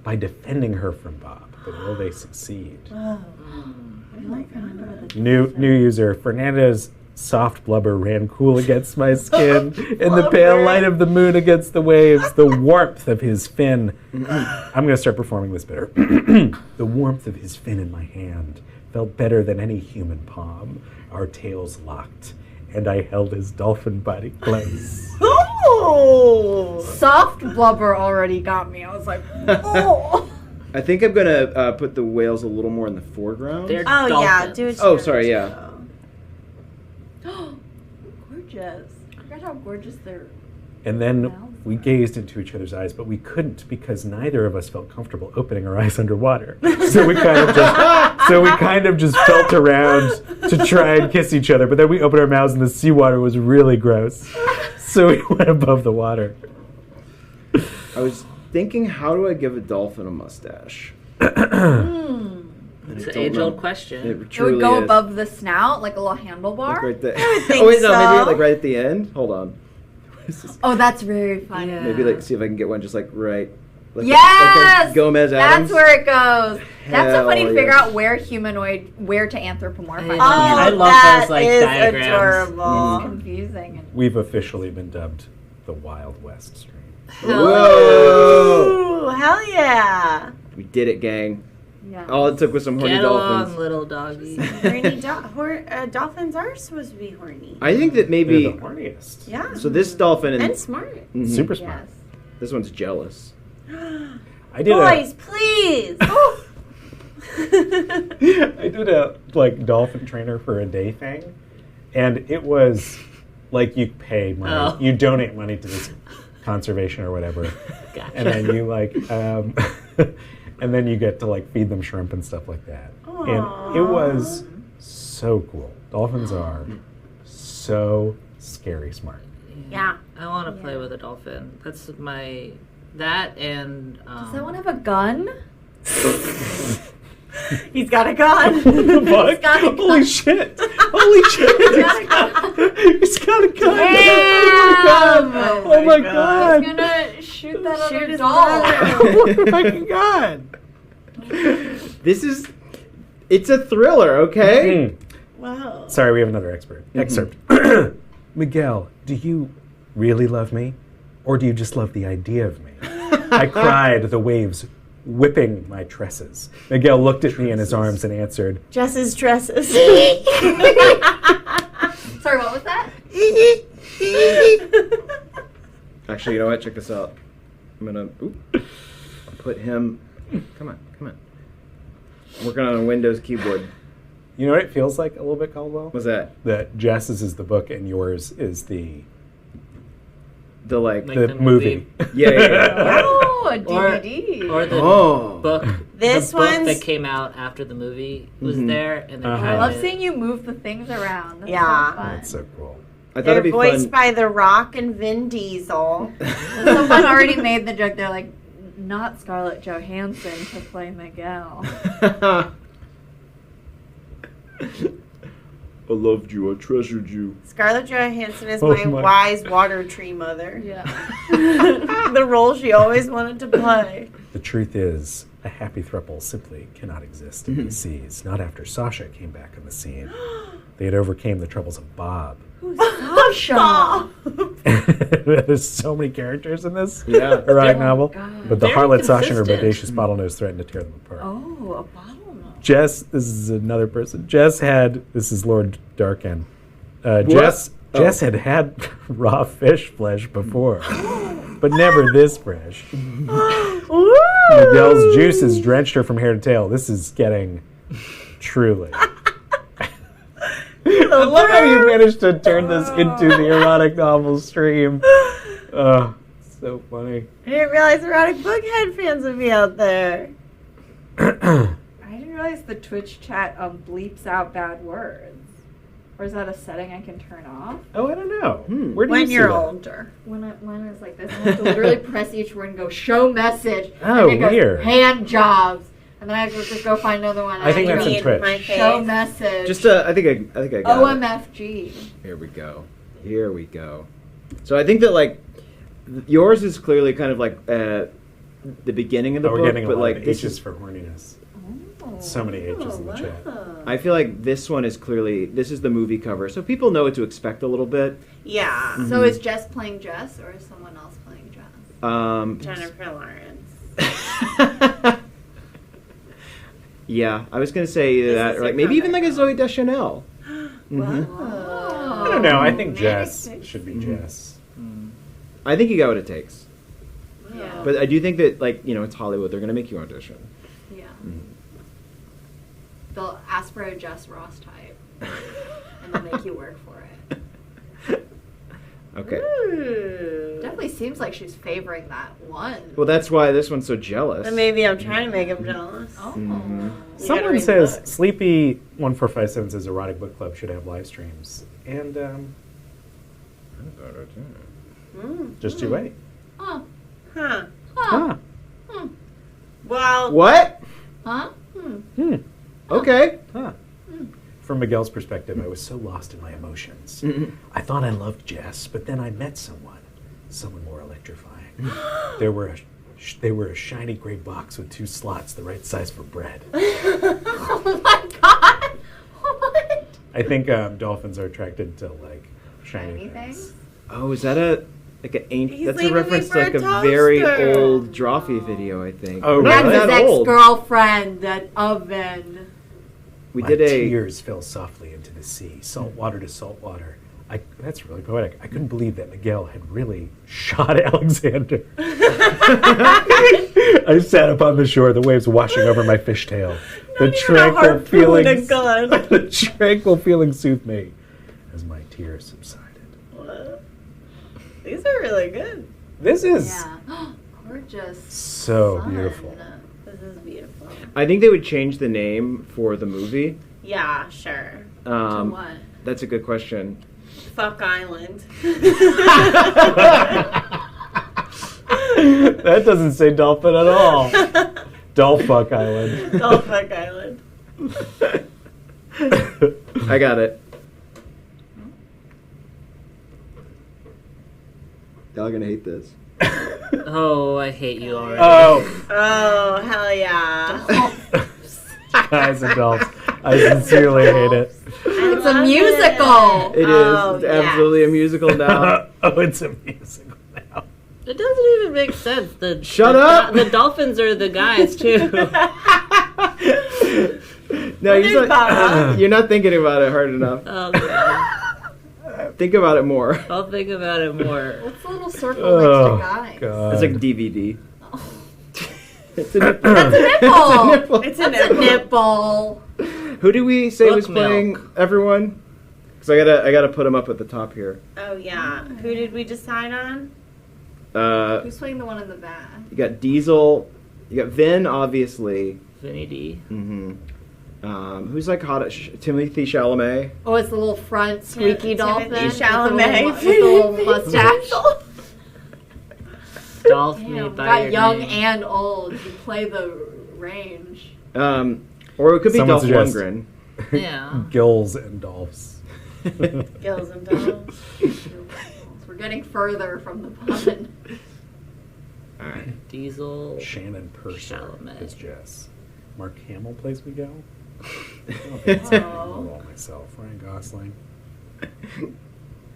by defending her from Bob. But will they succeed? New user, Fernando's soft blubber ran cool against my skin. In the pale light of the moon against the waves, the warmth of his fin. I'm going to start performing this better. The warmth of his fin in my hand felt better than any human palm. Our tails locked, and I held his dolphin body close. Oh! Soft blubber already got me. I was like, oh. I think I'm gonna put the whales a little more in the foreground. They're Oh, dolphins. yeah, do it. Oh, sorry, yeah. Gorgeous. I forgot how gorgeous they're. And then we gazed into each other's eyes, but we couldn't because neither of us felt comfortable opening our eyes underwater. So we kind of just felt around to try and kiss each other. But then we opened our mouths, and the seawater was really gross. So we went above the water. I was thinking, how do I give a dolphin a mustache? It's an age-old question. It It truly would go is. above the snout, like a little handlebar. Like right there. think Oh wait, no, so. maybe like right at the end. Hold on. Oh, that's very funny. Yeah. Maybe like see if I can get one just like right. Like Yes! like a Gomez Adams. That's where it goes. That's so funny to Hell figure yes. out where to anthropomorphize. I love that those, like, is diagrams. adorable. It's confusing. We've officially been dubbed the Wild West strain. Whoa! Ooh, hell yeah. We did it, gang. Yeah. All it took was some horny Get along, dolphins. little doggy. Horny dolphins are supposed to be horny. I think that maybe. They're the horniest. Yeah. So this dolphin And smart. Mhm. Super smart. Yes. This one's jealous. I did Boys, please. I did a like dolphin trainer for a day thing, and it was like you pay money, Oh. you donate money to this conservation or whatever, Gotcha. and then you like, and then you get to like feed them shrimp and stuff like that, and it was so cool. Dolphins are so scary smart. Yeah. I want to play with a dolphin. That's my... That and... Does that one have a gun? He's got a gun. What? got a Holy shit! Holy shit! He's got a gun! Damn! Oh my god! He's gonna shoot that Shoot other his doll. Oh my god! This is. It's a thriller, okay? Wow. Sorry, we have another excerpt. Miguel, do you really love me? Or do you just love the idea of me? I cried, the waves whipping my tresses. Miguel looked at me in his arms and answered, Jess's dresses. Sorry, what was that? Actually, you know what? Check this out. I'm gonna put him. Come on. I'm working on a Windows keyboard. you know what it feels like a little bit, Caldwell? What's that? That Jess's is the book and yours is the Like the movie. yeah. Oh, a DVD. Or the Oh. book. This the book one's- that came out after the movie was Mhm. there, and they Uh-huh. I had love it. seeing you move the things around. That's Yeah. so fun. That's so cool. I thought They're it'd be voiced fun. by The Rock and Vin Diesel. Someone already made the joke. They're like, not Scarlett Johansson to play Miguel. I loved you. I treasured you. Scarlett Johansson is Oh my my. wise water tree mother. Yeah. The role she always wanted to play. The truth is, a happy throuple simply cannot exist in these seas, not after Sasha came back on the scene. They had overcame the troubles of Bob, Who's Sasha? There's so many characters in this Yeah. erotic Oh, novel. God. But the Very harlot Sasha and her consistent. bodacious bottlenose threaten to tear them apart. Oh, a bottlenose. Jess, this is another person. Jess had, this is Lord Darkin. What? Jess Oh. had raw fish flesh before, but never this fresh. Miguel's juices drenched her from hair to tail. This is getting truly. I love how you managed to turn this into the erotic novel stream. So funny. I didn't realize erotic bookhead fans would be out there. I didn't realize the Twitch chat bleeps out bad words. Or is that a setting I can turn off? Oh, I don't know. Where do you When see you're that? older. When it's like this, I have to literally press each word and go show message. Oh, and it goes, weird. hand jobs. And then I have to just go find another one. I think And that's I in go, Twitch. My show face. message. Just I think I got it. OMFG. Here we go. Here we go. So I think that like yours is clearly kind of like the beginning of the Oh, we're book, getting a but lot like of this H's is. for horniness. So many H's in the chat. I feel like this one is clearly this is the movie cover, so people know what to expect a little bit. Yeah. So is Jess playing Jess or is someone else playing Jess? Jennifer Lawrence. Yeah, I was gonna say either This that is or like a maybe even like a cover. Zoe Deschanel. Mhm. Oh. I don't know. I think Maybe Jess six. should be Jess. I think you got what it takes, Yeah. but I do think that like it's Hollywood. They're gonna make you audition. Yeah. They'll ask for a Jess Ross type. And they'll make you work for it. Okay. Definitely seems like she's favoring that one. Well, that's why this one's so jealous. But maybe I'm trying to make him jealous. Oh. You gotta Someone read says books. Sleepy 1457 says erotic book club should have live streams, and just you wait. Oh. Huh. Huh. Huh. Well, What? Huh? Okay. Huh. From Miguel's perspective, I was so lost in my emotions. I thought I loved Jess, but then I met someone more electrifying. They were a shiny gray box with 2 slots, the right size for bread. Oh my god! What? I think dolphins are attracted to like shiny things. Oh, is that a ancient? He's That's a leaving me reference for to like a a very toaster. old Drawfee video, I think. Oh, Not That's really? his that old. ex-girlfriend, that oven. We My did a. tears fell softly into the sea, salt water to salt water. That's really poetic. I couldn't believe that Miguel had really shot Alexander. I sat upon the shore, the waves washing over my fishtail. The tranquil feelings, the tranquil feeling soothed me as my tears subsided. What? These are really good. This is Yeah. Gorgeous. so sun. beautiful. This is beautiful. I think they would change the name for the movie. Yeah, sure. To what? That's a good question. Fuck Island. That doesn't say dolphin at all. Dolphuck Island. Oh, fuck Island. I got it. Y'all are gonna hate this. Oh, I hate you already. Oh, Oh, hell yeah. guys and dolphs. I sincerely hate it. It's a musical. It is. Oh, It's absolutely a musical now. Oh, it's a musical now. It doesn't even make sense. Shut up! The dolphins are the guys too. No, There's Bob. you're not thinking about it hard enough. Oh, God. Think about it more. I'll think about it more. What's the little circle Oh, next to guys? God. It's like DVD. Oh. It's a nipple. That's a nipple. It's a That's a nipple. nipple. Who do we say Book was playing milk. everyone? Because I gotta put them up at the top here. Oh, yeah. Who did we decide on? Who's playing the one in the back? You got Diesel. You got Vin, obviously. Vinny D. Mm-hmm. Who's like hot at Timothy Chalamet? Oh, it's the little front squeaky dolphin Timothy with the Chalamet. little- with the little mustache. Dolph me Damn, by got your young name. and old. You play the range. Or it could be Someone Dolph suggest- Lundgren. Yeah. Gills and dolphs. Gills and Dolls. We're getting further from the pun. All right. Diesel. Shannon Purser Chalamet. is Jess. Mark Hamill plays Miguel. Oh. Myself, Ryan Gosling.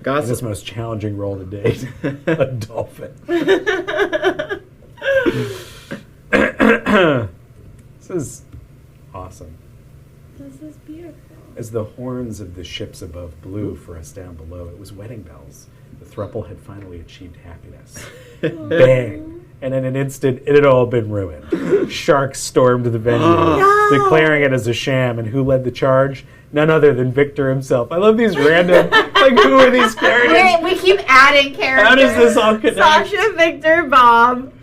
in his most challenging role to date, a dolphin. This is awesome. This is beautiful. As the horns of the ships above blew for us down below, it was wedding bells. The throuple had finally achieved happiness. Bang! And in an instant, it had all been ruined. Sharks stormed the venue, declaring it as a sham. And who led the charge? None other than Victor himself. I love these random, like, who are these characters? We keep adding characters. How does this all connect? Sasha, Victor, Bob,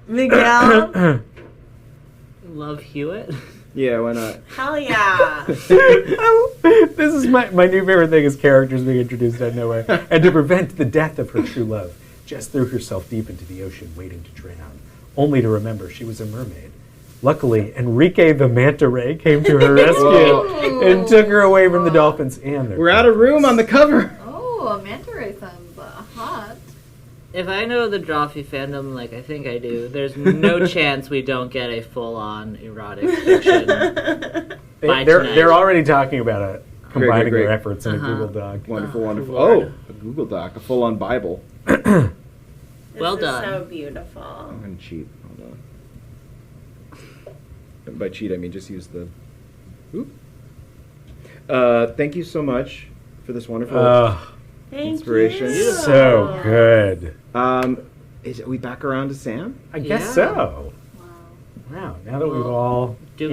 Miguel. Love Hewitt. Yeah, why not? Hell yeah. This is my new favorite thing is characters being introduced out of nowhere. And to prevent the death of her true love, Jess threw herself deep into the ocean waiting to drown, only to remember she was a mermaid. Luckily, Enrique the manta ray came to her rescue and took her away from the dolphins and their We're out of room on the cover. Oh, a manta ray sounds hot. If I know the Drawfee fandom like I think I do, there's no chance we don't get a full-on erotic fiction. They're already talking about combining great. their efforts in a Google Doc. Wonderful, wonderful. Lord. Oh, a Google Doc, a full-on Bible. Well This done. is so beautiful. I'm going to cheat. Hold on. By cheat, I mean just use the... Oop. Thank you so much for this wonderful Thank inspiration. you. So good. Are we back around to Sam? I guess Yeah. so. Wow. Wow, now that we've all, Do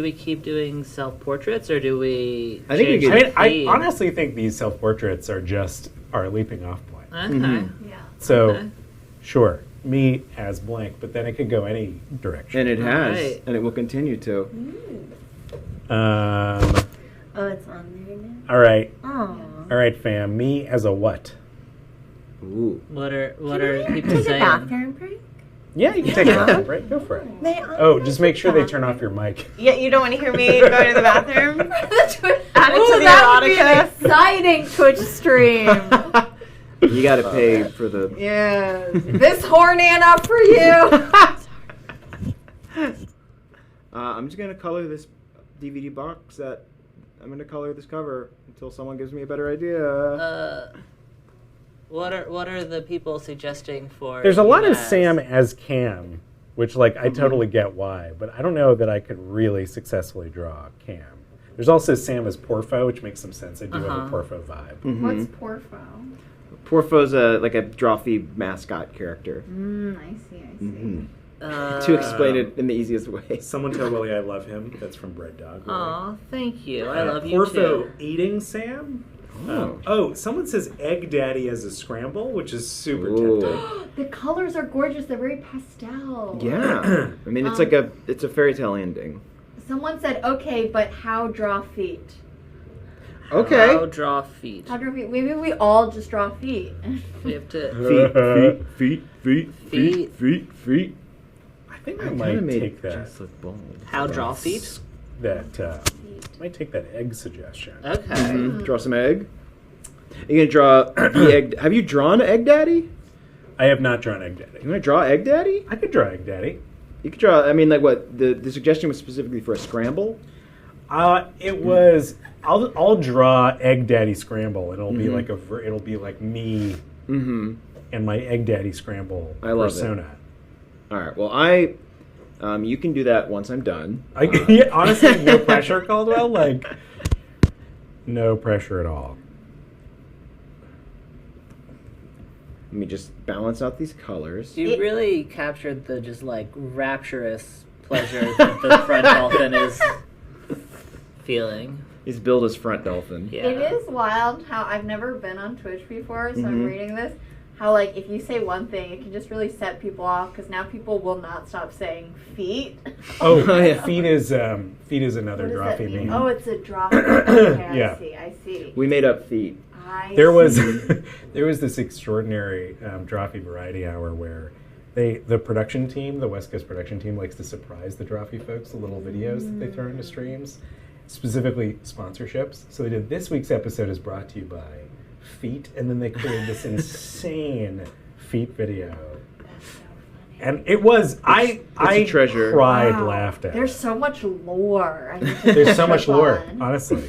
we keep doing self-portraits, or do we I think we change could- the I theme? honestly think these self-portraits are just our leaping off point. Okay. Mhm. Yeah. So, Okay. sure, me as blank, but then it could go any direction. And it has, Right. and it will continue to. Oh, it's on there now? All right, Oh. all right, fam. Me as a what? Ooh. What are Can people I take a saying? bathroom break? Yeah, you can take it off, right? Go for it. May I Oh, just make sure they turn off your mic. Yeah, you don't want to hear me go to the bathroom? Add it Ooh, to the that would be erotica. an exciting Twitch stream. You got to pay for the... Yeah. This horn enough for you. I'm just going to color this DVD box set. I'm going to color this cover until someone gives me a better idea. What are the people suggesting for? There's a lot of Yes. Sam as Cam, which, like, I totally get why, but I don't know that I could really successfully draw Cam. There's also Sam as Porfo, which makes some sense. I do have a Porfo vibe. Mhm. What's Porfo? Porfo's like a Drawfee mascot character. I see. Mhm. To explain it in the easiest way. Someone tell Willie I love him. That's from Bread Dog. Willie. Aw, thank you. I love you Porfo too. eating Sam. Oh. Someone says Egg Daddy as a scramble, which is super Ooh. tempting. The colors are gorgeous. They're very pastel. Yeah. I mean, it's like it's a fairy tale ending. Someone said, okay, but how draw feet? Okay. How draw feet. How draw feet? Maybe we all just draw feet. We have to. Feet. I think I I might kinda made take that. Jess look bald. How draw feet? Might take that egg suggestion. Okay. Mhm. Draw some egg. Are you gonna draw the egg? Have you drawn Egg Daddy? I have not drawn Egg Daddy. You wanna draw Egg Daddy? I could draw Egg Daddy. You could draw. I mean, like what? The suggestion was specifically for a scramble. It was. I'll draw Egg Daddy Scramble, and it'll be Mhm. like it'll be like me Mm-hmm. and my Egg Daddy Scramble I love persona. All right. Well, you can do that once I'm done. Yeah, honestly, no pressure, Caldwell. Like, no pressure at all. Let me just balance out these colors. You really captured the just like rapturous pleasure that the front dolphin is feeling. He's billed as front dolphin. Yeah. It is wild how I've never been on Twitch before, so I'm Mhm. reading this. How, like, if you say one thing, it can just really set people off because now people will not stop saying feet. Oh, Yeah. feet is another What does that Drawfee mean? meme. Oh, it's a drop. Okay, Yeah. I see. We made up feet. There was see. there was this extraordinary Drawfee variety hour where the production team, the West Coast production team, likes to surprise the Drawfee folks with little videos that they throw into streams, specifically sponsorships. So they did this week's episode is brought to you by Feet, and then they created this insane Feet video. That's so funny. And it was I a treasure. cried, Wow. laughed at. There's it. so much lore. I need to There's catch so much up lore, on. honestly.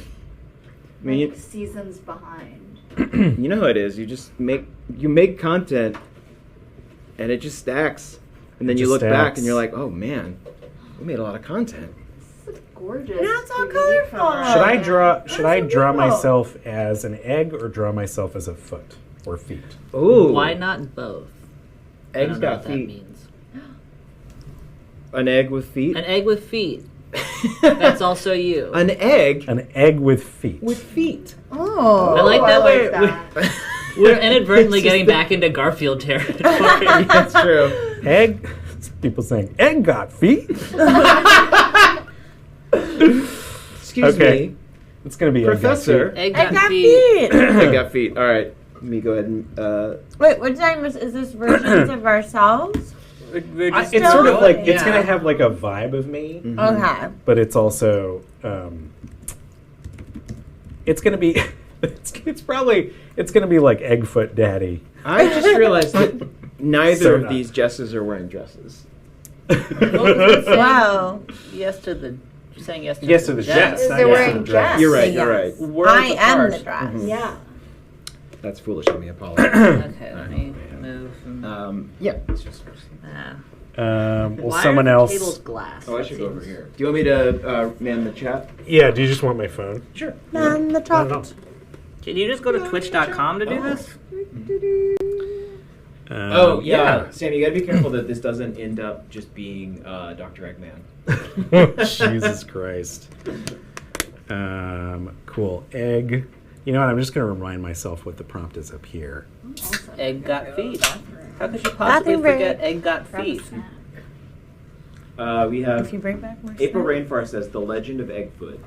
I mean, Like, seasons behind. You know how it is. You make content, and it just stacks, and then It you just look back stacks. and you're like, oh man, we made a lot of content. Gorgeous. Now it's all DVD colorful. cover. Should I draw? That's Should I so draw beautiful. myself as an egg or draw myself as a foot or feet? Ooh, Why not both? I Eggs don't know got what that feet. means. An egg with feet. An egg with feet. That's also you. An egg An egg with feet. with feet. Oh, I like that we're- that. We're inadvertently It's just getting the- back into Garfield territory. That's true. Egg. People saying egg got feet. Excuse Okay. me, It's gonna be Professor. Egg I got got feet. feet. Egg got feet. All right, let me go ahead and. Wait, what time is this? Versions of ourselves? We're I, just it's sort of Still like going. it's Yeah. gonna have like a vibe of me, Okay. but it's also it's gonna be it's probably it's gonna be like Eggfoot Daddy. I just realized that neither So of not. these Jesses are wearing dresses. Wow. yes to the saying yes to Yes to the Jess. They're not yes wearing to the dress. dress. You're right. Yes. You're right. Worlds I am apart. the dress. Yeah. That's foolish of me. Apologize. Okay, let me move. Yeah. It's just. Well, Why someone are the else. tables glass? Oh, I That should go over seems- here. Do you want me to man the chat? Yeah. Do you just want my phone? Sure. On the top. No. Can you just go to twitch.com to do this? Oh yeah. Sam, you gotta be careful that this doesn't end up just being Dr. Eggman. Jesus Christ. Cool. Egg. You know what? I'm just going to remind myself what the prompt is up here. Egg got feet. How could you possibly Nothing forget very- egg got feet? We If have you bring back more April stuff. Rainforest says The Legend of Eggfoot.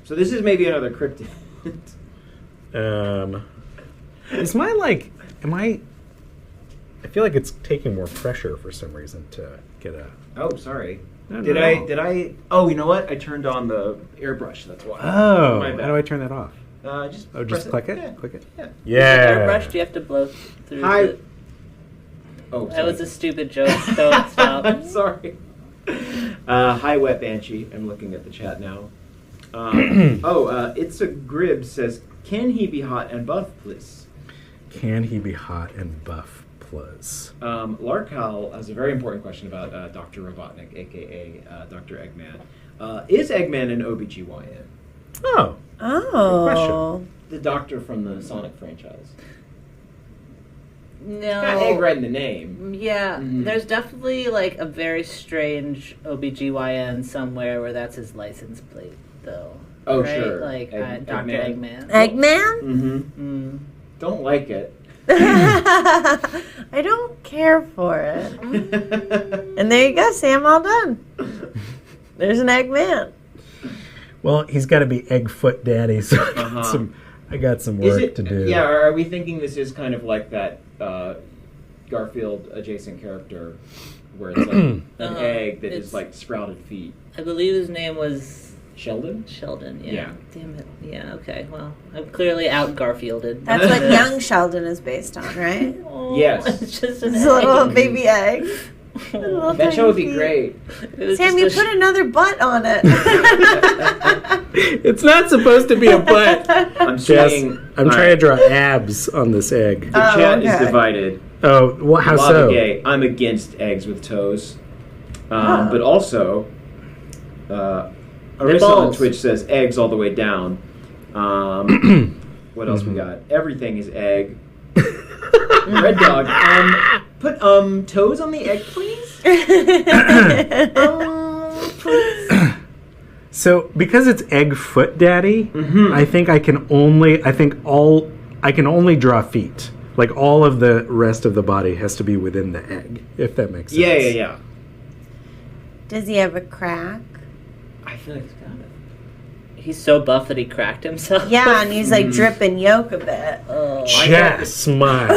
So this is maybe another cryptid. Is my like? Am I? I feel like it's taking more pressure for some reason to get a. Oh, sorry. No, Did no. I? Oh, you know what? I turned on the airbrush. That's why. Oh, My how bad. do I turn that off? Just Oh, just press click it. Yeah. Click it. Yeah. Yeah. Airbrush, do you have to blow through Hi. the... Oh, That was a sorry. stupid joke. Don't stop. I'm sorry. Hi, Wet Banshee. I'm looking at the chat now. It's a Grib says, "Can he be hot and buff, please?" Can he be hot and buff, plus? Larkal has a very important question about Dr. Robotnik, aka Dr. Eggman. Is Eggman an OBGYN? Oh, Oh. The doctor from the Sonic franchise. No. Got egg right in the name. Yeah, Mhm. there's definitely like a very strange OBGYN somewhere where that's his license plate, though. Oh, right? sure. Like Dr. Eggman. Eggman. Eggman? Mm-hmm. Don't like it. I don't care for it. And there you go, Sam, all done. There's an Eggman. well, he's got to be Eggfoot Daddy, so Uh-huh. I got some Is work it? to do. Yeah. Are we thinking this is kind of like that Garfield adjacent character, where it's like an egg that is it's- like sprouted feet? I believe his name was Sheldon. Sheldon. Yeah. Yeah. Damn it. Yeah. Okay. Well, I'm clearly out Garfielded. That's what Young Sheldon is based on, right? Oh, Yes. It's just an It's a little egg. baby egg. Little That show would be tiny great. It was Sam, just you a put another butt on it. It's not supposed to be a butt. I'm Jess, saying. I'm trying to draw abs on this egg. The chat is okay. divided. Oh, well, how Lava so? Gay. I'm against eggs with toes, but also, Arissa on Nipples. Twitch says eggs all the way down. What else we got? Everything is egg. Red Dog. Put toes on the egg, please. Please. So because it's Eggfoot Daddy, Mhm. I think I can only draw feet. Like all of the rest of the body has to be within the egg, if that makes sense. Yeah. Does he have a crack? I feel like it's got it. He's so buff that he cracked himself. Yeah, and he's like dripping yolk a bit. Oh. Jess, my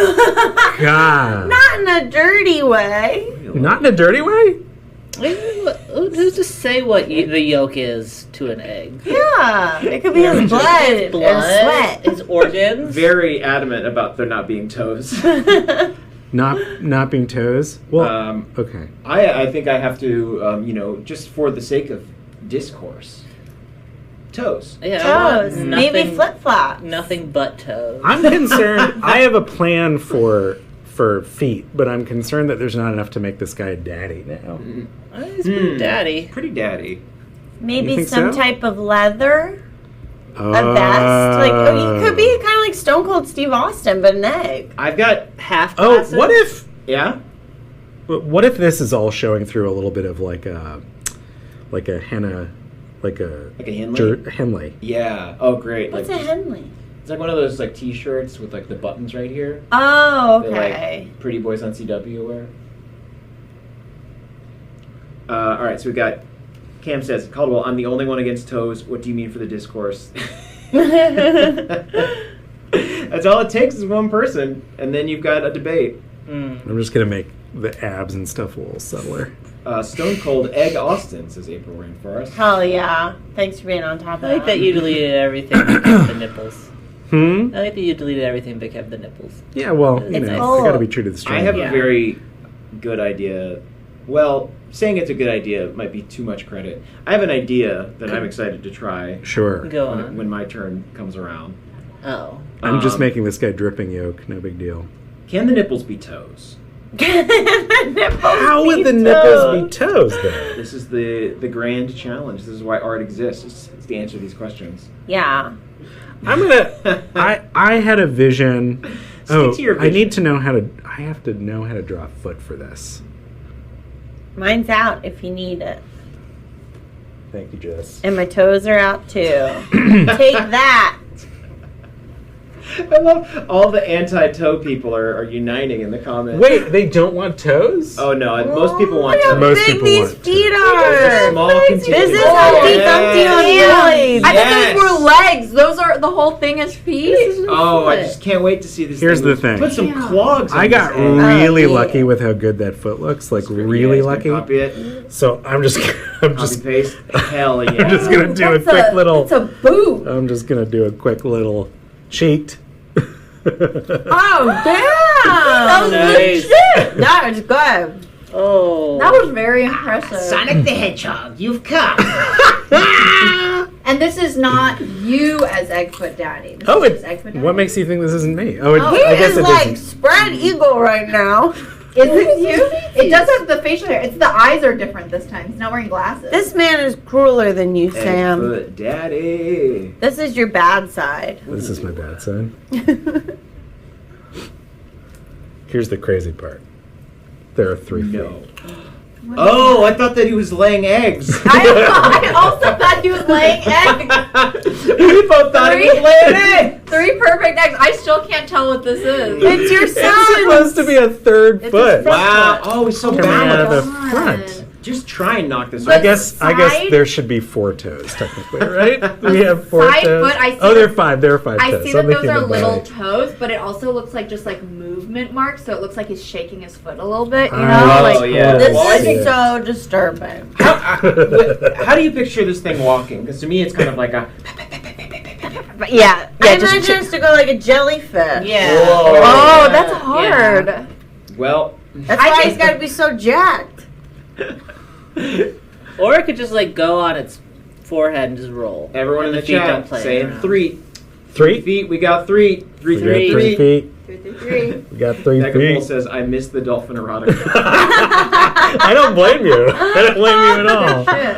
God. Not in a dirty way. Not in a dirty way? Who's to say what the yolk is to an egg? Yeah, it could be his blood, Blood, or sweat. his organs. Very adamant about there not being toes. Not being toes? Well, okay. I think I have to, just for the sake of discourse, Toes. Yeah, Toes. nothing, Maybe flip-flops. Nothing but toes. I'm concerned. I have a plan for feet, but I'm concerned that there's not enough to make this guy a daddy now. He's pretty daddy. Pretty daddy. You Maybe think some so? type of leather. A vest. Like, you could be kind of like Stone Cold Steve Austin, but an egg. I've got Half Oh, glasses. what if this is all showing through a little bit of like a henna, like a Henley? Henley. Yeah. Oh, great. What's like, a Henley? It's like one of those like T-shirts with like the buttons right here. Oh, That, okay. like pretty boys on CW wear. All right, so we got. Cam says, Caldwell, I'm the only one against toes. What do you mean for the discourse? That's all it takes is one person, and then you've got a debate. I'm just gonna make the abs and stuff a little subtler. Stone Cold Egg Austin, says April Rainforest. Hell yeah. Thanks for being on top of I like that you deleted everything but kept the nipples. I like that you deleted everything but kept the nipples. Yeah, well, you It's know, cold. I gotta be true to the stream. I have Yeah. a very good idea. Well, saying it's a good idea might be too much credit. I have an idea that I'm excited to try Sure. Go on. when my turn comes around. Oh. I'm just Um, making this guy dripping yolk. No big deal. Can the nipples be toes? How would the nipples be toes, though? This is the grand challenge. This is why art exists. It's the answer to these questions. Yeah. I'm gonna. I had a vision. Stick to your I vision. need to know how to. I have to know how to draw a foot for this. Mine's out if you need it. Thank you, Jess. And my toes are out too. Take that. I love all the anti-toe people are uniting in the comments. Wait, they don't want toes? Oh no, most people want Look how toes. Most big people these want feet toes. are. Small This continuous- is Humpty Dumpty on boys. I thought Yes. those were legs. Those are the whole thing is feet. Oh, I just can't wait to see this. Here's the loose. thing. Put some Yeah. clogs. I on got this egg. really yeah. lucky with how good that foot looks. Like You really guys lucky. can Copy it. So I'm just. I'm Copy just. paste. Hell yeah. I'm just gonna do a quick little. It's a boot. I'm just gonna do a quick little cheat. Oh, damn. That was Nice. legit. That was good. Oh. That was very impressive. Sonic the Hedgehog, you've come. And this is not you as Eggfoot Daddy. This Oh, is Eggfoot Daddy. what makes you think this isn't me? Oh, Oh. He I guess is it like isn't. spread eagle right now. Is it you? It does have the facial hair. It's the eyes are different this time. He's not wearing glasses. This man is crueler than you, Sam. Eggfoot Daddy. This is your bad side. This is my bad side. Here's the crazy part. There are 3 feet. No. Oh, I thought that he was laying eggs. I also thought he was laying eggs. We both thought he was laying eggs. 3 perfect eggs. I still can't tell what this is. It's your It's son. supposed to be a third It's foot. his front Wow. foot. Oh, he's so Coming out of the balanced. front. Just try and knock this I off. guess side- there should be 4 toes technically, right? We have 4 Side toes. foot, I see Oh, there are that- 5. There are 5 I toes. see I'm that those thinking are of my- little toes, but it also looks like just like movement marks. So it looks like he's shaking his foot a little bit. You know, Oh, like yeah. This Well, I is think- so disturbing. How do you picture this thing walking? Because to me, it's kind of like a. But yeah, I just imagine us to go like a jellyfish. Yeah. Whoa. oh, that's hard. Well, That's why he's got to be so jacked. Or it could just like go on its forehead and just roll. everyone in And the feet don't chat play saying around. 3. 3? Feet. We got 3. 3 We got 3 3 feet. 3, 3, 3. We got 3 Megabull feet. says, I miss the dolphin erotica. I don't blame you. I don't blame you at all. Shit.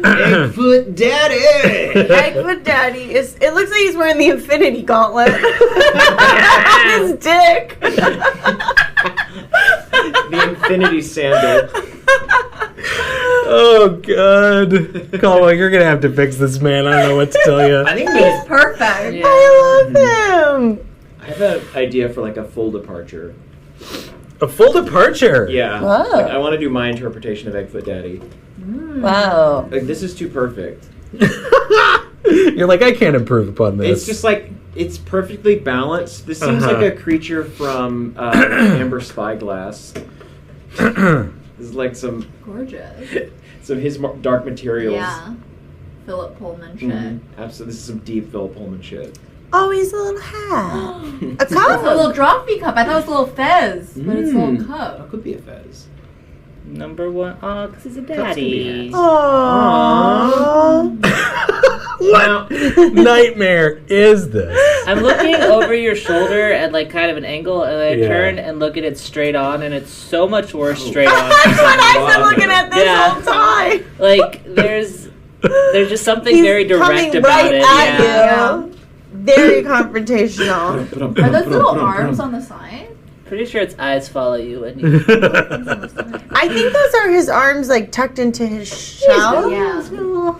Eggfoot Daddy! Eggfoot Daddy is. It looks like he's wearing the Infinity Gauntlet. His dick. The infinity sandal. Oh god, Caldwell, you're gonna have to fix this man. I don't know what to tell you. I think He's perfect. Yeah. I love him. I have an idea for like a full departure. A full departure. Yeah. Wow. Like, I want to do my interpretation of Eggfoot Daddy. Wow. Like, this is too perfect. You're like, I can't improve upon this. It's just like, it's perfectly balanced. This seems like a creature from Amber Spyglass. This is like some Gorgeous. his dark materials. Yeah. Philip Pullman shit. Absolutely. This is some deep Philip Pullman shit. Oh, he's a little hat. A It's a cup. little Drawfee cup. I thought it was a little fez, but it's a little That cup. could be a fez. Number 1. Oh, because he's a Cups can be daddy. hats. Aww. What nightmare is this? I'm looking over your shoulder at like kind of an angle, and I Yeah. turn and look at it straight on, and it's so much worse straight on. That's what I've been looking at this Yeah. whole time. Like there's just something He's very direct coming about right it. at Yeah. you. Very confrontational. Are those little arms on the side? Pretty sure its eyes follow you, and you I think those are his arms, like tucked into his shell. Yeah.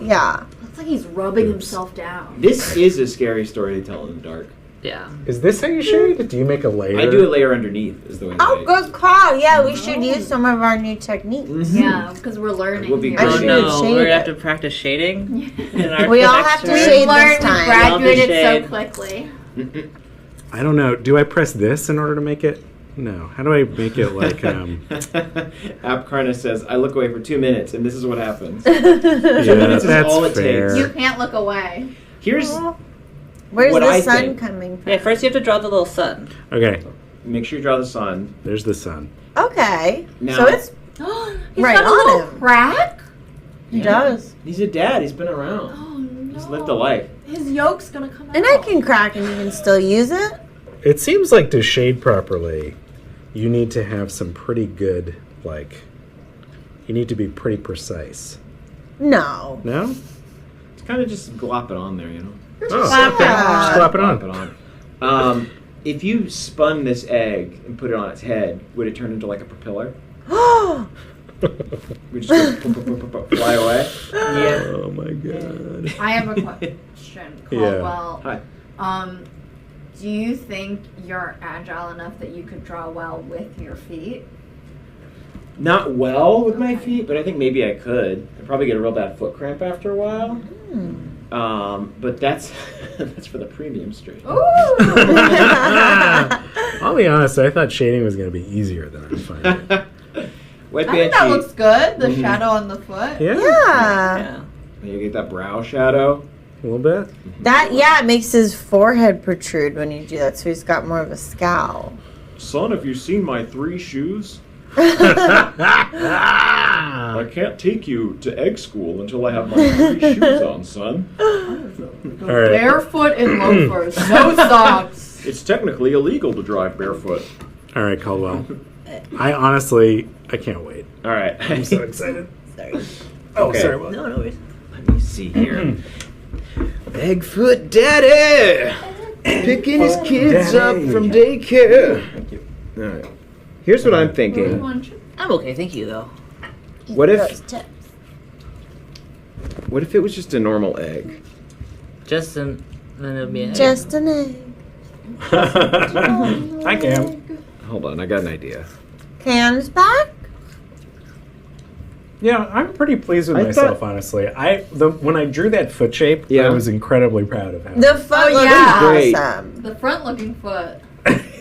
Yeah. Looks like he's rubbing himself down. This is a scary story to tell in the dark. yeah. Is this how you shade? Do you make a layer? I do a layer underneath, is the way Oh, that good call. Yeah, we should use some of our new techniques. Yeah, because we're learning. We'll be here. I Oh should no, shade we're gonna have it. to practice shading. In our We all next have to turn. shade We learned, this we time. graduated so Shade. quickly. I don't know. Do I press this in order to make it? No. How do I make it like? App Karna says, I look away for 2 minutes, and this is what happens. Yeah, minutes is that's all it fair. takes. You can't look away. Here's, Where's What the I sun think. coming from? Yeah, first you have to draw the little sun. Okay, make sure you draw the sun. there's the sun. Okay. Now- So it's He's Right got a on little him. crack. he does. He's a dad, he's been around. Oh no. He's lived a life. His yolk's gonna come out. And I can crack and you can still use it. It seems like to shade properly, you need to have some pretty good, like, you need to be pretty precise. No. No? It's kind of just glop it on there, you know? Oh, Yeah. okay. Just slap it Glop on. it on. If you spun this egg and put it on its head, would it turn into like a propeller? We just go fly away? Yeah. Oh my god. I have a question, Yeah. Caldwell. Hi. Do you think you're agile enough that you could draw well with your feet? Not well with my Okay. feet, but I think maybe I could. I'd probably get a real bad foot cramp after a while. But that's that's for the premium stream. Ooh! I'll be honest, I thought shading was going to be easier than I'm finding. Wet I think that Banshee. looks good. The Mhm. shadow on the foot. Yeah? Yeah. Yeah. You get that brow shadow. A little bit? It makes his forehead protrude when you do that, so he's got more of a scowl. Son, have you seen my 3 shoes? Ah! I can't take you to egg school until I have my 3 shoes on, son. All right. Barefoot in loafers. No socks. It's technically illegal to drive barefoot. All right, Caldwell. I honestly, I can't wait. All right. I'm so excited. Sorry. Oh, Okay. sorry. What? No, no worries. Let me see here. Eggfoot Daddy! Picking his kids Daddy. up from daycare. Thank you. All right. Here's what I'm thinking. I'm okay, thank you though. What if it was just a normal egg? Just then it'll be a Just an egg. Hi, Cam. Hold on, I got an idea. Cam's back? Yeah, I'm pretty pleased with I myself, thought- honestly. When I drew that foot shape, Yeah. I was incredibly proud of how The foot looks yeah. Great. awesome. The front-looking foot.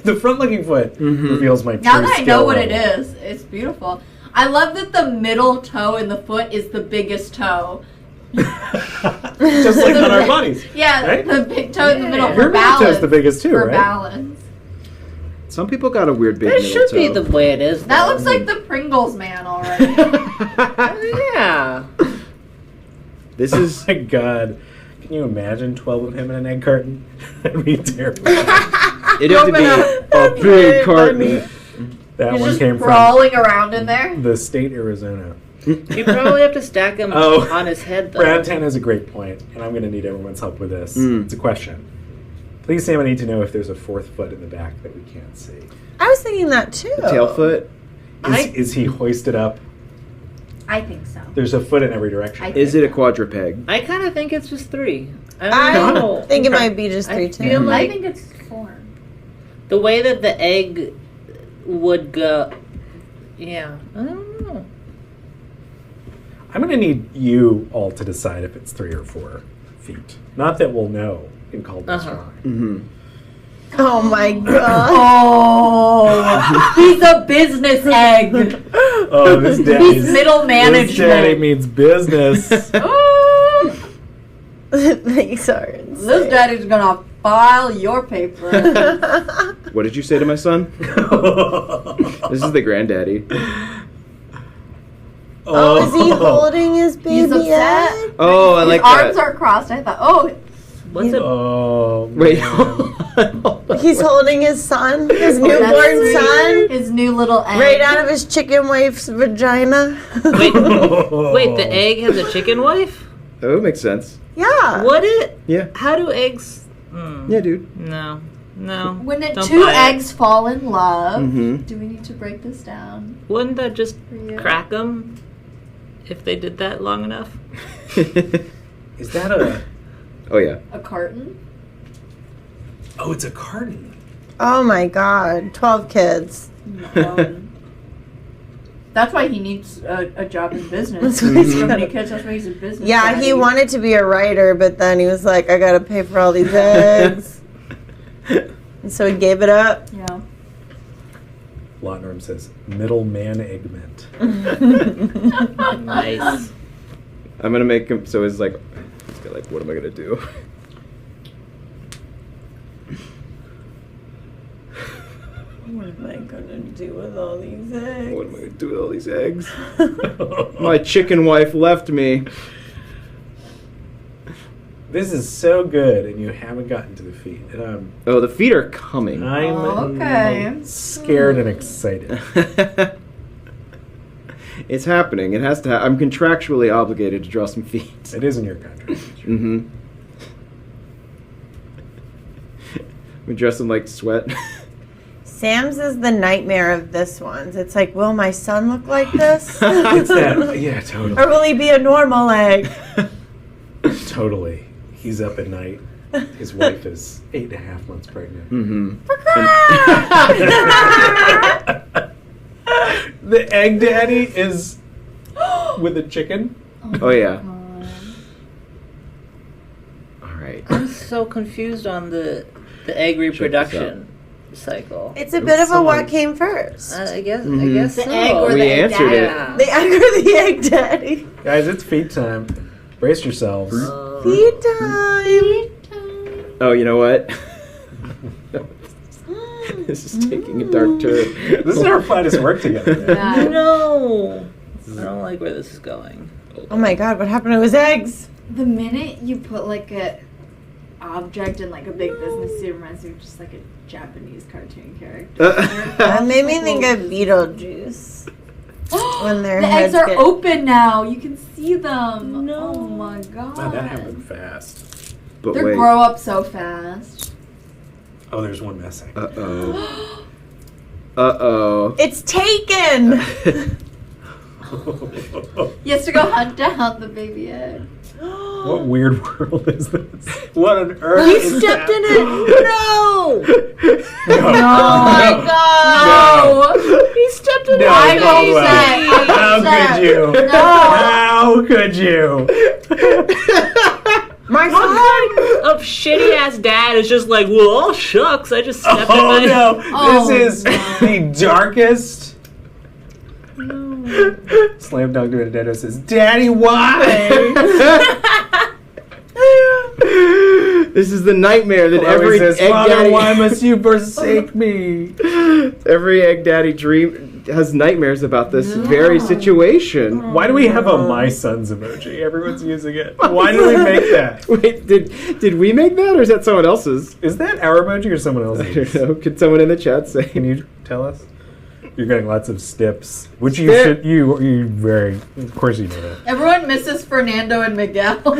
the front-looking foot reveals my true Now that I know skill what it level. is, it's beautiful. I love that the middle toe in the foot is the biggest toe. Just like on our bodies. Yeah, Right? the big toe in the middle Your for middle balance. toe's the biggest too, for right? balance. Some people got a weird big That middle should be toe. the way it is. That though. looks like the Pringles man already. Yeah. This is My God. Can you imagine 12 of him in an egg carton? That'd be terrible. it'd have to be a big carton. That He's one just came from crawling around in there. the state Arizona. You probably have to stack him Oh. on his head though. Brad Tan has a great point, and I'm going to need everyone's help with this. It's a question. Please, Sam, I need to know if there's a 4th foot in the back that we can't see. I was thinking that too. The tail foot. Is he hoisted up? I think so. There's a foot in every direction. Is it a quadruped? I kind of think it's just 3. I I don't know. think it might be just I 3 feel too. like- I think it's 4. The way that the egg would go. Yeah. I don't know. I'm going to need you all to decide if it's 3 or 4 feet. Not that we'll know in Caldwell's Uh-huh. drawing. Mm-hmm. Oh my god. Oh, he's a business egg. Oh, this daddy's He's middle This daddy management. means business. Oh, These are insane. this daddy's gonna file your paper. What did you say to my son? This is the granddaddy. Oh, is he holding his He's baby upset. egg? Oh, I His like arms that. are crossed. I thought, oh, What's it? Oh, Wait, man. hold on. He's holding his son, his that's newborn sweet. son, His new little egg. right out of his chicken wife's vagina. Wait, wait, the egg has a chicken wife? That would make sense. Yeah. What it? Yeah. How do eggs? Yeah, dude. No. When Don't two buy it. eggs fall in love, Mhm. do we need to break this down? Wouldn't that just For you? crack them if they did that long enough? Is that a... Oh, yeah. A carton? Oh, it's a carton. Oh my God. 12 kids. No. That's why he needs a job in business. That's why he's So got many a- kids, that's why he's a business. Yeah, he daddy. wanted to be a writer, but then he was like, I gotta pay for all these eggs. And so he gave it up. Yeah. Lotnorm says, middleman eggment. Nice. I'm going to make him, so it's like, what am I going to do? What am I gonna do with all these eggs? What am I going to do with all these eggs? My chicken wife left me. This is so good, and you haven't gotten to the feet. And Oh, the feet are coming. I'm Okay. scared and excited. It's happening. It has to I'm contractually obligated to draw some feet. It is in your contract. Mm-hmm. We dress in like sweat. Sam's is the nightmare of this one. It's like, will my son look like this? It's that. Yeah, totally. Or will he be a normal egg? Totally. He's up at night. His wife is 8.5 months pregnant. Mm-hmm. The egg daddy is with a chicken. Oh yeah. All right. I'm so confused on the egg reproduction cycle. It's a bit of a what came first. I guess. Mhm. I guess The so. egg or We the egg answered it. daddy? The egg or the egg daddy? Guys, it's feed time. Brace yourselves. Feed time. Oh, you know what? This is taking a dark turn. This is our finest work together. Yeah. No. I don't like where this is going. Oh my God, what happened to his eggs? The minute you put like a object in like a big business suit, it reminds me of just like a Japanese cartoon character. That made me think of Beetlejuice. When their the eggs heads are get- open now. You can see them. No. Oh my god. Wow, that happened fast. But They wait. grow up so fast. Oh, there's one missing. Uh-oh. Uh-oh. It's taken! He has to go hunt down the baby egg. What weird world is this? What on earth? He is stepped that? in it! No! No. Oh my God! No. He stepped in No, I'm Caldwell. upset. How could you? No. How could you? My What son! kind of shitty ass dad is just like, well, all shucks, I just stepped in Oh my... no! Oh, This is no. the darkest. Slam dunk to a dad says, "Daddy, why?" This is the nightmare that Chloe every says, egg "Father, daddy. why must you forsake me?" Every egg daddy has nightmares about this very situation. Why do we have a "my sons" emoji? Everyone's using it. Why did we make that? Wait, did we make that, or is that someone else's? Is that our emoji or someone I else's? don't know. Could someone in the chat say? Can you tell us? You're getting lots of stips, which you Stip. should. You very. Of course, you know that. Everyone misses Fernando and Miguel. Back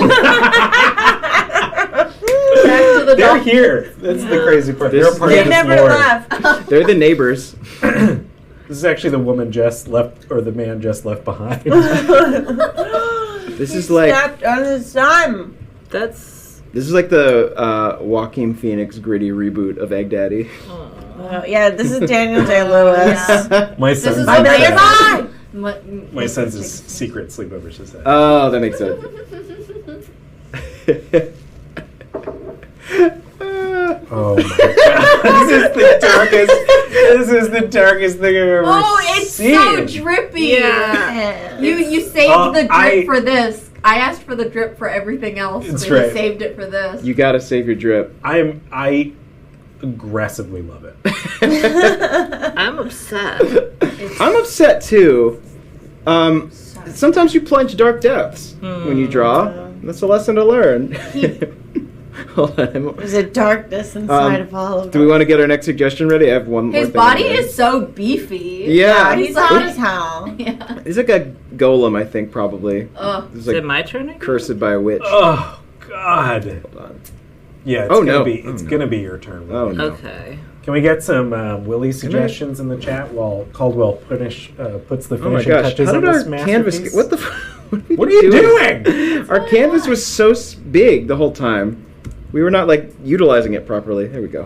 to the They're Dolphins. here. That's the crazy part. This- They're a part They of this never lore. left. They're the neighbors. This is actually the woman Jess left, or the man Jess left behind. This is like Stepped on his son. That's... the Joaquin Phoenix gritty reboot of Egg Daddy. Oh, yeah, this is Daniel Day-Lewis. My This son's is I what beg they your pardon. my son's is secret sleepover society. Oh, that makes sense. Oh my god! This is the darkest thing I've ever Oh, it's seen. so drippy. Yeah. You saved the drip I- for this. I asked for the drip for everything else. That's but right. You saved it for this. You gotta save your drip. I aggressively love it. I'm upset. I'm upset too. So sometimes you plunge dark depths when you draw. That's a lesson to learn. Hold on. There's a darkness inside of all of Do we want to get our next suggestion ready? I have one more His thing. body is so beefy. Yeah. He's hot as hell. Yeah. He's like a golem, I think, probably. Ugh. He's Is like it my turn again? cursed by a witch. Oh God. Hold on. Yeah. It's Oh, gonna no. be. It's gonna be your turn. Oh, Willie. no. Okay. Can we get some Willie suggestions in the chat while Caldwell puts the Oh my finishing gosh! touches How on did this our canvas? masterpiece? What the? What are you doing? Our canvas was so big the whole time. We were not like utilizing it properly. There we go.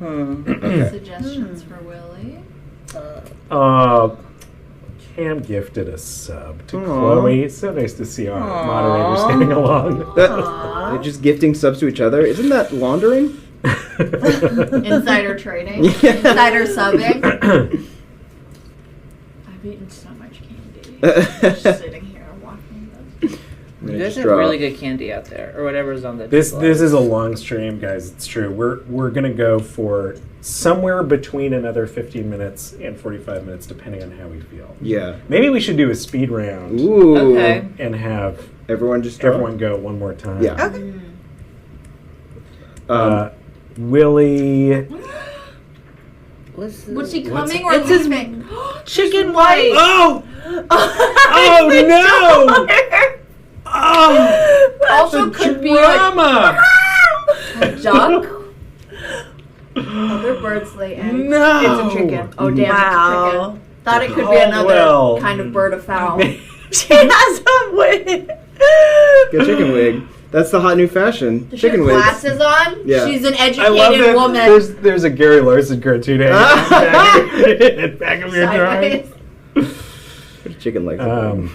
Okay. Suggestions for Willie? Cam gifted a sub to Aw. Chloe. It's so nice to see our moderators getting along. They're just gifting subs to each other. Isn't that laundering? Insider trading? Yeah. Insider subbing? I've eaten so much candy. Just sitting here watching this. You guys have really good candy out there, or whatever's on the. This is a long stream, guys. It's true. We're gonna go for somewhere between another 15 minutes and 45 minutes, depending on how we feel. Yeah. Maybe we should do a speed round Ooh. Okay. and have Everyone just draw? everyone go one more time. Yeah. Okay. Willie. What's Was he What's- coming or It's his leaving? chicken white. Oh! Oh no! Oh! Also The could be drama! a duck. Other birds lay eggs. No! It's a chicken. Oh damn, Wow. it's a chicken. Thought it could be Caldwell. another kind of bird of fowl. She has a wig. Get chicken wig. That's the hot new fashion. Does she Chicken have wigs. glasses on? Yeah. She's an I love educated that woman. there's a Gary Larson cartoon back of your drawing. Sideways. Chicken legs.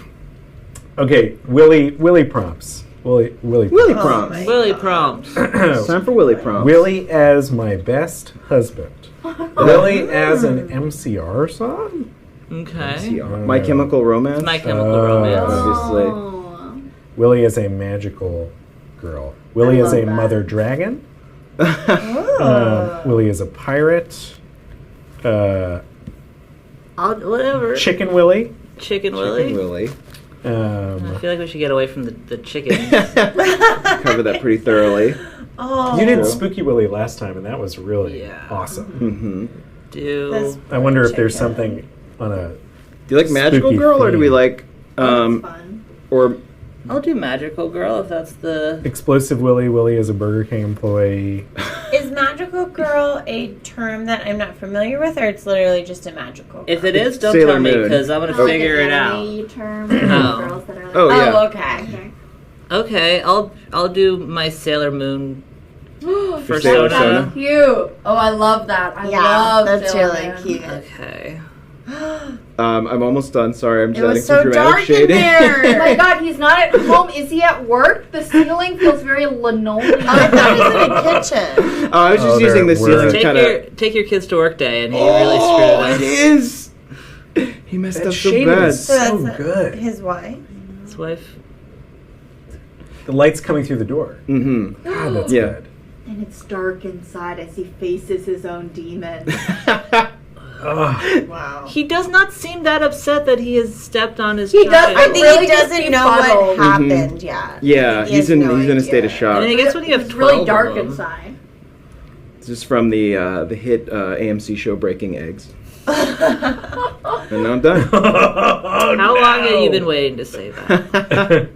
Okay, Willie prompts. Willie Willie Oh prompts. my Willie prompts. It's time for Willie prompts. Willie as my best husband. Willie as an MCR song? Okay. MCR. My Chemical Romance. My Chemical Romance. Obviously. Oh. Willie as a magical girl. Willie as a love that. mother dragon. Oh. Willie as a pirate. Whatever. Chicken Willie. Chicken Chicken Willie. Willie. I feel like we should get away from the chicken. Cover that pretty thoroughly. Oh. You did True. Spooky Willie last time, and that was really Yeah. awesome. Mm-hmm. Do That's- I wonder if there's Chicken. something on a Do you like Magical Spooky Girl or do we theme. like Fun. or I'll do Magical Girl if that's the. Explosive Willie. Willie as a Burger King employee. Is magical girl a term that I'm not familiar with, or it's literally just a magical girl? If it is, don't Sailor tell me Moon. because I'm gonna Like an figure it out. anime term Oh. for girls that are like, Oh, yeah. Oh, okay. okay. Okay, I'll do my Sailor Moon Sailor persona. Persona? Cute. Oh, I love that. I Yeah, love that's Sailor really Moon. cute. Okay. I'm almost done. Sorry, I'm It just adding was some so dramatic dark in shading. there. Oh my god, he's not at home. Is he at work? The ceiling feels very linoleum. I thought he was in a kitchen. I was just Oh, using the there ceiling were- Take kind your of. take your kids to work day, and he really screwed it up. It is. He messed That up so shading bad. is so that's good. His wife. His wife. The light's coming through the door. Mm-hmm. God, that's Yeah. good. And it's dark inside as he faces his own demon. Ugh. Wow. He does not seem that upset that he has stepped on his. He child. does- I think Really he just doesn't know what befuddled. happened yet. Yeah, He has he's in no a state of idea. shock. And I guess when you have It's 12 really dark of them, inside. This is from the hit AMC show Breaking Eggs. And now I'm done. How long have you been waiting to say that?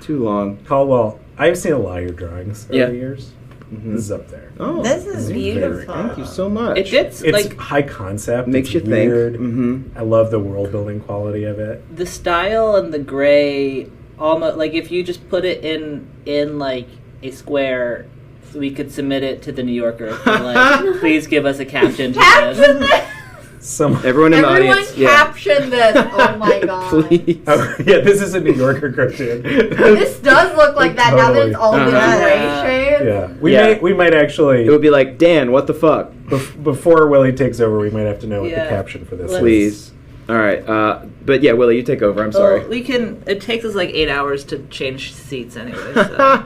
Too long. Caldwell, I've seen a lot of your drawings over Yeah. the years. Mhm. This is up there. Oh, This is Very- beautiful. thank you so much. It did It's like high concept. Makes it's you think. weird. Mm-hmm. I love the world building quality of it. the style and the gray. Almost like if you just put it in like a square, we could submit it to the New Yorker. For like, please give us a caption to Caption this. this! Some. Everyone in the Everyone audience, yeah. caption this. Oh my god. Please. Oh, yeah, this is a New Yorker cartoon. This does look like that now that it's all the Uh-huh. gray shades. Yeah, Yeah. we might actually It would be like, Dan, what the fuck? before Willie takes over, we might have to know what Yeah. the caption for this is. Please. All right. But yeah, Willie, you take over. I'm sorry. Well, we can. It takes us like 8 hours to change seats anyway. So.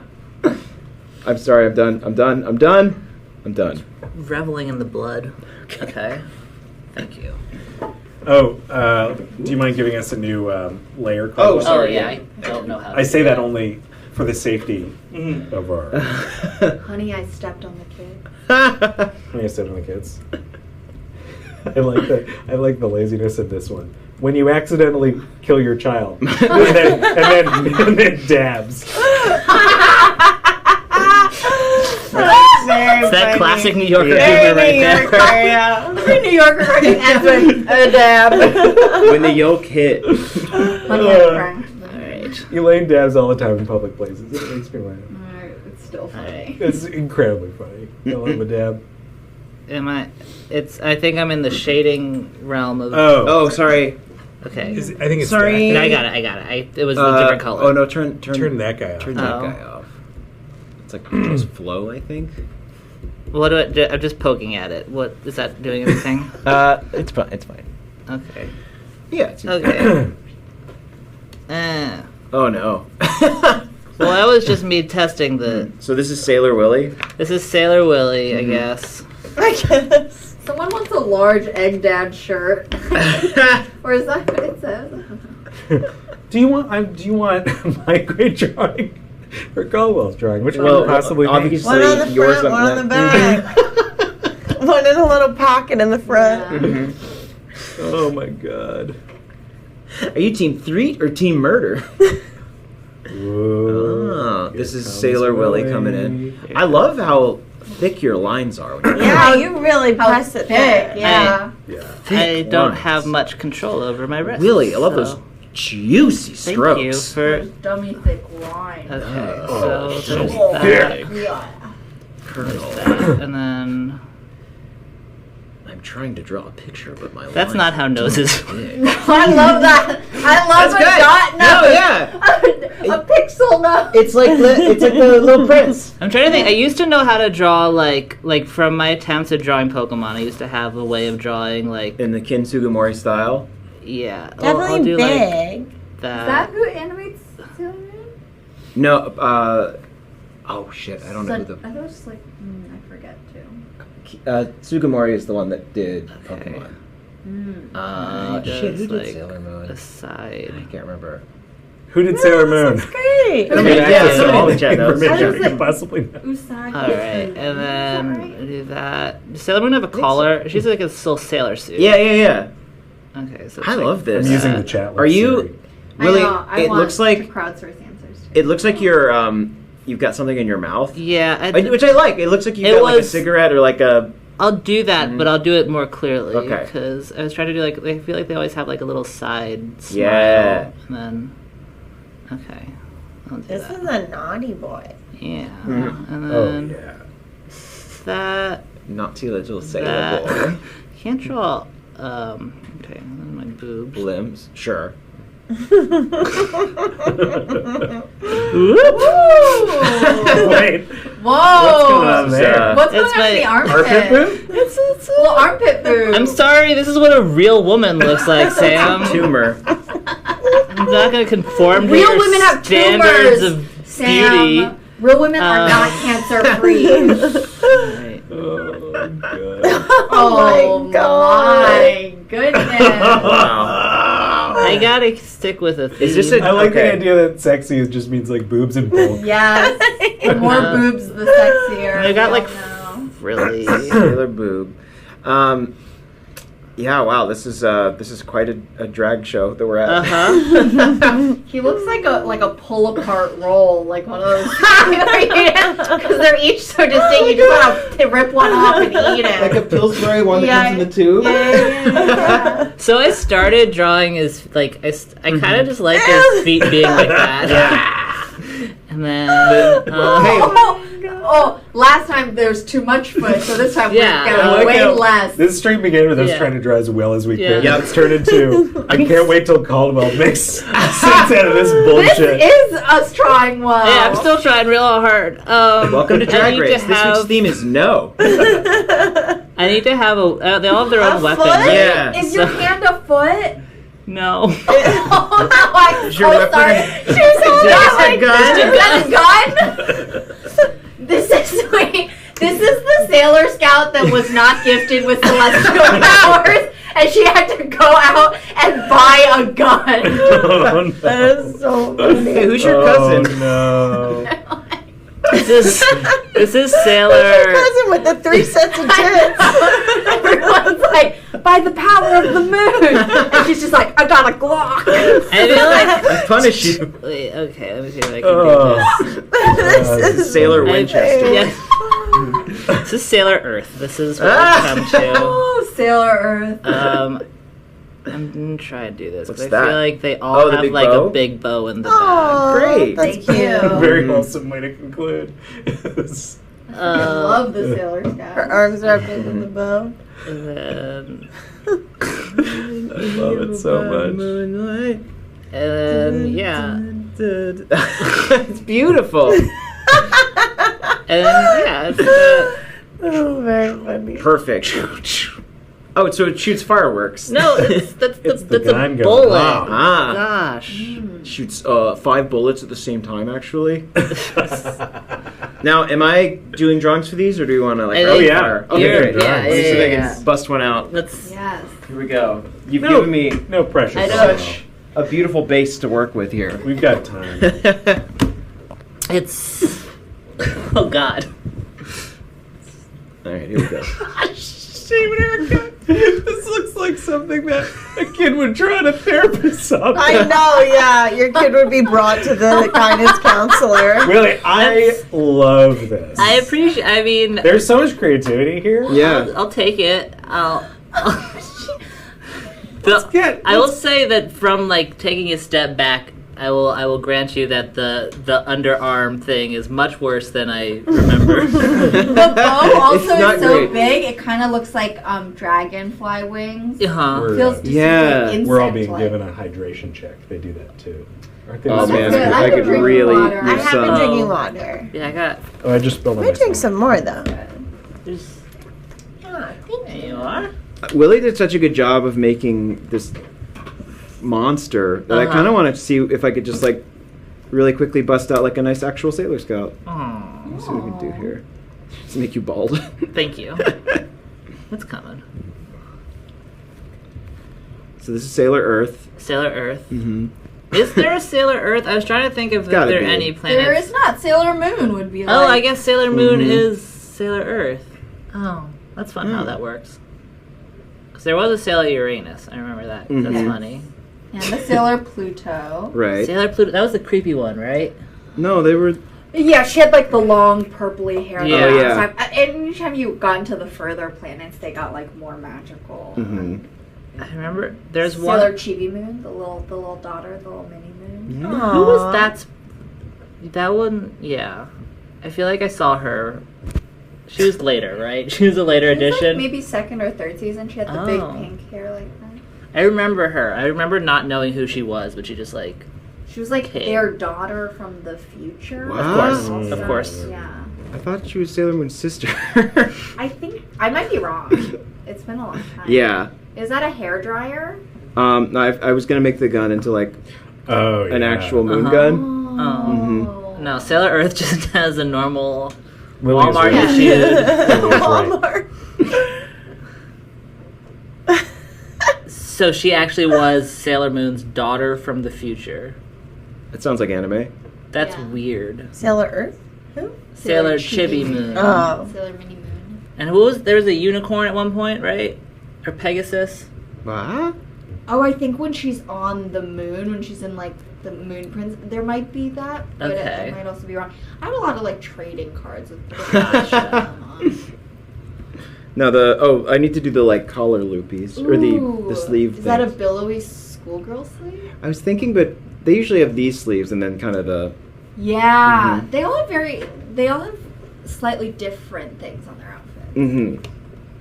I'm sorry. I'm done. I'm done. I'm done. I'm done. Reveling in the blood. Okay. Thank you. Oh, do you mind giving us a new layer? Oh, Caldwell? sorry. yeah, I don't know how to I say do that only for the safety of our. Honey, I stepped on the kid. I said on the kids. I like the laziness of this one. When you accidentally kill your child, and then dabs. It's that classic New Yorker humor right there. Every New Yorker fucking ends with a dab. When the yolk hit. Honey, I prank. Alright. Elaine dabs all the time in public places. It makes me laugh. Alright, it's still funny. It's incredibly funny. I love a dab. I think I'm in the shading realm of. Oh, sorry. Okay. I think it's Sorry. that I guy. got it. It was a different color. Oh no, turn Turn that guy off. Turn that Oh. guy off. It's like almost flow, I think. What do I do? I'm just poking at it. What is that doing? Anything? It's fine. It's fine. Okay. Yeah. It's Okay. Oh no. Well, that was just me testing the. So this is Sailor Willie. This is Sailor Willie, I guess. I guess. Someone wants a large egg dad shirt. Or is that what it says? Do you want my great drawing or Caldwell's drawing? Which one Well, would possibly be? obviously One on the yours front, one on the back. One in a little pocket in the front. Yeah. Oh my god. Are you Team 3 or Team Murder? Whoa. Oh, this Here is comes Sailor Willie coming in. I love how thick your lines are. When you Yeah, you really How press it thick, there. yeah. Yeah. I don't lines. have much control over my wrists. Willie, I love so those juicy Thank strokes. you for. Those dummy thick lines. Okay, Oh, so there's so that, thick. Yeah. Colonel. that, and then I'm trying to draw a picture, but my that's lines not how are noses. too big. I love that. I love That's a good. dot No, nose. yeah. A pixel nose. It's like the Little Prince. I'm trying to think. I used to know how to draw like from my attempts at drawing Pokemon. I used to have a way of drawing like In the Kin Sugimori style. yeah. Definitely I'll do like big. that. Is that who animates Sailor Moon? No, oh shit, I don't know who I thought it was just like, I forget too. Sugimori is the one that did Okay. Pokemon. He Shit, who does, did like, Sailor Moon? a side. I can't remember. Who did Sailor Moon? That's great. I mean, yeah, somebody in the chat knows. Information I was I could like- possibly know. Usagi. All right, and then do that. Does Sailor Moon have a collar? She's like a still sailor suit. Yeah. Okay, so I it's like love this. I'm using the chat. Are you, Willie? I It want looks like to crowdsource answers too. it looks like you're you've got something in your mouth, Yeah, which I like. It looks like you've It got like a was- cigarette or like a. I'll do that, but I'll do it more clearly. Okay. Because I was trying to do like I feel like they always have like a little side smile. Yeah. And then, okay, I'll do This that. is a naughty boy. Yeah. Mhm. And Oh then yeah. that. Not too little sailor That. boy. Can't draw. Okay, and then my boobs. Limbs, sure. Wait. Whoa! What's going on there? What's It's going on in the my armpit? Armpit boob? Well, armpit boob. I'm sorry. This is what a real woman looks like, Sam. Tumor. I'm not going to conform to Real your women have standards tumors, of Sam. beauty. Real women are not cancer free. Right. Oh god. Oh my God. my goodness. Wow. I gotta stick with a theme. Is this a- I like Okay. the idea that sexy just means like boobs and bulk. Yes. The more boobs, the sexier. I got We like all know. really. Sailor boob. Yeah, wow. This is quite a drag show that we're at. Uh huh. He looks like a pull apart roll, like one of those. Because they're each so distinct. You just want to rip one off and eat it. Like a Pillsbury one that Yeah. comes in the tube. Yeah. So I started drawing his like I kind of just like his feet being like that. And then Oh, last time there was too much foot, so this time Yeah. we've I got like way how less. This stream began with us Yeah. trying to draw as well as we Yeah. could. Yep. It's turned into I can't wait till Caldwell makes sense out of this This bullshit. is us trying well. yeah, I'm still trying real hard. Welcome to I Drag need Race. to This week's have- theme is no. I need to have a. They all have their own weapon. foot? right? Yeah. Is your hand a foot? No. Oh, no, I'm Is your so weapon sorry. a- She was holding Is it a out gun? Is that a gun? This is the Sailor Scout that was not gifted with celestial powers, and she had to go out and buy a gun. Oh, no. That is so funny. Hey, who's your cousin? Oh, no. This is Sailor. Your cousin with the 3 sets of tits. Everyone's like, by the power of the moon. And she's just like, I got a Glock. I feel like I punish you. Wait, okay, let me see if I Oh. can do this. This is Sailor Winchester. Yes. This is Sailor Earth. This is what we come to. Oh, Sailor Earth. I'm gonna try to do this. 'Cause What's I that? feel like they Oh, all the have big like bow? a big bow in the Oh, Great. that's Thank you. cute. Very wholesome way to conclude. I love the Sailor Her Scout. arms wrapped up in the bow. back. And then, I love it so much. Moonlight. and then yeah. It's beautiful. And then, yeah, it's Oh, very funny. Perfect. Oh, so it shoots fireworks. no, that's It's the that's a gun gun. bullet. Wow. Ah. Gosh. Shoots 5 bullets at the same time, actually. Now, am I doing drawings for these, or do you want to like? I rapid think fire? you're- Okay, great. yeah, Let me see if I yeah. can bust one out. Let's. Yes. Here we go. You've No. given me No pressure. I know. such a beautiful base to work with here. We've got time. It's. Oh God. All right, here we go. Shame and haircut. This looks like something that a kid would draw at a therapist's office. I know, yeah. Your kid would be brought to the guidance counselor. Really, I love this. I appreciate. I mean, There's so much creativity here. Yeah. I'll take it. Get- I will say that from like taking a step back, I will grant you that the underarm thing is much worse than I remember. The bow also It's not is so great. big, it kind of looks like dragonfly wings. Uh-huh. We're, Feels just Yeah. like we're all being insect-like. given a hydration check. They do that too. Aren't they Oh the man, same? good. I could drink really water. I use have been some. drinking water. Yeah, I got. Oh, I just spilled I on might drink myself. some more though. There's, there you are. Willie did such a good job of making this monster that I kind of wanted to see if I could just like really quickly bust out like a nice actual Sailor Scout. Aw, Let's see what we can do here. Just make you bald. thank you. What's coming? So this is Sailor Earth. Sailor Earth. Mm-hmm. Is there a Sailor Earth? I was trying to think if Gotta there are be. any planets. There is not. Sailor Moon would be like. Oh, I guess Sailor Moon Mhm. is Sailor Earth. Oh, that's fun how that works. Because there was a Sailor Uranus. I remember that. That's Mhm. funny. And the Sailor Pluto. Right. Sailor Pluto. That was the creepy one, right? No, they were. Yeah, she had like the long purpley hair. Yeah. Oh, yeah. And anytime you got into the further planets, they got like more magical. Mm-hmm. I remember there's Sailor one. Chibi Moon, the little daughter, the little mini moon. Who was that? That one, yeah. I feel like I saw her. She was later, right? She was a later It was, like, edition. maybe second or third season. She had the big Oh. pink hair like that. I remember her. I remember not knowing who she was, but she just like. She was like Okay. their daughter from the future. Wow. Of course, Also, of course. Yeah. I thought she was Sailor Moon's sister. I think I might be wrong. It's been a long time. Yeah. Is that a hair dryer? No, I was gonna make the gun into like Oh, an yeah. actual moon Uh-huh. gun. Oh. No, Sailor Earth just has a normal Willie's Walmart right. issue. Willie's right. Walmart. So she actually was Sailor Moon's daughter from the future. It sounds like anime. That's Yeah. weird. Sailor Earth? Who? Sailor Chibi Moon. Oh. Sailor Mini Moon. And who was there was a unicorn at one point, right? Or Pegasus? What? Oh, I think when she's on the moon, when she's in like the Moon Prince, there might be that, but Okay. I might also be wrong. I have a lot of like trading cards with No, I need to do the like collar loopies or the sleeve. Is that a things. billowy schoolgirl sleeve? I was thinking, but they usually have these sleeves and then kind of the. Yeah, Mhm. they all have slightly different things on their outfit. Mm-hmm.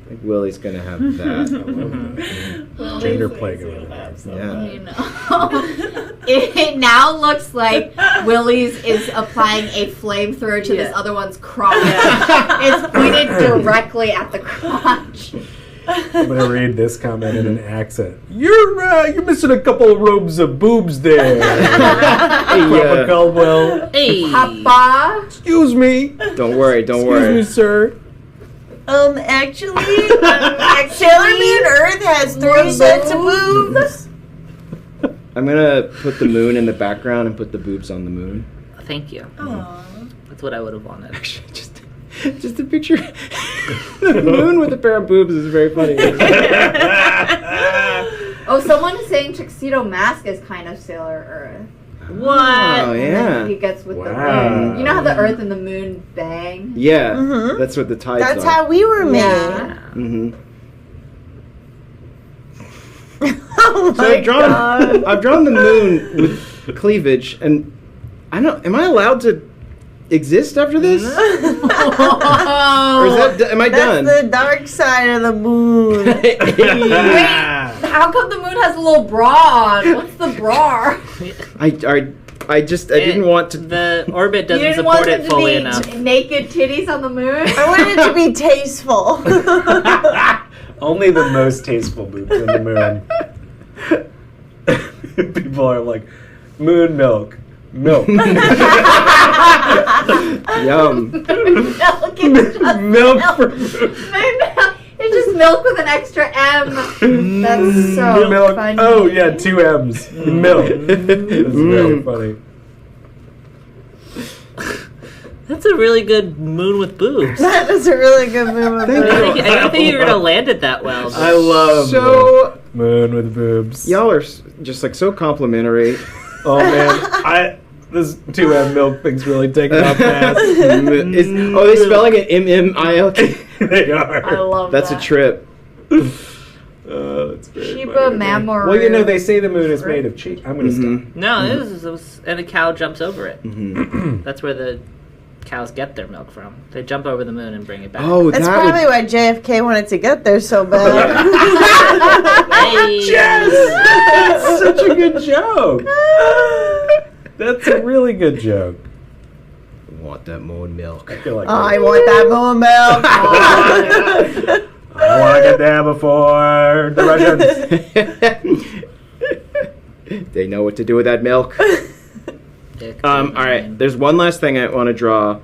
I think Willie's gonna have that. Gender play going on. Yeah. You know, it now looks like Willie's is applying a flamethrower to this other one's crotch. It's pointed directly at the crotch. I'm gonna read this comment in an accent. You're missing a couple of robes of boobs there. Papa Caldwell. Hey. Papa. Excuse me. Don't worry. Excuse me, sir. Actually, Sailor Man Earth has 3 sets of boobs. I'm gonna put the moon in the background and put the boobs on the moon. Thank you. That's what I would have wanted. Actually, just a picture. The moon with a pair of boobs is very funny. Oh, someone is saying Tuxedo Mask is kind of Sailor Earth. What? Oh, And yeah. then he gets with the Wow. moon. You know how the Earth and the moon bang? Yeah, Mhm. that's what the tides That's are. how we were made. Yeah. Mm-hmm. Oh So my God. I've drawn the moon with cleavage, and am I allowed to exist after this? Or is that, am I That's done? the dark side of the moon. How come the moon has a little bra on? What's the bra? I didn't want to. The orbit You doesn't didn't want support them it to fully be enough. naked titties on the moon? I wanted it to be tasteful. Only the most tasteful boobs in the moon. People are like, moon milk. Milk. Yum. Milk is just Milk for It's just milk with an extra M. That's so milk. funny. Oh, yeah, 2 M's. Milk. It's very funny. That's a really good moon with boobs. That is a really good moon. I don't think you're gonna land it that well. I love So moon with boobs. y'all are just like so complimentary. Oh, man. This 2M milk thing's really taking off fast. Are they spelling it MMILK? They are. I love That's that. a trip. That's very Sheba funny. Mammoth. Well, you know, they say the moon is made of cheese. I'm going to stop. No, it was, and a cow jumps over it. Mm-hmm. That's where the cows get their milk from. They jump over the moon and bring it back. Oh, That's that probably would, why JFK wanted to get there so bad. Hey. Yes! That's such a good joke. That's a really good joke. want that moon milk. I feel like I want that moon milk. I want to get there before the Russians. They know what to do with that milk. All right, there's one last thing I want to draw,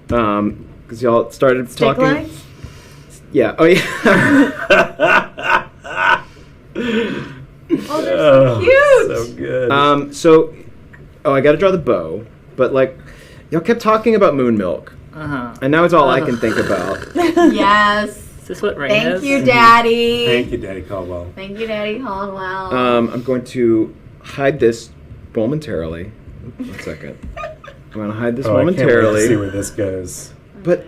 because y'all started Stick talking. lines? Yeah. Oh yeah. Oh, they're so cute. So good. I got to draw the bow, but like, y'all kept talking about moon milk, and now it's all I can think about. Yes. Is this what rain Thank is? you, Daddy. Thank you, Daddy Caldwell. Thank you, Daddy Caldwell. I'm going to hide this momentarily. 1 second. I'm going to hide this I can't wait to momentarily. see where this goes. But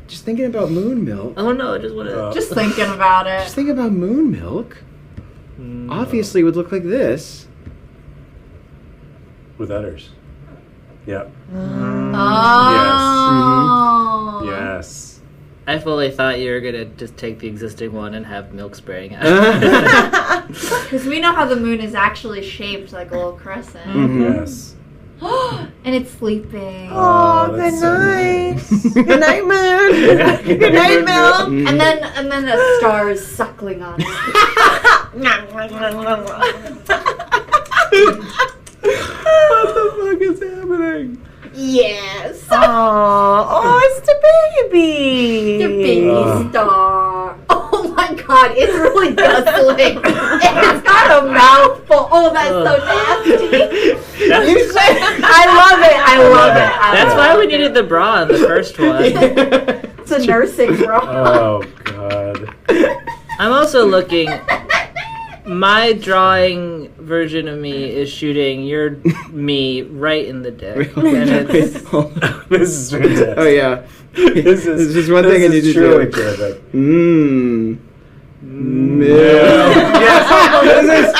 just thinking about moon milk. Oh no, I just want to. Just thinking about it. Just think about moon milk. Obviously, it would look like this. With udders. Yep. Oh. Yes. I fully thought you were gonna just take the existing one and have milk spraying out. Because we know how the moon is actually shaped like a little crescent. Yes. And it's sleeping. Oh, good that's so night. Good night, moon. Good night, milk. And then a star is suckling on it. What the fuck is happening? Yes. Oh, it's the baby. The baby star. Oh my god, it's really bustling. It's got a mouthful. Oh, that's so nasty. I love it. I love it. That's why we needed the bra in the first one. It's a nursing bra. Oh, God. I'm also looking. My drawing version of me is shooting your me right in the dick. And it's, This is fantastic. Oh yeah. This is one thing I need to truly do. terrific. Mmm. Yes, this is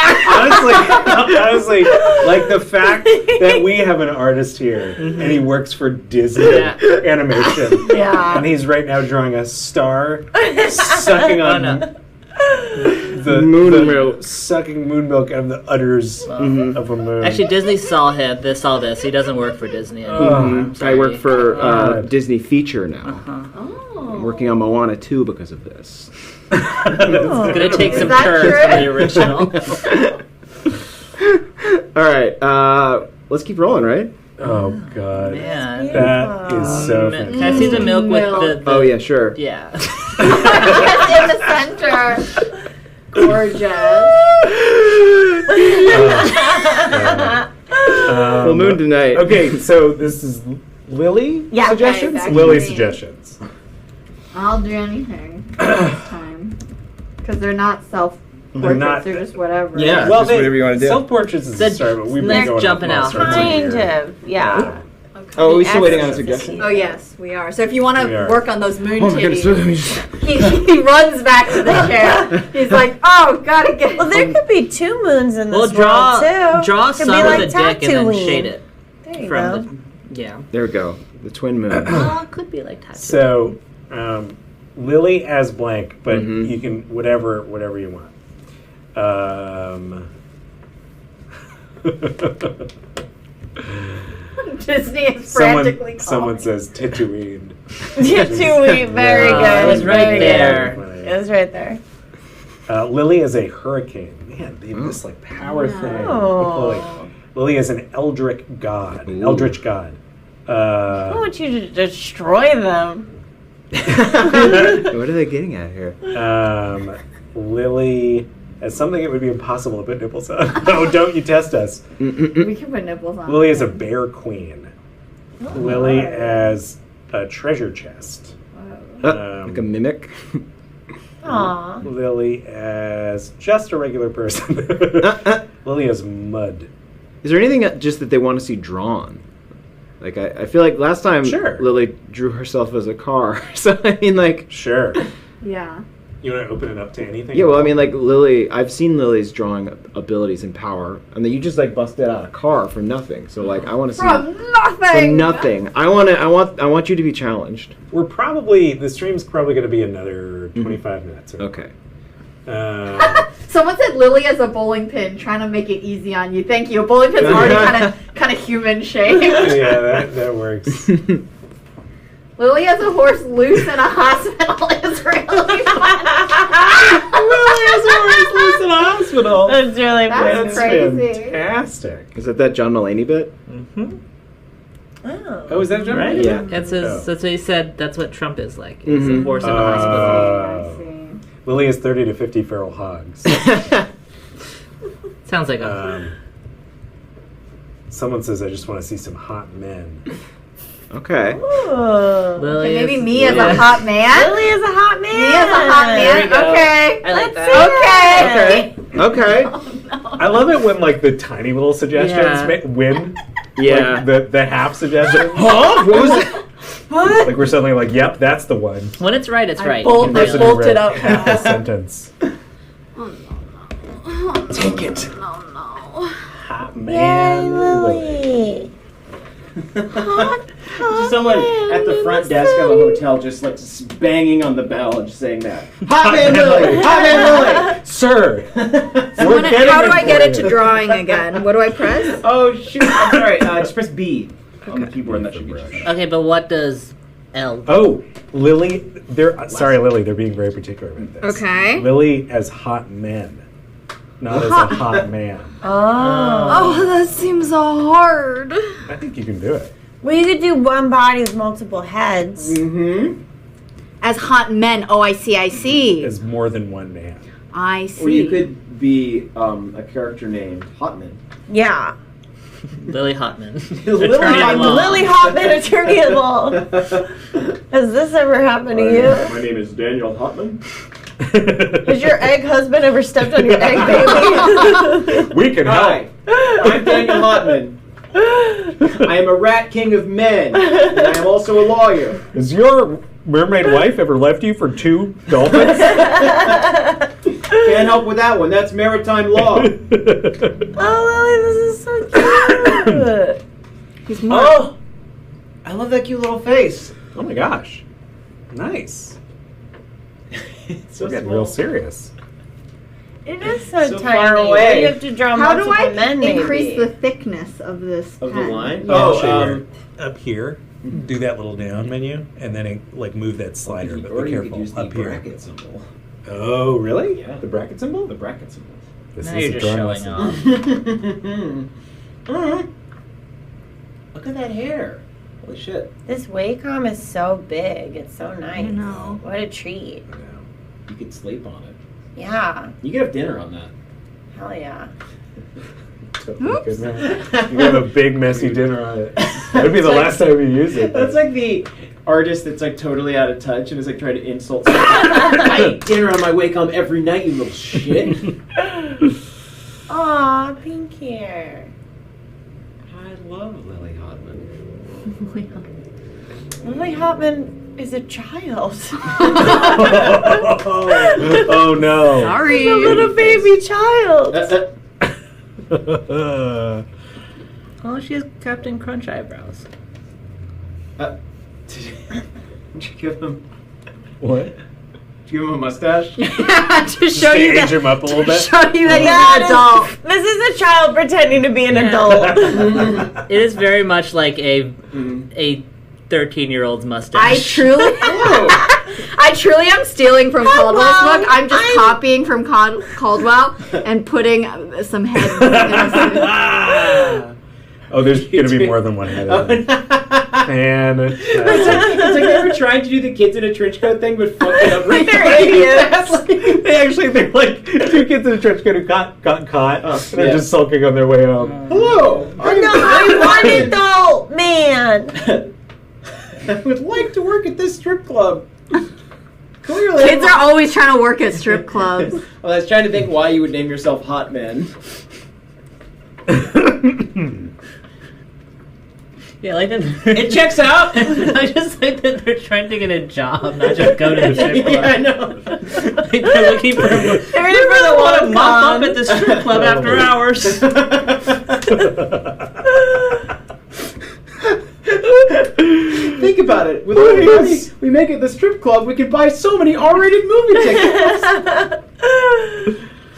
honestly, like the fact that we have an artist here and he works for Disney Animation, and he's right now drawing a star sucking on the Moon milk. sucking moon milk out of the udders of a moon. actually, Disney saw this. He doesn't work for Disney anymore. I'm I work sorry. for Disney Feature now. Oh. I'm working on Moana 2 because of this. It's gonna take some that turns true? from the original. All right, let's keep rolling, right? Oh God, Man. that is so. Can I see the milk with the Oh yeah, sure. Yeah. In the center. Gorgeous. Full moon tonight. Okay, so this is Lily Yeah, suggestions. okay, Lily back to me. suggestions. I'll do anything this time. Because they're not self-portraits, not- they're just whatever. Yeah. Well, just whatever you wanna do. Self portraits is The- a start, but we've been next going jumping off all out. sorts of Kind here. of, yeah. Oh, are we still waiting on a Access suggestion? is Oh, yes, we are. So if you want We to are. work on those moon Oh my goodness, titties, let me just- he runs back to the chair. He's like, oh, gotta get Well, there could be two moons in this Well, draw world, too. draw Could some be with like a dick and then Tatooine. shade it There you from go. the. Yeah. There we go. The twin moon. Oh, it could be like tattoo. So, Lily as blank, but Mhm. you can whatever you want. Disney is frantically someone calling. says Tatooine. Tatooine, very Oh, good. it was right very there. good. It was right there. Lily is a hurricane. Man, they have this like power thing. Lily. Lily is an eldritch god. An Ooh. eldritch god. I want you to destroy them. What are they getting at here? Lily as something it would be impossible to put nipples on. No, don't you test us. We can put nipples on. Lily is a bear queen. Lily as a treasure chest. Like a mimic. Aw. Lily as just a regular person. Lily as mud. Is there anything just that they want to see drawn? Like I feel like last time Sure. Lily drew herself as a car. So I mean, like, Sure. Yeah. You want to open it up to anything? yeah. Well, I mean, like Lily. I've seen Lily's drawing abilities and power, and then you just like busted out a car from nothing. So like, I want to see From nothing. from nothing. I want you to be challenged. We're probably the stream's probably going to be another 25 minutes. Or Okay. Someone said Lily as a bowling pin, trying to make it easy on you. Thank you. A bowling pin's already kind of human shaped. Yeah, that works. Lily as a horse loose in a hospital is really fun. Lily has a horse loose in a hospital. That's really That's funny. crazy. Fantastic. Is that John Mulaney bit? Oh, is that John? Right? Mulaney? Yeah. That's his, Oh. that's what he said. That's what Trump is like. He's a Mhm. horse in the hospital. I see. Lily has 30 to 50 feral hogs. Sounds like a. Someone says, I just want to see some hot men. Okay. Ooh. Lily Maybe is- me as Lily a is- hot man. Lily is a hot man. Me as a hot There man. you go. Okay. I like Let's that. see Okay. I love it when like the tiny little suggestions Yeah. win. Yeah. Like, the half suggestion. Huh? What was it? Like we're suddenly like, yep, that's the one. When it's right, it's I right. bolt- You can I really- bolt- bolted up half the now. sentence. Take it. Oh no. Hot Yay, man. Lily. Just someone at the front desk of a hotel just like banging on the bell and just saying that. Hot man Lily! Hot man Lily! Sir. How do I get it to drawing again? What do I press? Oh shoot! I'm sorry. Just press B on the keyboard and that should get you. Okay, but what does L? Oh, Lily. They're sorry, Lily. They're being very particular about this. Okay. Lily as hot men, not as a hot man. Oh, that seems so hard. I think you can do it. Well, you could do one body with multiple heads. Mm-hmm. As hot men. Oh, I see. As more than one man. I see. Or you could be a character named Hotman. Yeah. Lily Hotman. Lily Attorney at Hotman. law. Lily Hotman, attorney at law. Has this ever happened to you? My name is Daniel Hotman. Has your egg husband ever stepped on your egg, baby? We can Hi, help. I'm Daniel Hotman. I am a rat king of men, and I am also a lawyer. Has your mermaid wife ever left you for 2 dolphins? Can't help with that one. That's maritime law. Oh, Lily, this is so cute. Oh, I love that cute little face. Oh my gosh. Nice. It's so We're getting small. real serious. It is so, So tiny. far Well, away. you have to draw How do multiple I men, increase the maybe. thickness of this Of the pen? line? Yeah. Oh, Up here, do that little down menu, and then like move that slider, but or be you could careful. use the Up here. bracket symbol. Oh, really? Yeah. The bracket symbol? The bracket symbol. This Now is you're a just drawing showing lesson. off. A Look at that hair. Holy shit. This Wacom is so big. It's so nice. I know. What a treat. I know. You could sleep on it. Yeah. You could have dinner on that. Hell yeah. Totally good, man. You can have a big messy dinner on it. That'd be the last time you use it. That's like the artist that's like totally out of touch and is like trying to insult someone. I eat dinner on my Wacom every night, you little shit. Aw, pink hair. I love Lily Hodman. Lily Hotman is a child. Oh no. Sorry. She's a little baby child. Oh, she has Captain Crunch eyebrows. Did you give him? What? Did you give him a mustache? To show you Age him up a little bit. Show you that Yeah, he's an adult. This is a child pretending to be an adult. It is very much like a 13-year-old's mustache. I truly am stealing from Caldwell's book. I'm just copying from Caldwell and putting some head. Oh, there's going to be more than one head. And It's like they were trying to do the kids in a trench coat thing, but fucked it up. Right? They're idiots. they're like two kids in a trench coat who got caught, and they're just sulking on their way home. Hello. No, I want adult man. I would like to work at this strip club. Clearly. Kids are always trying to work at strip clubs. Well, I was trying to think why you would name yourself Hot Man. Yeah, like that. It checks out. I just like that they're trying to get a job, not just go to the strip club. Yeah, I know. Like they're looking for. They're in for the Want to one mop up at the strip club after hours. Think about it. With all the money we make at the strip club, we can buy so many R-rated movie tickets.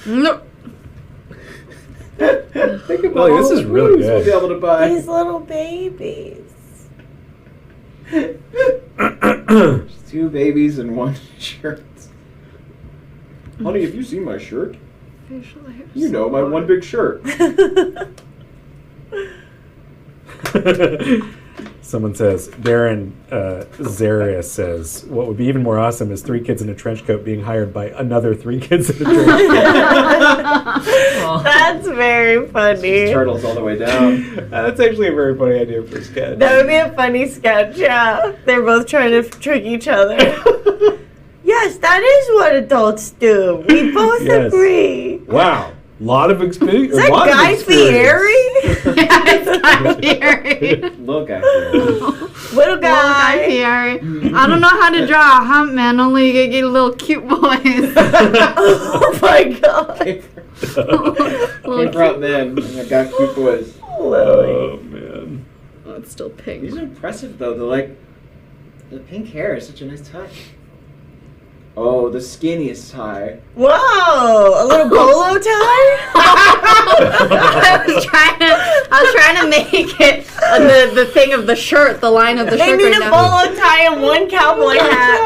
No. Think about Well, all this the is really movies we'll good. be able to buy. These little babies. Just 2 babies and 1 shirt. Honey, have you seen my shirt? You know, my one big shirt. Someone says, Darren Zarius says, what would be even more awesome is 3 kids in a trench coat being hired by another 3 kids in a trench coat. That's very funny. Turtles all the way down. That's actually a very funny idea for a sketch. That would be a funny sketch, yeah. They're both trying to trick each other. Yes, that is what adults do. We both Yes. agree. Wow. Lot of experience. Is that Guy Fieri? Yeah, it's Guy Fieri. Little guy. Little Guy guy. Fieri. I don't know how to draw a hump man, only you can get little cute boys. Oh my god. Paper out men. I got cute boys. Oh, man. Oh, it's still pink. These are impressive though. The pink hair is such a nice touch. Oh, the skinniest tie. Whoa, a little bolo tie? I was trying to make it the thing of the shirt, the line of the They shirt. need right a now. bolo tie and 1 cowboy hat.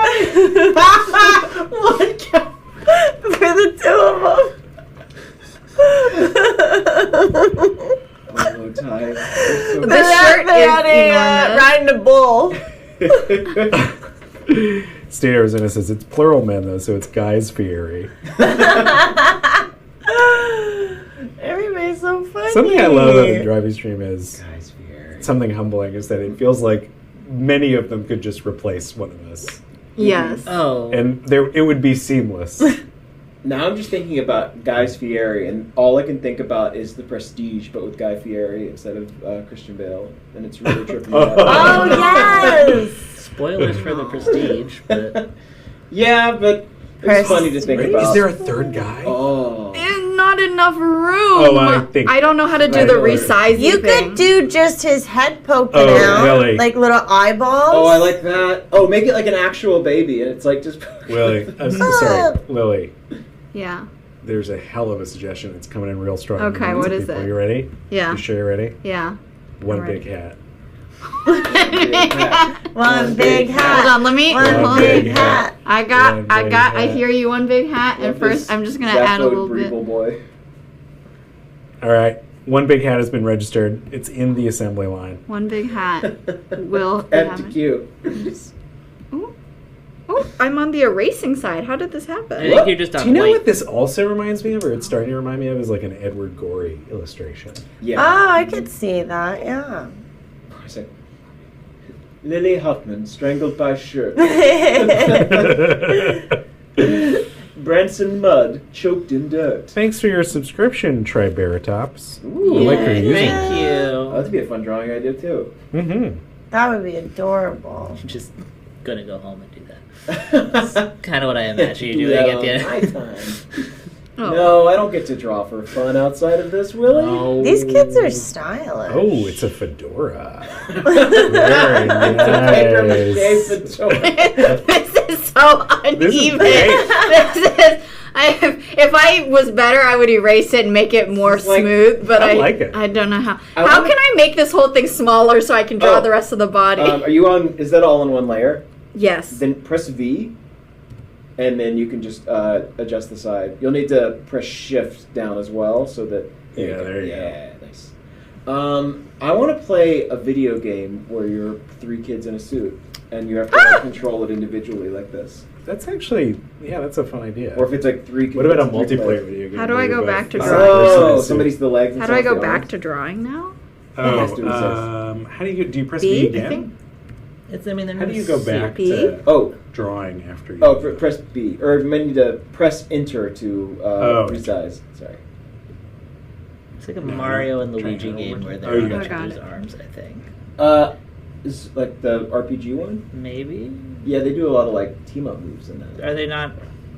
1 cowboy for the 2 of them. Polo tie. The shirt They're is riding a bull. State Arizona says it's plural men, though, so it's Guy's Fieri. Everybody's so funny. Something I love about the Drawfee stream is Guys, Fieri. something humbling is that it feels like many of them could just replace one of us. Yes. Oh. And it would be seamless. Now I'm just thinking about Guy's Fieri, and all I can think about is The Prestige, but with Guy Fieri instead of Christian Bale, and it's really tripping me out. Oh, yes. Spoilers for The Prestige, but Yeah, but it's funny to think about. Is there a third guy? Oh. There's not enough room. Oh, I think- I don't know how to do Right, the right. resizing You thing. could do just his head poking Oh, out. Willie. Like little eyeballs. Oh, I like that. Oh, make it like an actual baby, and it's like just. Willie. I'm so sorry. Lily, Yeah. there's a hell of a suggestion that's coming in real strong. Okay, from what some is people. it? You ready? Yeah. You sure you're ready? Yeah. One I'm big ready. hat. One big hat. Hold on, let me. One hold on. big hat. I One big I hat. hear you, one big hat. And first, I'm just gonna add a little bit. Boy. All right. One big hat has been registered. It's in the assembly line. One big hat. Will Add to queue. Ooh. Oh, I'm on the erasing side. How did this I happen? think you're just on Do you know white. what this also reminds me of, or it's starting to remind me of, is like an Edward Gorey illustration. Yeah. Oh, I could see that, yeah. I said, Lily Huffman strangled by shirt. Branson Mudd choked in dirt. Thanks for your subscription, Triceratops. Ooh. I like your Yay, username. thank you. Oh, that'd be a fun drawing idea too. Mm-hmm. That would be adorable. I'm just gonna go home and do that. That's kind of what I imagine you Do doing that at the on end. my time. Oh. No, I don't get to draw for fun outside of this, Willie. Oh. These kids are stylish. Oh, it's a fedora. It's Very a paper mache nice. fedora. This is so This is uneven. great. If I was better, I would erase it and make it more It's like- smooth. But I like it. I don't know how. I How wanna- can I make this whole thing smaller so I can draw Oh, the rest of the body? Are you on? Is that all in one layer? yes. Then press V, and then you can just adjust the side. You'll need to press Shift down as well, so that. Yeah, there you go. Yeah, nice. I want to play a video game where you're 3 kids in a suit, and you have to like, control it individually like this. That's actually, that's a fun idea. Or if it's like 3 kids. What about a it's 3 multiplayer players. video game? How do where I you're go both back to the drawing? same person in a Oh, suit? somebody's the legs. and How do I go someone's the back arms. to drawing now? Has to How do you press B, B I again? think? It's, I mean, they're How do not you go back B? to Oh, drawing after you? press B, or maybe need to press Enter to resize. Sorry. It's like a No, Mario and trying Luigi to game remember. where Oh, they're you on got each it. other's arms, I think. Is like the RPG one? Maybe? Yeah, they do a lot of like team up moves in that. Are they not?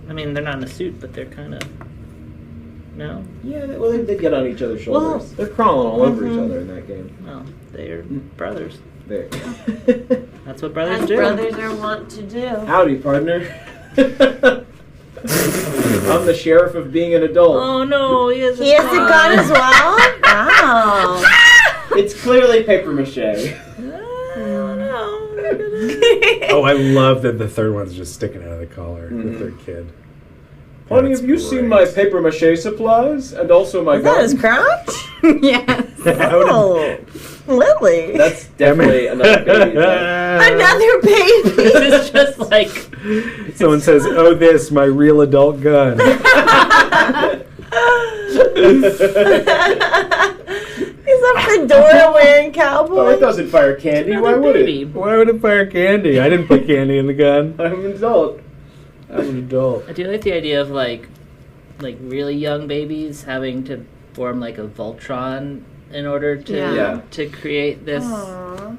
I mean, they're not in a suit, but they're kind of. No? Yeah, they get on each other's shoulders. They're crawling all over each other in that game. No. They're brothers. There. That's what brothers As do. brothers are wont to do. Howdy, partner. I'm the sheriff of being an adult. Oh no, he has a He has a gun as well? Wow. It's clearly paper mache. Oh, I love that the third one's just sticking out of the collar. The third kid. Honey, That's have you seen my great. paper mache supplies and also my Is that his gun? crouch? yes. Oh, Lily. That's definitely another baby. Another baby. This is just like. Someone says, "Oh, this my real adult gun." He's a fedora wearing Oh, cowboy. it doesn't fire candy. Why would baby. it? Why would it fire candy? I didn't put candy in the gun. I'm an adult. I'm an adult. I do like the idea of like really young babies having to form like a Voltron in order to Yeah. to create this Aw.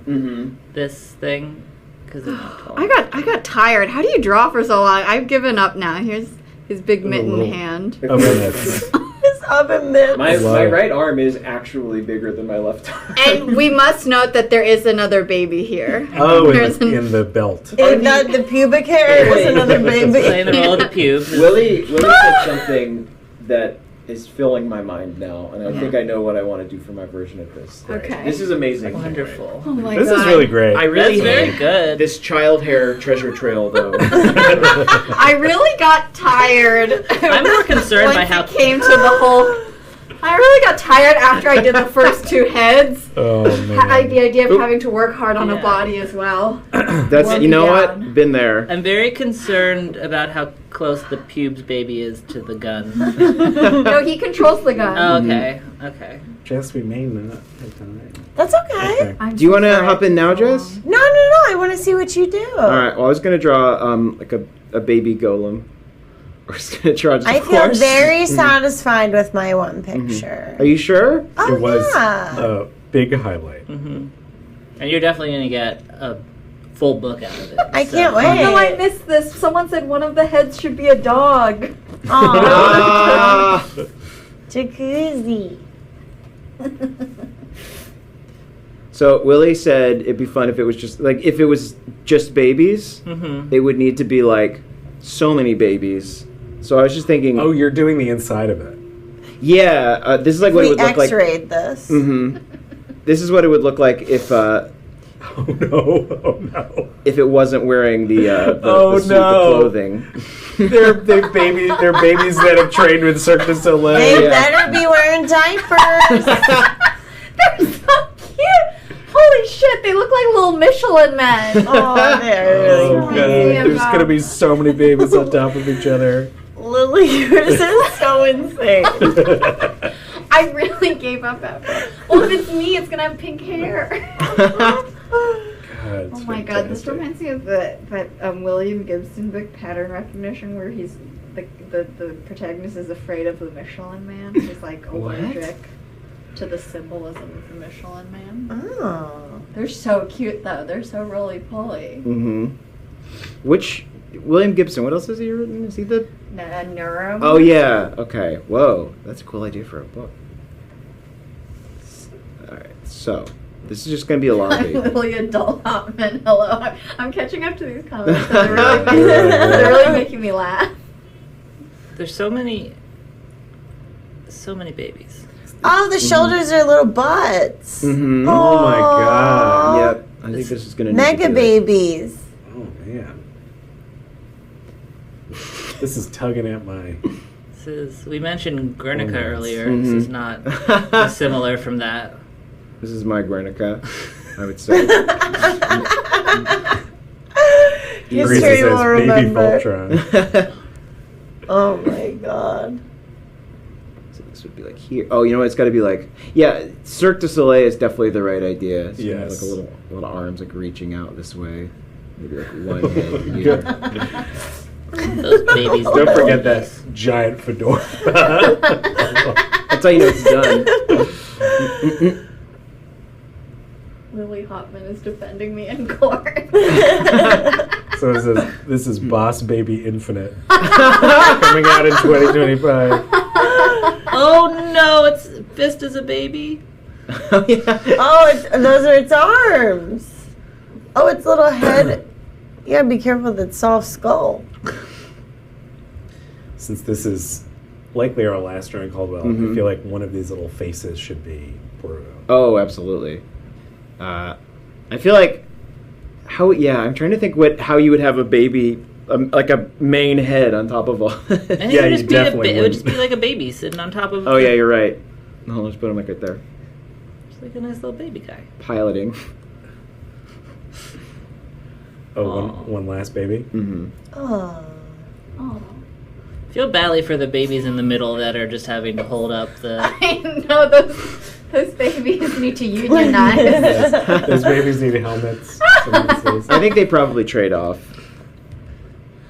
this thing because they're not tall. I got tired. How do you draw for so long? I've given up now. Here's his big mitten little- hand. Oh, minutes. His oven mitt. My Love it. right arm is actually bigger than my left arm. And we must note that there is another baby here. Oh, There's in the belt. In the pubic hair is another Playing baby. the role of the pubes. Willie said something that is filling my mind now, and I think I know what I want to do for my version of this. Okay. This is amazing. Wonderful. Oh my This god. is really great. I really That's very hate good. this child hair treasure trail, though. I really got tired. I'm more concerned by Once how it came to the whole. I really got tired after I did the first 2 heads. Oh man. The idea of having to work hard on a Yeah. body as well. That's you know what? Been there. I'm very concerned about how close the pubes baby is to the gun. No, he controls the gun. Oh, okay, okay. Jess, we may not have time. That's okay. Okay. I'm Do you so want to sorry. hop in now, Jess? No. I want to see what you do. All right. Well, I was gonna draw like a baby golem. We're just gonna draw just I a feel horse. very satisfied with my one picture. Are you sure? Oh, It was yeah. a big highlight. And you're definitely going to get a full book out of it. I so- can't Oh, no, I wait. missed this. Someone said one of the heads should be a dog. Aw. Ah. Jacuzzi. So Willie said it'd be fun if it was just babies. Mhm. It would need to be like so many babies. So I was just thinking. Oh, you're doing the inside of it. Yeah, this is like what it We would look like. x-rayed this. Mm-hmm. This is what it would look like if Oh no! Oh no! If it wasn't wearing the Oh, suit, no. the clothing. They're babies that have trained with Cirque du Soleil. They better be wearing diapers. They're so cute. Holy shit, they look like little Michelin men. Oh, they're Oh, really God. cute. There's gonna be so many babies on top of each other. Lily, yours is so insane. I really gave up after. Well, if it's me, it's gonna have pink hair. God, Oh my god, this reminds me of that William Gibson book, Pattern Recognition, where he's the protagonist is afraid of the Michelin Man. He's like allergic to the symbolism of the Michelin Man. Oh. They're so cute though. They're so roly-poly. Mm-hmm. Which William Gibson? What else has he written? Is he the? Neuro. Oh yeah. Okay. Whoa, that's a cool idea for a book. All right. So this is just gonna be a long I'm read. Lily Adult Hotman. Hello. I'm catching up to these comments. They're really making me laugh. There's so many babies. Oh, the shoulders are little butts. Mm-hmm. Oh my God. Yep. I think this is gonna need to Mega do it. babies. Oh man. This is tugging at my. We mentioned Guernica Oh, nice. earlier. Mhm. This is not dissimilar from that. This is my Guernica, I would say. Teresa History says will baby remember. Voltron. Oh my god. So this would be like here. Oh, you know what? It's got to be like, yeah. Cirque du Soleil is definitely the right idea. So you have Yes. like a little arms like reaching out this way. Maybe like one head here. Those babies. Don't forget that giant fedora. That's how you know it's done. Lily Hotman is defending me in court. So it says, this is Boss Baby Infinite. Coming out in 2025. Oh no! It's Fist as a baby. Oh yeah. Oh, those are its arms. Oh, its little head. Yeah, be careful with its soft skull. Since this is likely our last drawing Caldwell, Mhm. I feel like one of these little faces should be Boruto. Oh, absolutely. I feel like I'm trying to think how you would have a baby, like a main head on top of all. I think Yeah, it would you just be definitely it would wouldn't. just be like a baby sitting on top of. Oh yeah, you're right. No, let's put him like right there, Just like a nice little baby guy. piloting. Oh, Aw. one last baby? Mm-hmm. Oh. Oh. Feel badly for the babies in the middle that are just having to hold up the. I know those babies need to unionize. Those babies need helmets. I think they probably trade off.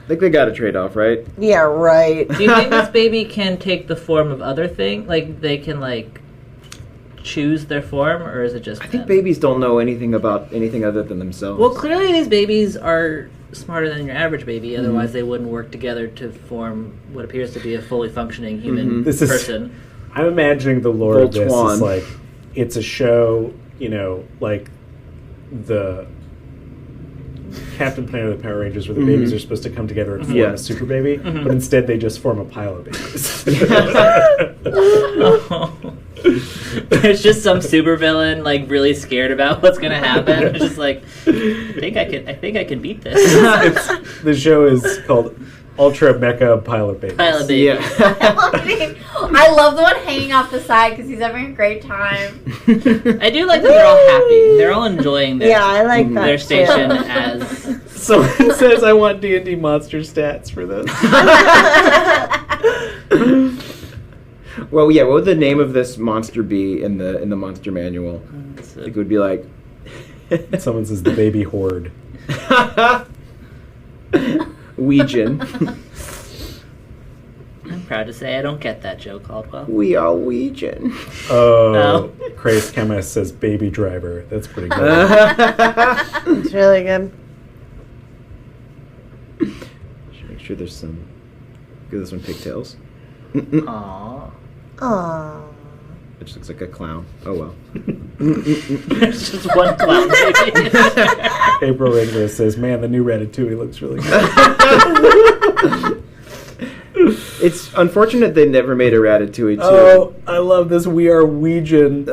I think they got to trade off, right? Yeah, right. Do you think this baby can take the form of other things? Like they can choose their form, or is it just? I think them? babies don't know anything about anything other than themselves. Well, clearly these babies are smarter than your average baby. Otherwise, they wouldn't work together to form what appears to be a fully functioning human Mhm. This is- person. I'm imagining the lore of this Voltron. is like, it's a show, like the Captain Planet of the Power Rangers where the babies are supposed to come together and form Yeah. a super baby, but instead they just form a pile of babies. There's just some supervillain really scared about what's gonna happen. It's just like, I think I can beat this. The show is called Ultra Mecha Pile of Babies. Pile of babies. yeah. I love the one hanging off the side because he's having a great time. I do like that they're all happy. They're all enjoying their Yeah, I like that their too. station as. Someone says I want D&D monster stats for this. Well, yeah. What would the name of this monster be in the monster manual? I think it would be like. Someone says the baby horde. Ouijan. I'm proud to say I don't get that joke, Caldwell. We are Ouijan. Oh, Crazed Chemist says baby driver. That's pretty good. It's really good. Should make sure there's some. Give this one pigtails. Aww. Aww. It just looks like a clown. Oh well. There's just one clown baby. April Ridgway says, man, the new Ratatouille looks really good. It's unfortunate they never made a Ratatouille too. Oh, I love this We Are Ouijan.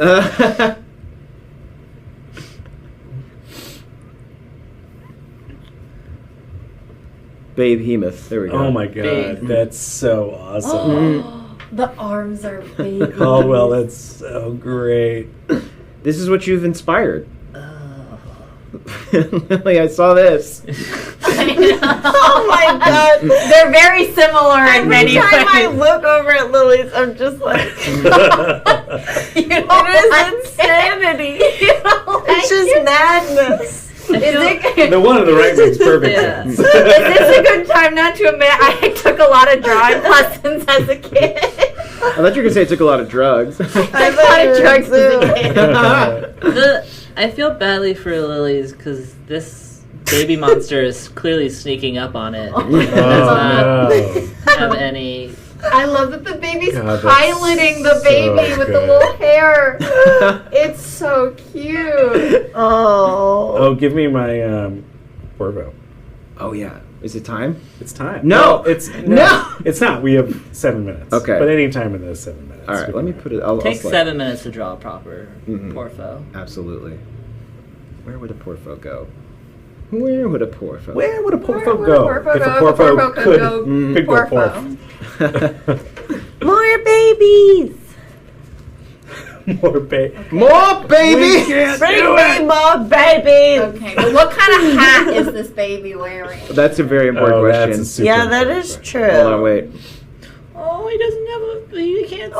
Behemoth. There we go. Oh my god, Babe. that's so awesome. The arms are big. Caldwell, that's so great. This is what you've inspired. Lily, I saw this. Oh my god. They're very similar in many ways. Every time I look over at Lily's, I'm just like, it is insanity. It's just madness. The one on the right makes perfect Yeah. sense. Is this a good time not to admit I took a lot of drawing lessons as a kid? I thought you were going to say it took a lot of drugs. I took a lot of drugs as a kid. I feel badly for Lily's because this baby monster is clearly sneaking up on it. Oh, no. Have any. I love that the baby's God, that's piloting the baby with the good. little hair. It's so cute. Oh, give me my Corvo. Oh, yeah. Is it time? It's time. No. No, it's not. We have 7 minutes. Okay. But any time in those 7 minutes. All right, let me put it. I'll Takes slide. 7 minutes to draw a proper Mhm. Porfo. Absolutely. Where would a Porfo go? Where would a Porfo? Where would a Porfo would a go? Porfo If a go? If a Porfo Porfo could could go could go Porfo. Porf. More babies. More baby. More baby! Bring me more babies. Okay, but what kind of hat is this baby wearing? That's a very important question. That's a super Yeah, that important is question. true. Hold on, wait. Oh, he doesn't have a. You can't see.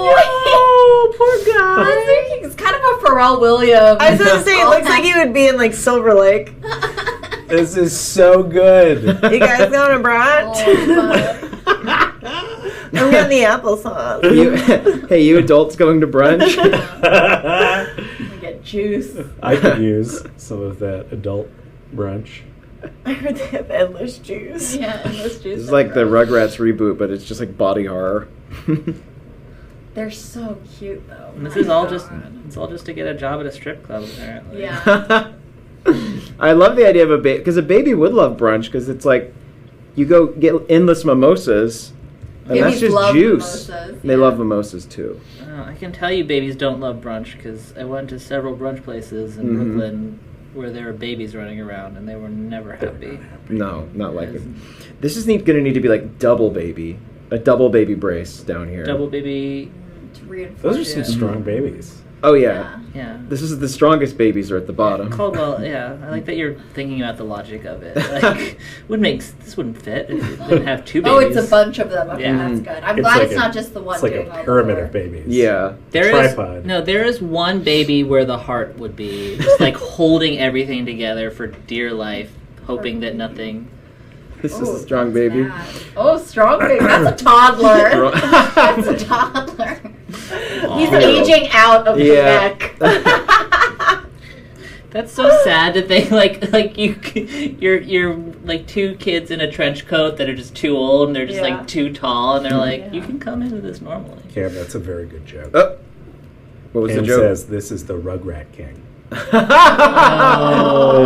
Oh, poor guy. It's kind of a Pharrell Williams. I was gonna say, it looks like he would be in like Silver Lake. This is so good. You guys going to brunch? I'm getting the applesauce. Hey, you adults going to brunch? We get juice. I could use some of that adult brunch. I heard they have endless juice. Yeah, and this juice. This is like the Rugrats reboot, but it's just like body horror. They're so cute though. And this My is all God. just. It's all just to get a job at a strip club, apparently. Yeah. I love the idea of a baby, because a baby would love brunch, because it's like, you go get endless mimosas, and that's Babies just love juice. mimosas, They yeah. love mimosas too. I can tell you babies don't love brunch because I went to several brunch places in Mhm. Brooklyn where there were babies running around and they were never happy. No, not like it. This is going to need to be like double baby. A double baby brace down here. Double baby, To reinforce Those are some it. strong babies. Oh, yeah. yeah. This is the strongest babies are at the bottom. Caldwell, yeah. I like that you're thinking about the logic of it. Like, this wouldn't fit if it didn't have two babies. Oh, it's a bunch of them. Okay, Yeah. that's good. I'm It's glad like it's not just the one It's like doing a all pyramid the of babies. Yeah. Tripod. There is one baby where the heart would be just like holding everything together for dear life, hoping that nothing. This is a strong baby. Oh, strong baby. That's a toddler. Strong- That's a toddler. He's Aw. aging out of the Yeah. neck. That's so sad to think you're like two kids in a trench coat that are just too old and they're just Yeah. like too tall and they're like, Yeah. you can come into this normally. Cam, that's a very good joke. Oh. What was Cam the joke? says this is the Rugrat King. That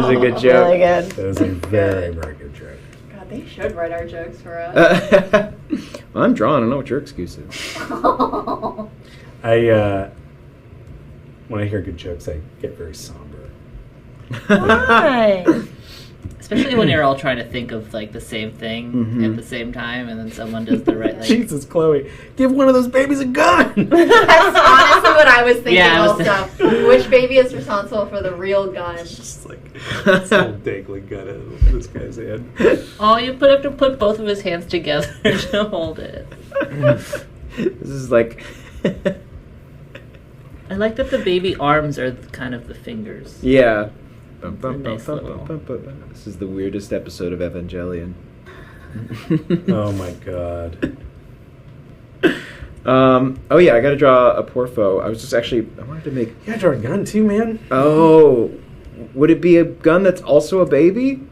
was a good joke. Really good. That is a very, very good joke. God, they should write our jokes for us. Well, I'm drawn. I don't know what your excuse is. When I hear good jokes, I get very somber. Why? Especially when you're all trying to think of like the same thing Mhm. at the same time and then someone does the right like Jesus, Chloe, give one of those babies a gun. That's honestly what I was thinking Yeah, I was also. Which baby is responsible for the real gun? Just like this little dangling gun out of this guy's head. oh, you have to put both of his hands together to hold it. This is like. I like that the baby arms are kind of the fingers. Yeah. Nice little- This is the weirdest episode of Evangelion. Oh my god. Oh yeah, I gotta draw a Porfo. I was just actually, I wanted to make. You gotta draw a gun too, man. Oh, would it be a gun that's also a baby?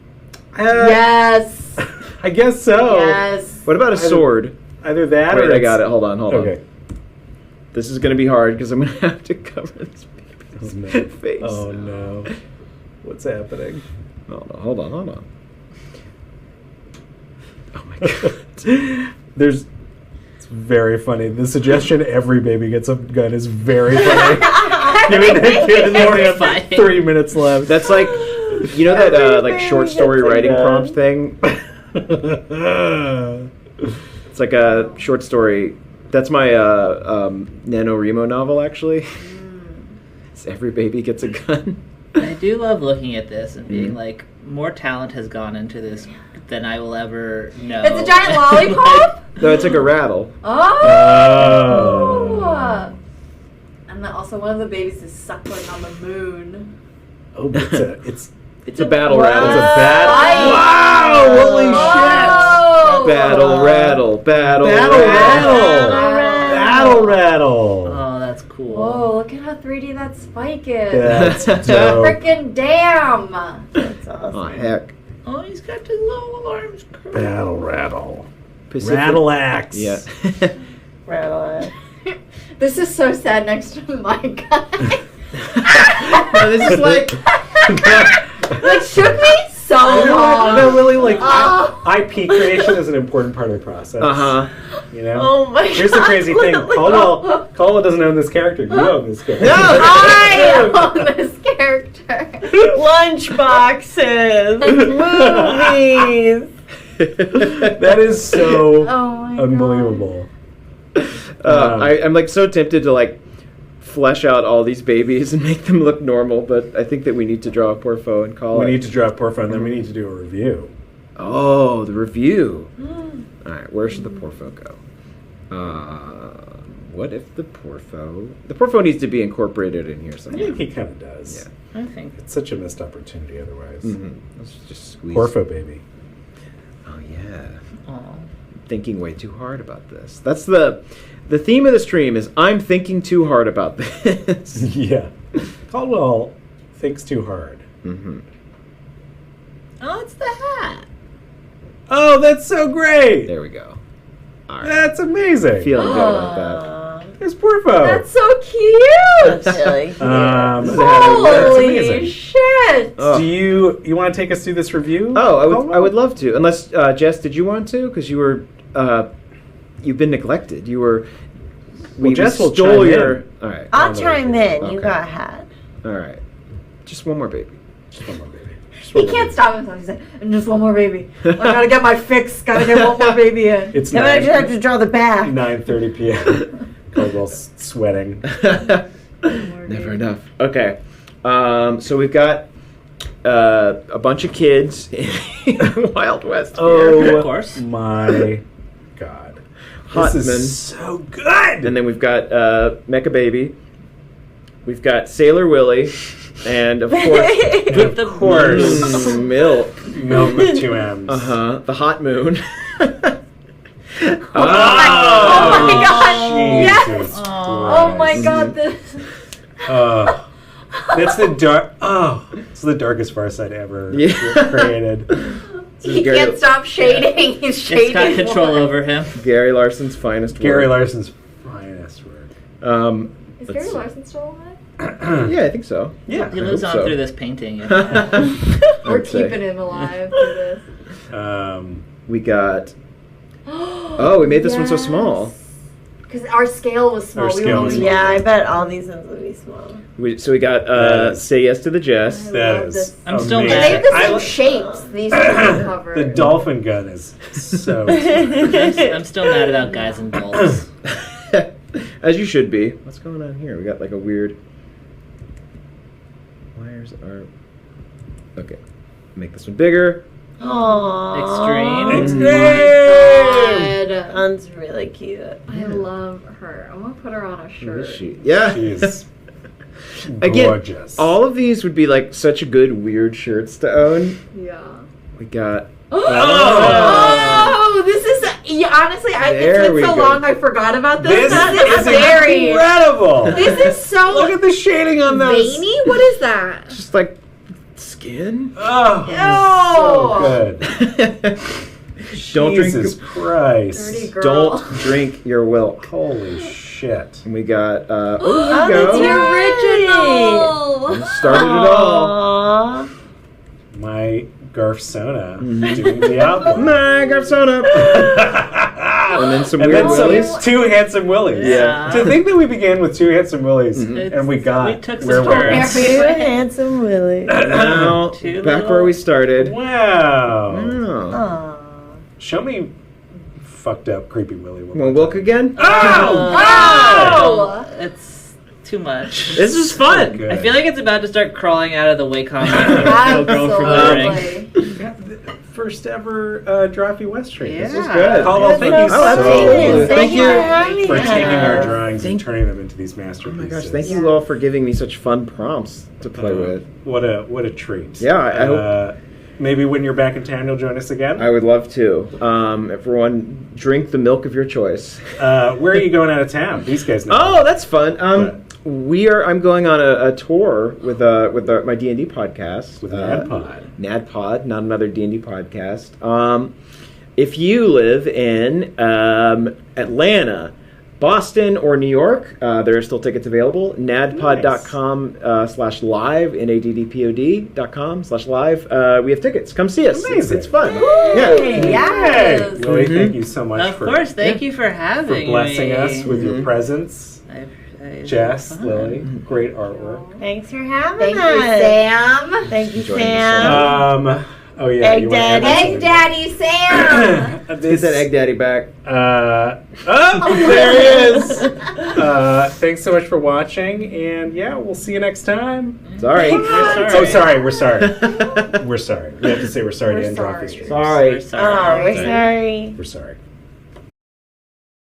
Yes. I guess so. Yes. What about a sword? Either that Wait, or I got it. Hold on. Okay. This is gonna be hard because I'm gonna have to cover this baby's Oh, no. face. Oh no. What's happening? Hold on. Oh my god. It's very funny. The suggestion every baby gets a gun is very funny. Given that we have 3 minutes left. That's like You know that like short story writing prompt thing? It's like a short story. That's my NaNoWriMo novel, actually. It's Every Baby Gets a Gun. I do love looking at this and being like, more talent has gone into this than I will ever know. It's a giant lollipop? No, it's like a rattle. Oh! And then also one of the babies is suckling on the moon. Oh, but it's a battle rattle. It's a battle. Wow! Holy shit! Oh. Battle rattle. Battle Battle rattle. Battle rattle. Oh, that's cool. Whoa, look at how 3D that spike is. That's dope. Freaking damn! That's awesome. Oh, heck. Oh, he's got his little arms curled. Battle rattle. Pacific- Rattle axe. Yeah. Rattle. This is so sad next to my guy. No, this is like... It shook me so long. No, really, like IP creation is an important part of the process. You know. Oh my Here's the crazy thing: Caldwell doesn't own this character. You own this character. I own this character. Lunchboxes, movies. That is so Oh my unbelievable. I'm like so tempted to like flesh out all these babies and make them look normal, but I think that we need to draw a Porfo and call We it. need to draw a Porfo, and then we need to do a review. Oh, the review. All right, where should the Porfo go? What if the Porfo needs to be incorporated in here I somewhere? think he kind of does. Yeah. I think. It's such a missed opportunity otherwise. Let's just squeeze. Porfo baby. Oh yeah. Oh. Thinking way too hard about this. That's the theme of the stream is I'm thinking too hard about this. Yeah. Caldwell thinks too hard. Oh, it's the hat. Oh, that's so great! There we go. All right. That's amazing. Feeling good about that. There's Porfo. That's so cute. Really? That's Holy amazing. shit. Oh. Do you want to take us through this review? Oh, I Caldwell? would love to. Unless Jess, did you want to? Because you were you've been neglected. You were. We Jess will stole chime your. in. All right. I'll chime in. Okay. You got a hat. All right. Just one more baby. Just one more baby. He can't stop himself. He's like, and just one more baby. I gotta get my fix. Gotta get one more baby in. It's Now I just have to draw the back. 9:30 p.m. Caldwell's sweating. Never enough. Okay. So we've got a bunch of kids in Wild West. Here. Of course. My God. Hotman. This is so good! And then we've got Mecha Baby. We've got Sailor Willie. And of course, milk. Milk with 2 M's. The Hot Moon. Oh my gosh. Yes. Jesus Oh my Christ. god. This. That's the dark. Oh, it's the darkest farce I'd ever created. He can't stop shading. He's It's shading. got control over him. Gary Larson's finest Gary work. Larson's finest work. Is let's Gary see. Larson still alive? Yeah, I think so. Yeah. He lives hope on so. through this painting. We're I'd say. keeping him alive through this. We got. Oh, we made this one so small. Because our scale was small. Our scale was small. Yeah, I bet all these ones will be small. So we got Say Yes to the Jess. That love is this. I'm still amazing. And they have the same I- shapes. These two cover. The dolphin gun is so. I'm still mad about guys and dolls. As you should be. What's going on here? We got like a weird. Where's our. Okay. Make this one bigger. Aww. Extreme. God. That's really cute. I love her. I want to put her on a shirt. Is she? Yeah. She's Again, gorgeous. all of these would be like such good weird shirts to own. Yeah. We got. Oh, this is honestly. There It's we been so go. long. I forgot about This this. is very. incredible. This is so Look at the shading on those. veiny. What is that? Just like skin. Oh, Ew. so good. Don't drink. Jesus Christ. Dirty girl. Don't drink your milk. Holy shit. And we got. Oh, there that's we go. the original. Started it all. Aww. My Garfsona doing Diablo. Nah, Garfsona. And then some weird Willies. Two handsome Willies. Yeah. To think that we began with two handsome Willies and we got we took where some we're at. turns. Two handsome Willie. Now, Two back little- where we started. Wow. Oh. Aw. Show me fucked up creepy Willie. one Want more Wilk time. again? Oh! It's too much. This is fun. Good. I feel like it's about to start crawling out of the Wacom little girl from the ring. Absolutely. First ever Drawfee West stream. Yeah. This was good. Caldwell, thank you Oh, so absolutely. much Thank you. for having for taking our us. drawings and Thank- turning them into these Oh masterpieces. my gosh, thank you all for giving me such fun prompts to play with. What a treat. Yeah, I hope- Maybe when you're back in town, you'll join us again. I would love to. Everyone, drink the milk of your choice. Where are you going out of town? These guys know. Oh, that's fun. I'm going on a tour with my D&D podcast With NADPod. NADPod, not another D&D podcast. If you live in Atlanta, Boston, or New York, there are still tickets available. nadpod.com /live, naddpod.com/live. We have tickets. Come see us. Amazing. It's fun. Yes. Hey, Willie, thank you so much Of for course, thank you for having blessing me. us with your presence. Jess, fun. Lily, great artwork. Thanks for having Thank us. you, Sam. Thank you, Enjoying the Sam. Oh yeah, Egg you wanna add Daddy. Egg Daddy Sam. Get that egg daddy back. There he is. Thanks so much for watching, and yeah, we'll see you next time. Sorry. Oh, sorry, we're sorry. We're sorry. We have to say we're sorry to end Drawfee Stream. Sorry. We're sorry. Oh, we're sorry. We're sorry.